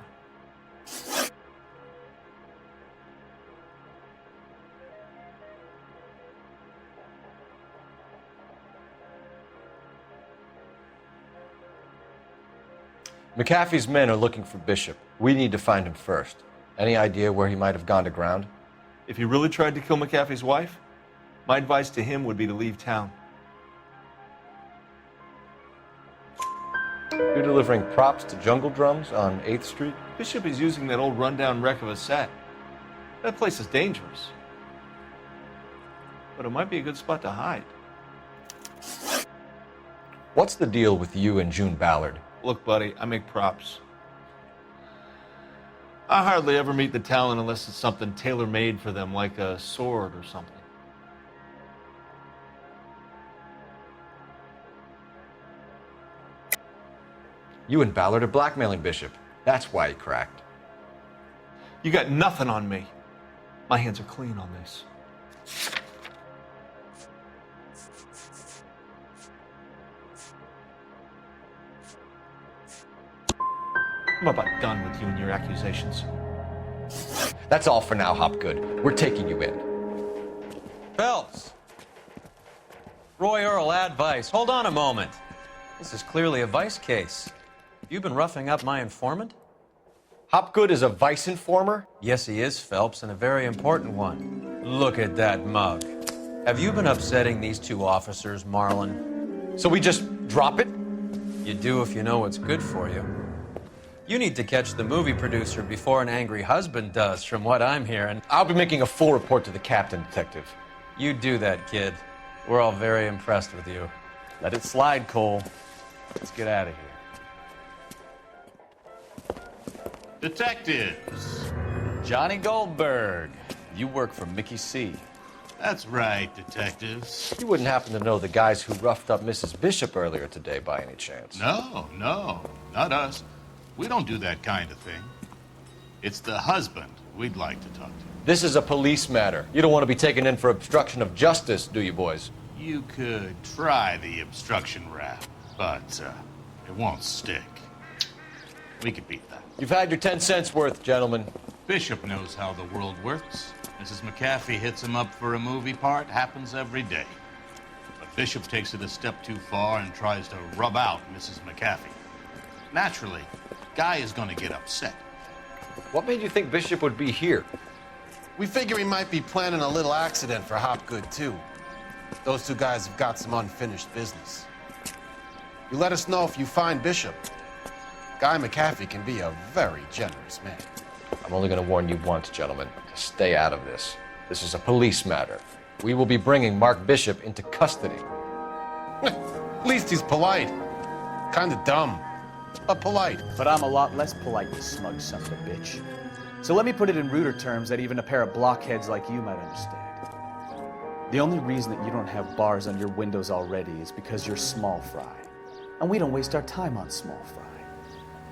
McAfee's men are looking for Bishop. We need to find him first. Any idea where he might have gone to ground? If he really tried to kill McAfee's wife, my advice to him would be to leave town. You're delivering props to Jungle Drums on 8th Street? Bishop is using that old rundown wreck of a set. That place is dangerous. But it might be a good spot to hide. What's the deal with you and June Ballard? Look, buddy, I make props. I hardly ever meet the talent unless it's something tailor-made for them, like a sword or something. You and Ballard are blackmailing Bishop. That's why he cracked. You got nothing on me. My hands are clean on this. I'm about done with you and your accusations. That's all for now, Hopgood. We're taking you in. Phelps! Roy Earl, advice. Hold on a moment. This is clearly a vice case. You've been roughing up my informant? Hopgood is a vice informer? Yes, he is, Phelps, and a very important one. Look at that mug. Have you been upsetting these two officers, Marlin? So we just drop it? You do if you know what's good for you. You need to catch the movie producer before an angry husband does, from what I'm hearing. I'll be making a full report to the captain, Detective. You do that, kid. We're all very impressed with you. Let it slide, Cole. Let's get out of here. Detectives. Johnny Goldberg. You work for Mickey C. That's right, detectives. You wouldn't happen to know the guys who roughed up Mrs. Bishop earlier today by any chance? No, not us. We don't do that kind of thing. It's the husband we'd like to talk to. This is a police matter. You don't want to be taken in for obstruction of justice, do you, boys? You could try the obstruction rap, but it won't stick. We could beat that. You've had your 10 cents worth, gentlemen. Bishop knows how the world works. Mrs. McAfee hits him up for a movie part. Happens every day. But Bishop takes it a step too far and tries to rub out Mrs. McAfee. Naturally, Guy is going to get upset. What made you think Bishop would be here? We figure he might be planning a little accident for Hopgood, too. Those two guys have got some unfinished business. You let us know if you find Bishop. Guy McAfee can be a very generous man. I'm only going to warn you once, gentlemen, to stay out of this. This is a police matter. We will be bringing Mark Bishop into custody. At least he's polite. Kind of dumb, but polite. But I'm a lot less polite, you smug son of a bitch. So let me put it in ruder terms that even a pair of blockheads like you might understand. The only reason that you don't have bars on your windows already is because you're small fry. And we don't waste our time on small fry.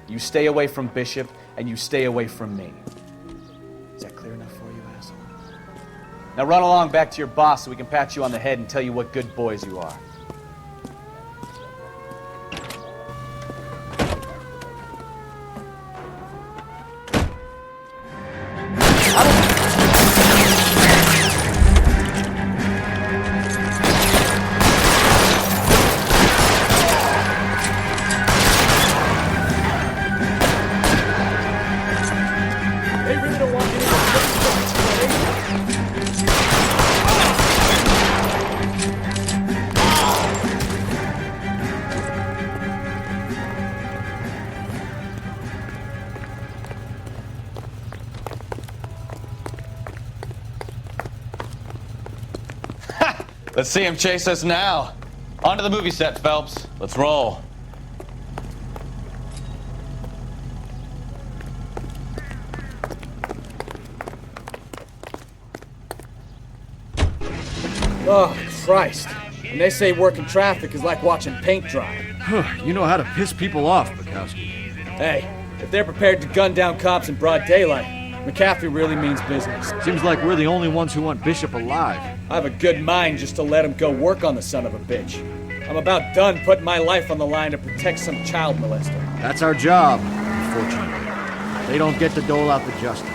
You stay away from Bishop, and you stay away from me. Is that clear enough for you, asshole? Now run along back to your boss so we can pat you on the head and tell you what good boys you are. Let's see him chase us now. Onto the movie set, Phelps. Let's roll. Oh, Christ. And they say working traffic is like watching paint dry. You know how to piss people off, Bukowski. Hey, if they're prepared to gun down cops in broad daylight, McCaffrey really means business. Seems like we're the only ones who want Bishop alive. I have a good mind just to let him go work on the son of a bitch. I'm about done putting my life on the line to protect some child molester. That's our job, unfortunately. They don't get to dole out the justice.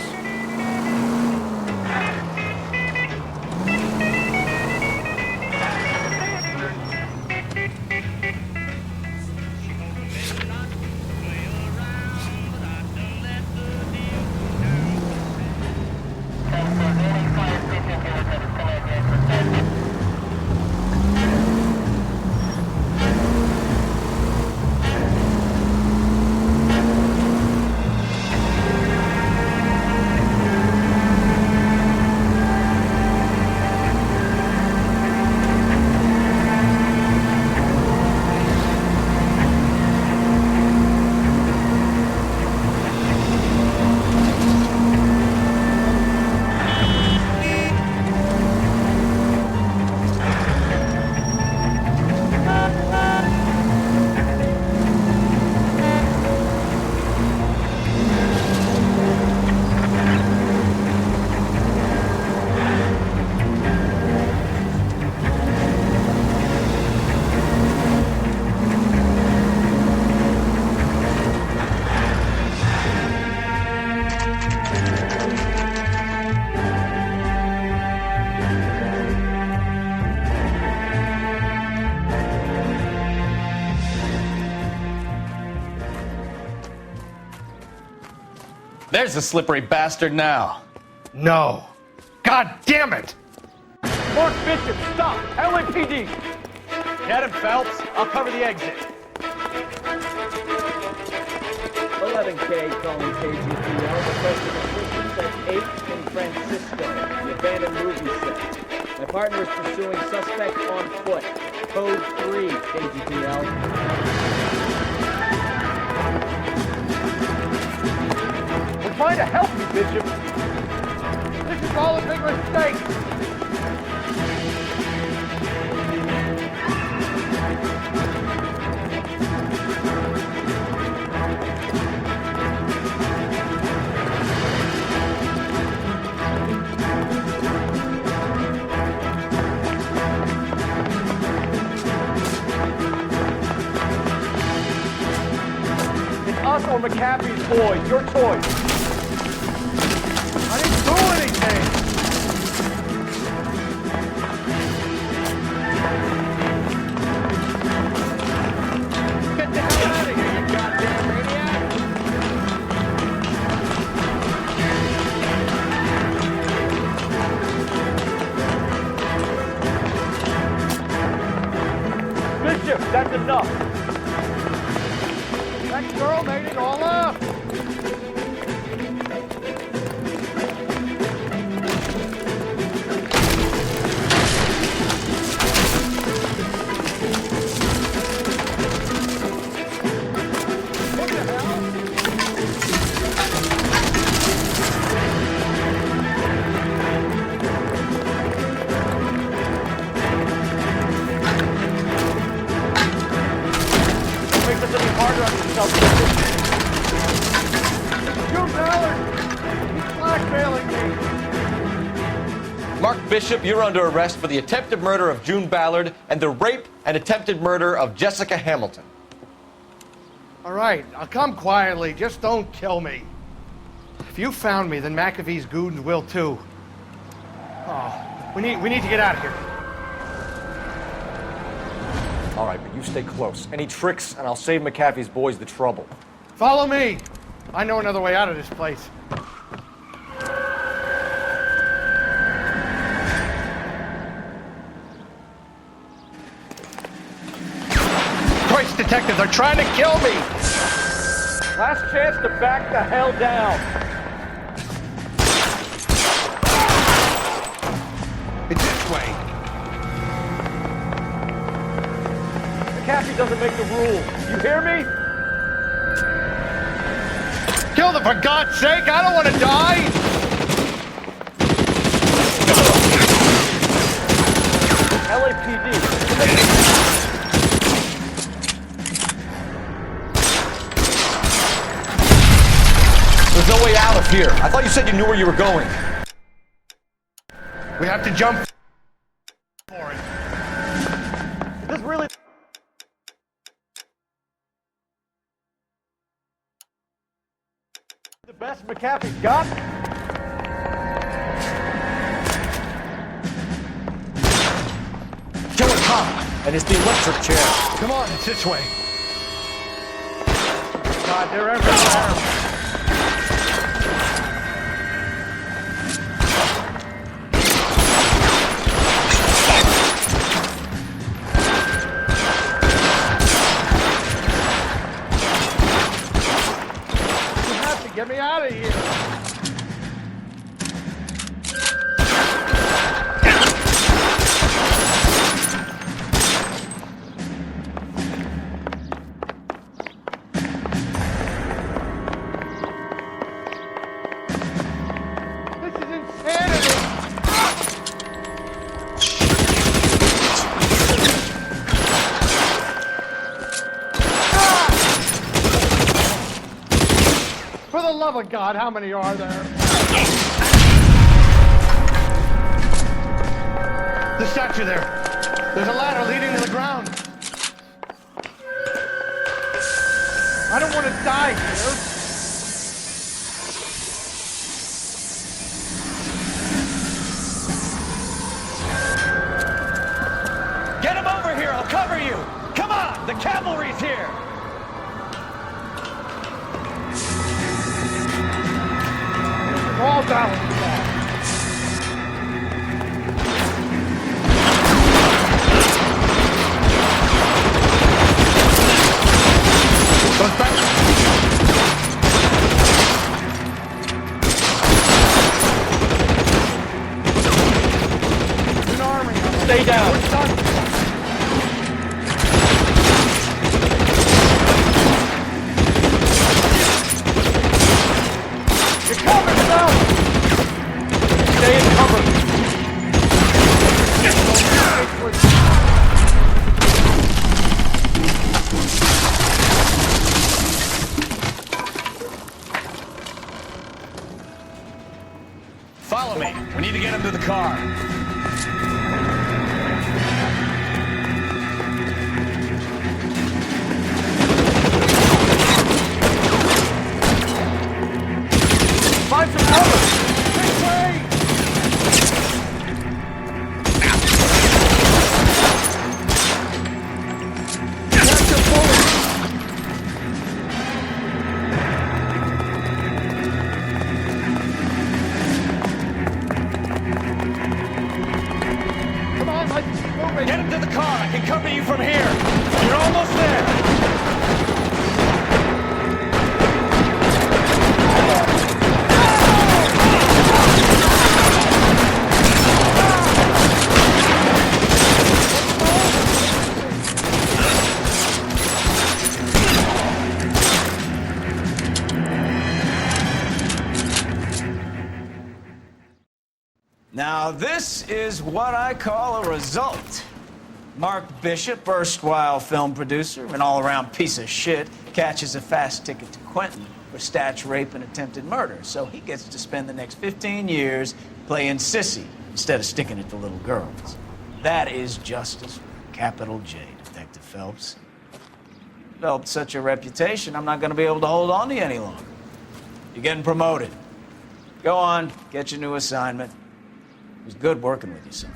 There's the slippery bastard now. No. God damn it! Mark Bishop, stop! LAPD! Get him, Phelps. I'll cover the exit. 11K calling KGPL, requesting assistance at 8 in Francisco, the abandoned movie set. My partner is pursuing suspect on foot. Code 3, KGPL. We're trying to help you, Bishop. This is all a big mistake. Us or McCaffrey's boys, your choice. I didn't do anything. Get the hell out of here, you goddamn maniac! Bishop, that's enough. That girl made it all up! What the hell? Don't make this any harder on yourself. Mark Bishop, you're under arrest for the attempted murder of June Ballard and the rape and attempted murder of Jessica Hamilton. All right, I'll come quietly. Just don't kill me. If you found me, then McAfee's goons will too. Oh, we need to get out of here. All right, but you stay close. Any tricks, and I'll save McAfee's boys the trouble. Follow me. I know another way out of this place. Christ, detectives are trying to kill me! Last chance to back the hell down. It's this way. McAfee doesn't make the rules. You hear me? Kill them, for God's sake! I don't want to die! LAPD. There's no way out of here. I thought you said you knew where you were going. We have to jump for it. Is this really... the best McAfee's got? Killer cop, and it's the electric chair. Come on, it's this way. God, they're everywhere. Get me out of here! This is insanity! For the love of God, how many are there? The statue there. There's a ladder leading to the ground. I don't want to die here. Get him over here, I'll cover you! Come on, the cavalry's here! All down. Goes back. An army. Stay down. We're done. You're coming now. Stay in cover. Follow me. We need to get him to the car. Find some cover. This way. Catch the bullet. Come on, let's keep moving. Get him to the car, I can cover you from here. You're almost there. Now, this is what I call a result. Mark Bishop, erstwhile film producer and all-around piece of shit, catches a fast ticket to Quentin for statch rape and attempted murder, so he gets to spend the next 15 years playing sissy instead of sticking it to little girls. That is justice with a capital J, Detective Phelps. Developed such a reputation, I'm not going to be able to hold on to you any longer. You're getting promoted. Go on, get your new assignment. It was good working with you, son.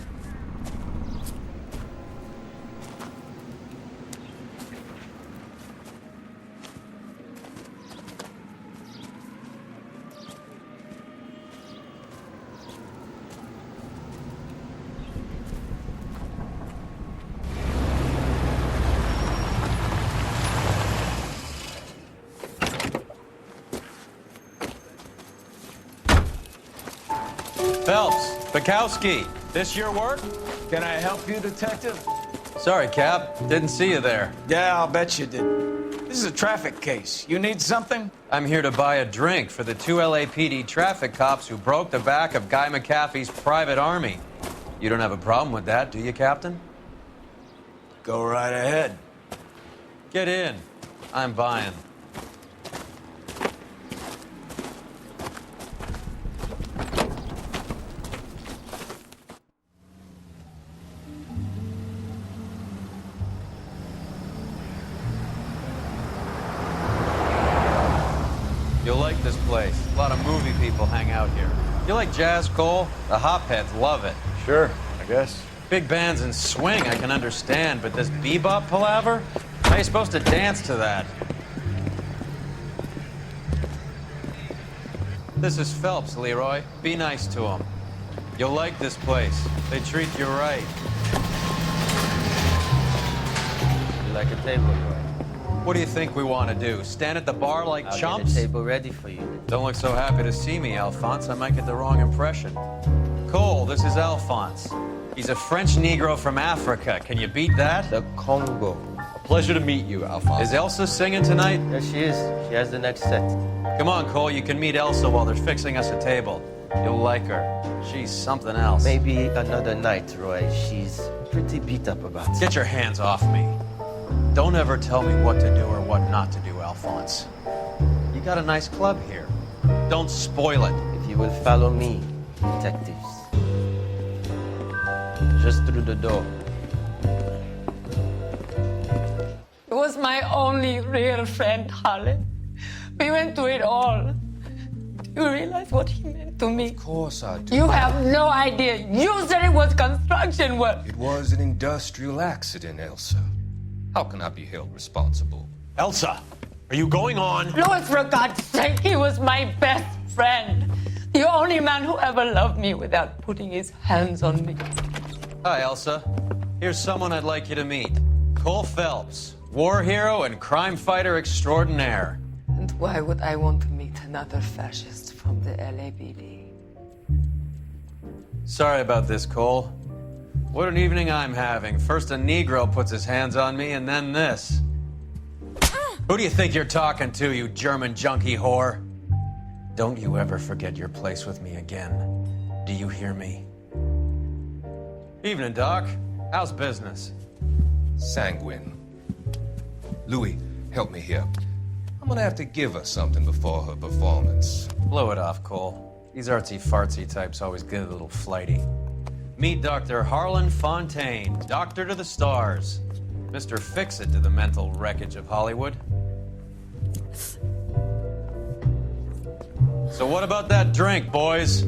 Phelps, Bukowski, this your work? Can I help you, Detective? Sorry, Cap. Didn't see you there. Yeah, I'll bet you did. This is a traffic case. You need something? I'm here to buy a drink for the 2 LAPD traffic cops who broke the back of Guy McAfee's private army. You don't have a problem with that, do you, Captain? Go right ahead. Get in. I'm buying. You'll like this place. A lot of movie people hang out here. You like jazz, Cole? The hopheads love it. Sure, I guess. Big bands and swing I can understand, but this bebop palaver? How are you supposed to dance to that? This is Phelps, Leroy. Be nice to him. You'll like this place. They treat you right. You like a table, Roy? What do you think we want to do? Stand at the bar like chumps? Get a table ready for you. Don't look so happy to see me, Alphonse. I might get the wrong impression. Cole, this is Alphonse. He's a French Negro from Africa. Can you beat that? The Congo. A pleasure to meet you, Alphonse. Is Elsa singing tonight? There she is. She has the next set. Come on, Cole. You can meet Elsa while they're fixing us a table. You'll like her. She's something else. Maybe another night, Roy. She's pretty beat up about it. Get your hands off me. Don't ever tell me what to do or what not to do, Alphonse. You got a nice club here. Don't spoil it. If you will follow me, detectives. Just through the door. He was my only real friend, Harlan. We went through it all. Do you realize what he meant to me? Of course I do. You have no idea. You said it was construction work. It was an industrial accident, Elsa. How can I be held responsible? Elsa, are you going on? Louis, for God's sake, he was my best friend. The only man who ever loved me without putting his hands on me. Hi, Elsa. Here's someone I'd like you to meet. Cole Phelps, war hero and crime fighter extraordinaire. And why would I want to meet another fascist from the LAPD? Sorry about this, Cole. What an evening I'm having. First a Negro puts his hands on me, and then this. Who do you think you're talking to, you German junkie whore? Don't you ever forget your place with me again. Do you hear me? Evening, Doc. How's business? Sanguine. Louis, help me here. I'm gonna have to give her something before her performance. Blow it off, Cole. These artsy-fartsy types always get a little flighty. Meet Dr. Harlan Fontaine, doctor to the stars. Mr. Fix-It to the mental wreckage of Hollywood. So what about that drink, boys?